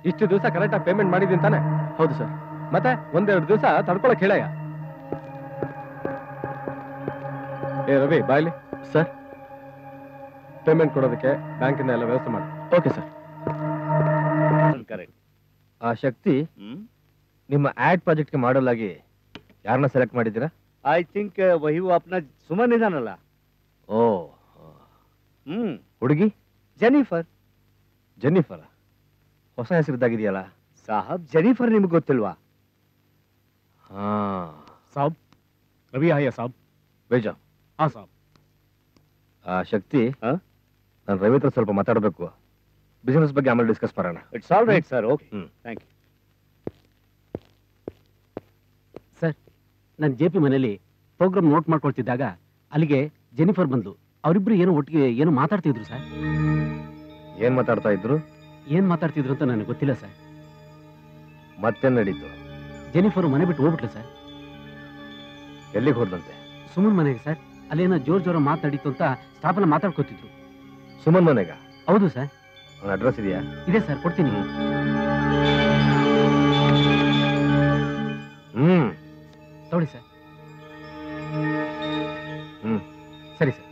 ಇಷ್ಟು ದಿವಸ ಕರೆಕ್ಟಾಗಿ ಪೇಮೆಂಟ್ ಮಾಡಿದ್ದೀನಿ ತಾನೆ? ಹೌದು ಸರ್. ಮತ್ತೆ ಒಂದೆರಡು ದಿವಸ ತಡ್ಕೊಳಕ್ ಹೇಳಯ್ಯ. ಏ ರವಿ, ಬಾಯ್ಲಿ. ಸರ್, ಪೇಮೆಂಟ್ ಕೊಡೋದಕ್ಕೆ ಬ್ಯಾಂಕಿಂದ ಎಲ್ಲ ವ್ಯವಸ್ಥೆ ಮಾಡಿ. Okay sir. ಕರೆಕ್ಟ್. ಆ ಶಕ್ತಿ ನಿಮ್ಮ ಆಡ್ ಪ್ರಾಜೆಕ್ಟ್ಗೆ ಮಾಡಲ್ ಆಗಿ ಯಾರನ್ನ ಸೆಲೆಕ್ಟ್ ಮಾಡಿದ್ದೀರಾ? ಐ ಥಿಂಕ್ ವಹಿ ಅಪ್ನ ಸುಮನ್ ಇದಾನಲ್ಲ. ಓ ಹುಡುಗಿ ಜೆನಿಫರ್. ಜೆನ್ನಿಫರ್ ಹೊಸ ಹೆಸರಿದ್ದಾಗಿದೆಯಲ್ಲ ಸಾಹಬ್. ಜೆನಿಫರ್ ನಿಮ್ಗೆ ಗೊತ್ತಿಲ್ವಾ? ಹಾ ಸಾಬ್ ರವಿ ಆಯ ಸಾಬ್. ಬೇಜಾ. ಹಾ ಸಾಬ್. ಆ ಶಕ್ತಿ, ನಾನು ರವಿ ಹತ್ರ ಸ್ವಲ್ಪ ಮಾತಾಡಬೇಕು. ಬಿಸಿನೆಸ್ ಬಗ್ಗೆ ಆಮೇಲೆ ಡಿಸ್ಕಸ್ ಮಾಡೋಣ. It's all right sir. Okay, thank you sir. ನಾನು JP ಮನೆಯಲ್ಲಿ ಪ್ರೋಗ್ರಾಮ್ ನೋಟ್ ಮಾಡ್ಕೊಳ್ತಿದ್ದಾಗ ಅಲ್ಲಿಗೆ ಜೆನಿಫರ್ ಬಂದು ಅವರಿಬ್ರು ಏನೋ ಒಟ್ಟಿಗೆ ಏನೋ ಮಾತಾಡ್ತಿದ್ರು ಸರ್. ಏನ್ ಮಾತಾಡ್ತಾ ಇದ್ರು? ಏನ್ ಮಾತಾಡ್ತಿದ್ರು ಅಂತ ನನಗೆ ಗೊತ್ತಿಲ್ಲ ಸರ್. ಮತ್ತೇನ್ ನಡೀತು? ಜೆನಿಫರ್ ಮನೆ ಬಿಟ್ಟು ಹೋಗ್ಬಿಟ್ಲು ಸರ್. ಎಲ್ಲಿಗೆ ಹೋದಂತೆ? ಸುಮನ್ ಮನೆಗೆ ಸರ್. ಅಲ್ಲೇನೋ ಜೋರ್ ಮಾತಾಡಿತ್ತು ಅಂತ ಸ್ಟಾಫ್ ಎಲ್ಲ ಮಾತಾಡ್ಕೊತಿದ್ರು. ಸುಮನ್ ಮನೆಗ? ಹೌದು ಸರ್. ಅವನ ಅಡ್ರೆಸ್ ಇದೆಯಾ? ಇದೆ ಸರ್, ಕೊಡ್ತೀನಿ. ತಗೊಳ್ಳಿ ಸರ್. ಸರಿ ಸರ್.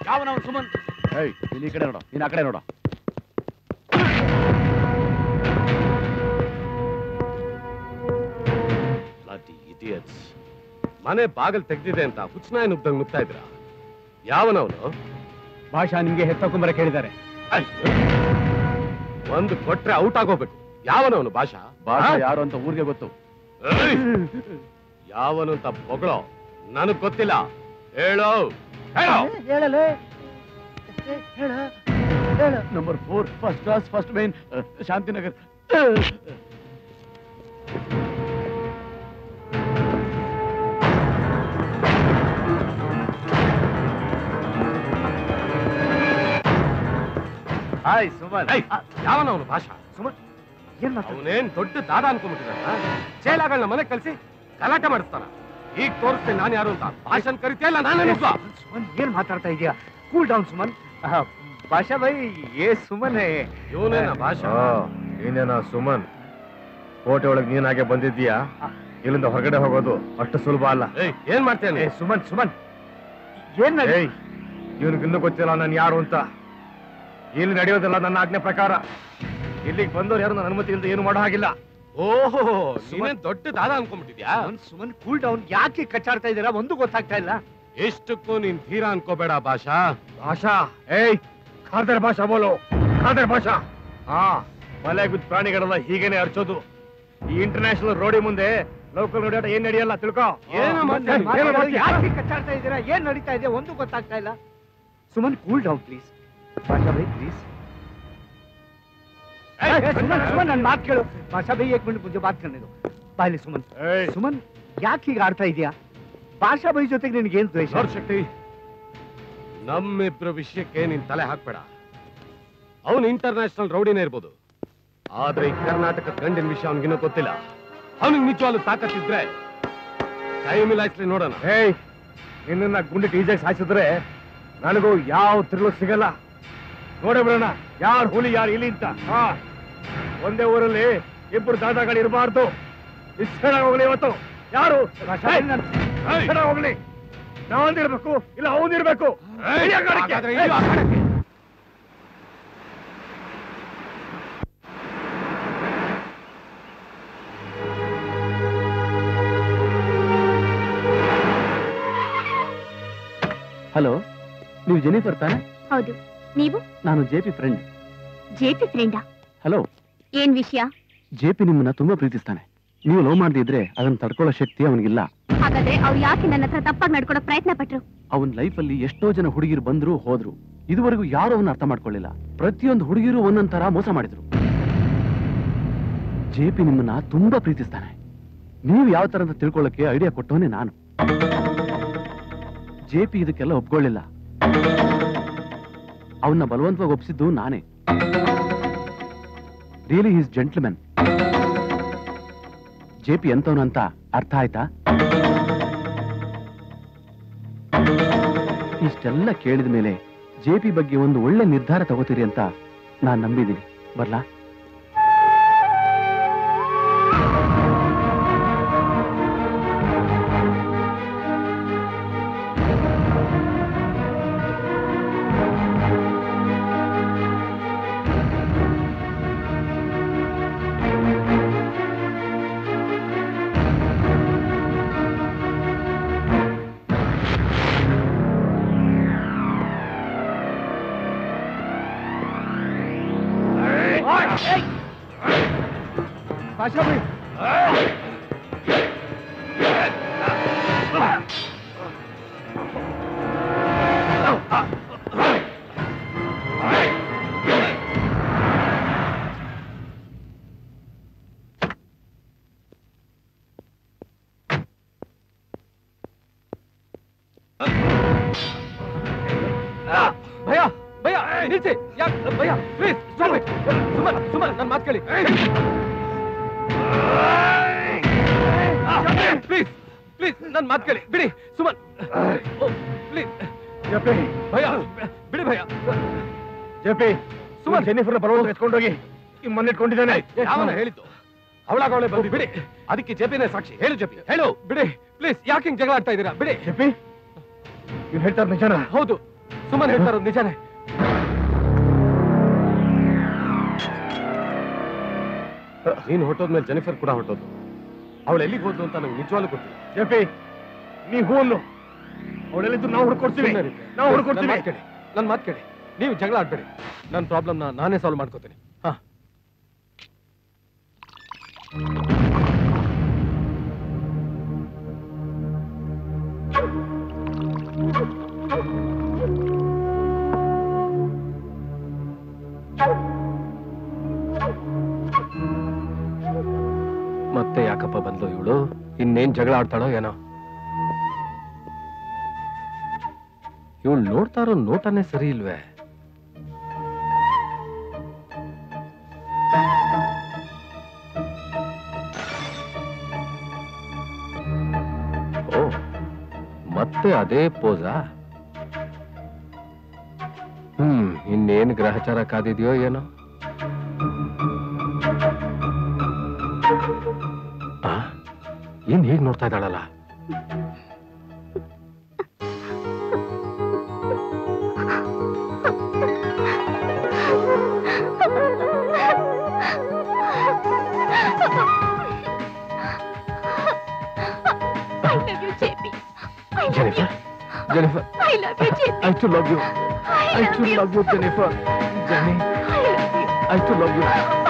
ಯಾವನವನು ಸುಮನ್? ಇಲ್ಲಿ ಈ ಕಡೆ ನೋಡ, ನೀನು ಆ ಕಡೆ ನೋಡ. ಮನೆ ಬಾಗಲ್ ತೆಗ್ದಿದೆ ಅಂತ ಹುಚ್ಚನಾಯಿ ನುಗ್ದಂಗ್ ನುಗ್ತಾ ಇದ್ರ. ಯಾವನವನು? ಭಾಷಾ ನಿಮ್ಗೆ ಹೆತ್ತಕೊಂಬರ ಕೇಳಿದ್ದಾರೆ. ಒಂದು ಕೊಟ್ರೆ ಔಟ್ ಆಗೋಗ್ಬೇಕು. ಯಾವನವನು? ಭಾಷಾ. ಭಾಷಾ ಯಾರು ಅಂತ ಊರಿಗೆ ಗೊತ್ತು. ಯಾವನು ಅಂತ ಹೊಗಳೋ ನನಗ್ ಗೊತ್ತಿಲ್ಲ. ಹೇಳೋ ಹೇಳಲೇ. Number 4 first class first main Shantinagar. Hi Suman. ಯಾವನವನು? ಭಾಷಾ. ಸುಮನ್ ಅವನೇನ್ ದೊಡ್ಡ ದಾದ ಅನ್ಕೊಂಡ್ಬಿಟ್ಟಿದ? ಚೇಲಾಗಳನ್ನ ಮನೆ ಕಲ್ಸಿ ಗಲಾಟೆ ಮಾಡಿಸ್ತಾನ. ಈಗ ತೋರಿಸ್ತೇನೆ ನಾನು ಯಾರು ಅಂತ. ಭಾಷನ್ ಕರಿತಿಯಲ್ಲ ನಾನೇ. ಸುಮನ್ ಏನ್ ಮಾತಾಡ್ತಾ ಇದೀಯಾ? Cool down Suman. ಭಾಷಾ ಬೈ ಏ ಸುಮನ್. ಇವನೇನ ಭಾಷಾ? ನೀನೇನ ಸುಮನ್? ಕೋಟೆ ಒಳಗೆ ನೀನಾಗೆ ಬಂದಿದ್ದೀಯಾ? ಇಲ್ಲಿಂದ ಹೊರಗಡೆ ಹೋಗೋದು ಅಷ್ಟು ಸುಲಭ ಅಲ್ಲ. ಏನ್ ಮಾಡ್ತೇನೆ? ಸುಮನ್ ಸುಮನ್ ಏನ್ ಇವನಿಗಿನ್ನೂ ಗೊತ್ತಿಲ್ಲ ನಾನು ಯಾರು ಅಂತ. ಇಲ್ಲಿ ನಡೆಯೋದಿಲ್ಲ ನನ್ನ ಆಜ್ಞೆ ಪ್ರಕಾರ. ಇಲ್ಲಿಗೆ ಬಂದವ್ರು ಯಾರು ನನ್ನ ಅನುಮತಿ ಇಲ್ಲದೆ ಏನು ಮಾಡೋ ಹಾಗಿಲ್ಲ. ಓಹೋ, ನೀನೇನ್ ದೊಡ್ಡ ದಾದ ಅನ್ಕೊಂಡ್ಬಿಟ್ಟಿದ್ಯಾ? Suman cool down. ಯಾಕೆ ಕಚ್ಚಾಡ್ತಾ ಇದ್ದೀರಾ? ಒಂದು ಗೊತ್ತಾಗ್ತಾ ಇಲ್ಲ. ಎಷ್ಟಕ್ಕೂ ನೀನ್ ಧೀರ ಅನ್ಕೋಬೇಡ ಭಾಷಾ. ಭಾಷಾ ಖಾದರ್ ಭಾಷಾ ಬೋಲೋ. ಖಾದರ್ ಭಾಷಾ. ಮಲೆ ಬಿದ್ದ ಪ್ರಾಣಿಗಳೆಲ್ಲ ಹೀಗೇನೆ ಅರ್ಚೋದು. ಈ ಇಂಟರ್ನ್ಯಾಷನಲ್ ರೋಡಿ ಮುಂದೆ ಲೋಕಲ್ ರೋಡಿ ಆಟ ಏನ್ ನಡೆಯಲ್ಲ ತಿಳ್ಕೋ. ಯಾಕೆ ಕಚ್ಚಾಡ್ತಾ ಇದ್ದೀರಾ? ಏನ್ ನಡೀತಾ ಇದೆ ಒಂದು ಗೊತ್ತಾಗ್ತಾ ಇಲ್ಲ. Suman cool down please. ಭಾಷಾ ಬೈ ಪ್ಲೀಸ್. ಸುಮನ್ ನನ್ನ ಮಾತು ಕೇಳು. ಭಾಷಾ ಬೈ एक मिनट मुझे बात करने दो. ಬಾಯ್ಲಿ ಸುಮನ್. ಸುಮನ್ ಯಾಕೆ ಹೀಗೆ ಆಡ್ತಾ ಇದೀಯಾ? ಭಾಷಾ ಬೈ ಜೊತೆಗೆ ನಿನಗೇನು ದ್ವೇಷ? ಶಕ್ತಿ, ನಮ್ಮಿಬ್ರು ವಿಷಯಕ್ಕೆ ನೀನ್ ತಲೆ ಹಾಕ್ಬೇಡ. ಅವನು ಇಂಟರ್ನ್ಯಾಷನಲ್ ರೌಡಿನೇ ಇರ್ಬೋದು, ಆದ್ರೆ ಈ ಕರ್ನಾಟಕದ ಗಂಡಿನ ವಿಷಯ ಅವನಿಗಿನ್ನೂ ಗೊತ್ತಿಲ್ಲ. ಅವನಿಗೆ ನಿಜವಾಗ್ಲೂ ತಾಕತ್ತಿದ್ರೆ ಕೈ ಮಿಲಾಯಿಸ್ಲಿ ನೋಡೋಣ. ನಿನ್ನ ಗುಂಡಿ ಟೀಜಾಗಿ ಸಾಯಿಸಿದ್ರೆ ನನಗೂ ಯಾವ ತಿರುಳು ಸಿಗಲ್ಲ. ನೋಡೇ ಬಿಡೋಣ ಯಾರು ಹುಲಿ ಯಾರು ಇಲಿ ಅಂತ. ಒಂದೇ ಊರಲ್ಲಿ ಇಬ್ಬರು ದಾದಾಗಳು ಇರಬಾರ್ದು. ಇಷ್ಟ ಹೋಗ್ಲಿ ಇವತ್ತು. ಯಾರು ಹೋಗ್ಲಿ, ನಾವೊಂದಿರ್ಬೇಕು ಇಲ್ಲ ಅವನಿರ್ಬೇಕು. ಹಲೋ, ನೀವು ಜೆನಿಫರ್ ತಾನೆ? ಹೌದು. ನೀವು? ನಾನು ಜೆಪಿ ಫ್ರೆಂಡ್. ಜೆಪಿ ಫ್ರೆಂಡಾ? ಹಲೋ. ಏನ್ ವಿಷಯ? ಜೆಪಿ ನಿಮ್ಮನ್ನ ತುಂಬಾ ಪ್ರೀತಿಸ್ತಾನೆ. ನೀವು ಲವ್ ಮಾಡದಿದ್ರೆ ಅದನ್ನ ತಡ್ಕೊಳ್ಳೋ ಶಕ್ತಿ ಅವನಿಗಿಲ್ಲ. ಹಾಗಾದ್ರೆ ಅವ್ರು ಯಾಕೆ ನನ್ನ ಹತ್ರ ತಪ್ಪಾಗಿ ನಡ್ಕೊಡೋ ಪ್ರಯತ್ನ ಪಟ್ರು? ಅವನ್ ಲೈಫಲ್ಲಿ ಎಷ್ಟೋ ಜನ ಹುಡುಗಿರು ಬಂದ್ರು ಹೋದ್ರು, ಇದುವರೆಗೂ ಯಾರು ಅವನ್ನ ಅರ್ಥ ಮಾಡ್ಕೊಳ್ಳಿಲ್ಲ. ಪ್ರತಿಯೊಂದು ಹುಡುಗಿರು ಒಂದೊಂದರ ಮೋಸ ಮಾಡಿದ್ರು. ಜೆಪಿ ನಿಮ್ಮನ್ನ ತುಂಬಾ ಪ್ರೀತಿಸ್ತಾನೆ. ನೀವು ಯಾವ ತರ ಅಂತ ತಿಳ್ಕೊಳ್ಳಕ್ಕೆ ಐಡಿಯಾ ಕೊಟ್ಟವನೇ ನಾನು. ಜೆಪಿ ಇದಕ್ಕೆಲ್ಲ ಒಪ್ಕೊಳ್ಳಿಲ್ಲ. ಅವನ್ನ ಬಲವಂತವಾಗಿ ಒಪ್ಸಿದ್ದು ನಾನೇ. Really is gentleman. ಜೆಪಿ ಎಂತವನಂತ ಅರ್ಥ ಆಯ್ತಾ? ಇಷ್ಟೆಲ್ಲ ಕೇಳಿದ ಮೇಲೆ ಜೆಪಿ ಬಗ್ಗೆ ಒಂದು ಒಳ್ಳೆ ನಿರ್ಧಾರ ತಗೋತೀರಿ ಅಂತ ನಾನ್ ನಂಬಿದ್ದೀನಿ. ಬರ್ಲಾ? ಭಯ ಭಯ ನಿಲ್ಸಿ. ಭಯ ಪ್ಲೀಸ್ ಸುಮನ್ ಸುಮನ್ ನನ್ನ ಮಾತು ಕೇಳಿ ಪ್ಲೀಸ್ ಪ್ಲೀಸ್ ನನ್ನ ಮಾತು ಕೇಳಿ ಬಿಡಿ ಸುಮನ್ ಪ್ಲೀಸ್. ಭಯ ಬಿಡಿ ಭಯ. ಜೆಪಿ ಸುಮನ್ ಜೆನಿಫರ್ನ ಬರೋದು ಎತ್ಕೊಂಡೋಗಿ ಮನೆ ಇಟ್ಕೊಂಡಿದ್ದಾನೆ. ಯಾವನ ಹೇಳಿದ್ದು? ಅವಳಾಗವಳೆ ಬಂದು ಬಿಡಿ. ಅದಕ್ಕೆ ಜೆಪಿನೇ ಸಾಕ್ಷಿ. ಹೇಳು ಜೆಪಿ ಹೇಳು. ಬಿಡಿ ಪ್ಲೀಸ್. ಯಾಕೆ ಹಿಂಗ್ ಜಗಳ ಆಡ್ತಾ ಇದ್ದೀರಾ? ಬಿಡಿ. ಜೆಪಿ ನೀವು ಹೇಳ್ತಾರ ನಿಜಾನ? ಹೌದು, ಸುಮನ್ ಹೇಳ್ತಾರ ನಿಜಾನೇ. ನೀನು ಹೊಟ್ಟೋದ್ಮೇಲೆ ಜೆನಿಫರ್ ಕೂಡ ಹೊಟ್ಟೋದು. ಅವಳು ಎಲ್ಲಿಗೆ ಹೋದ್ಲು ಅಂತ ನಂಗೆ ನಿಜವಾಗ್ಲೂ ಗೊತ್ತಿಲ್ಲ. ಜೆಪಿ ನೀವು ಹೂವನ್ನು ಅವಳೆಲ್ಲಿದ್ದು ನಾವು ಹುಡ್ಕೊಡ್ತೀವಿ. ನಾವು ಹುಡ್ಕೊಡ್ತೀವಿ. ನನ್ನ ಮಾತು ಕೇಳಿ. ನೀವು ಜಗಳ ಆಡ್ಬೇಡಿ. ನನ್ನ ಪ್ರಾಬ್ಲಮ್ನ ನಾನೇ ಸಾಲ್ವ್ ಮಾಡ್ಕೋತೀನಿ. ಹಾ ಮತ್ತೆ ಯಾಕಪ್ಪ ಬಂದ್ಲು ಇವಳು? ಇನ್ನೇನ್ ಜಗಳ ಆಡ್ತಾಳೋ ಏನೋ. ಇವಳು ನೋಡ್ತಾ ಇರೋ ನೋಟನೇ ಸರಿ ಇಲ್ವೇ? ಓ, ಮತ್ತೆ ಅದೇ ಪೋಸಾ? ಇನ್ನೇನು ಗ್ರಹಚಾರ ಕಾದಿದೆಯೋ ಏನೋ. ಏನ್ ಹೀಗ್ ನೋಡ್ತಾ ಇದ್ದಾಳಲ್ಲ? Jennifer, Jennifer, I love you, JP. I too love you. I too love you, Jennifer. Jenny, I too love you.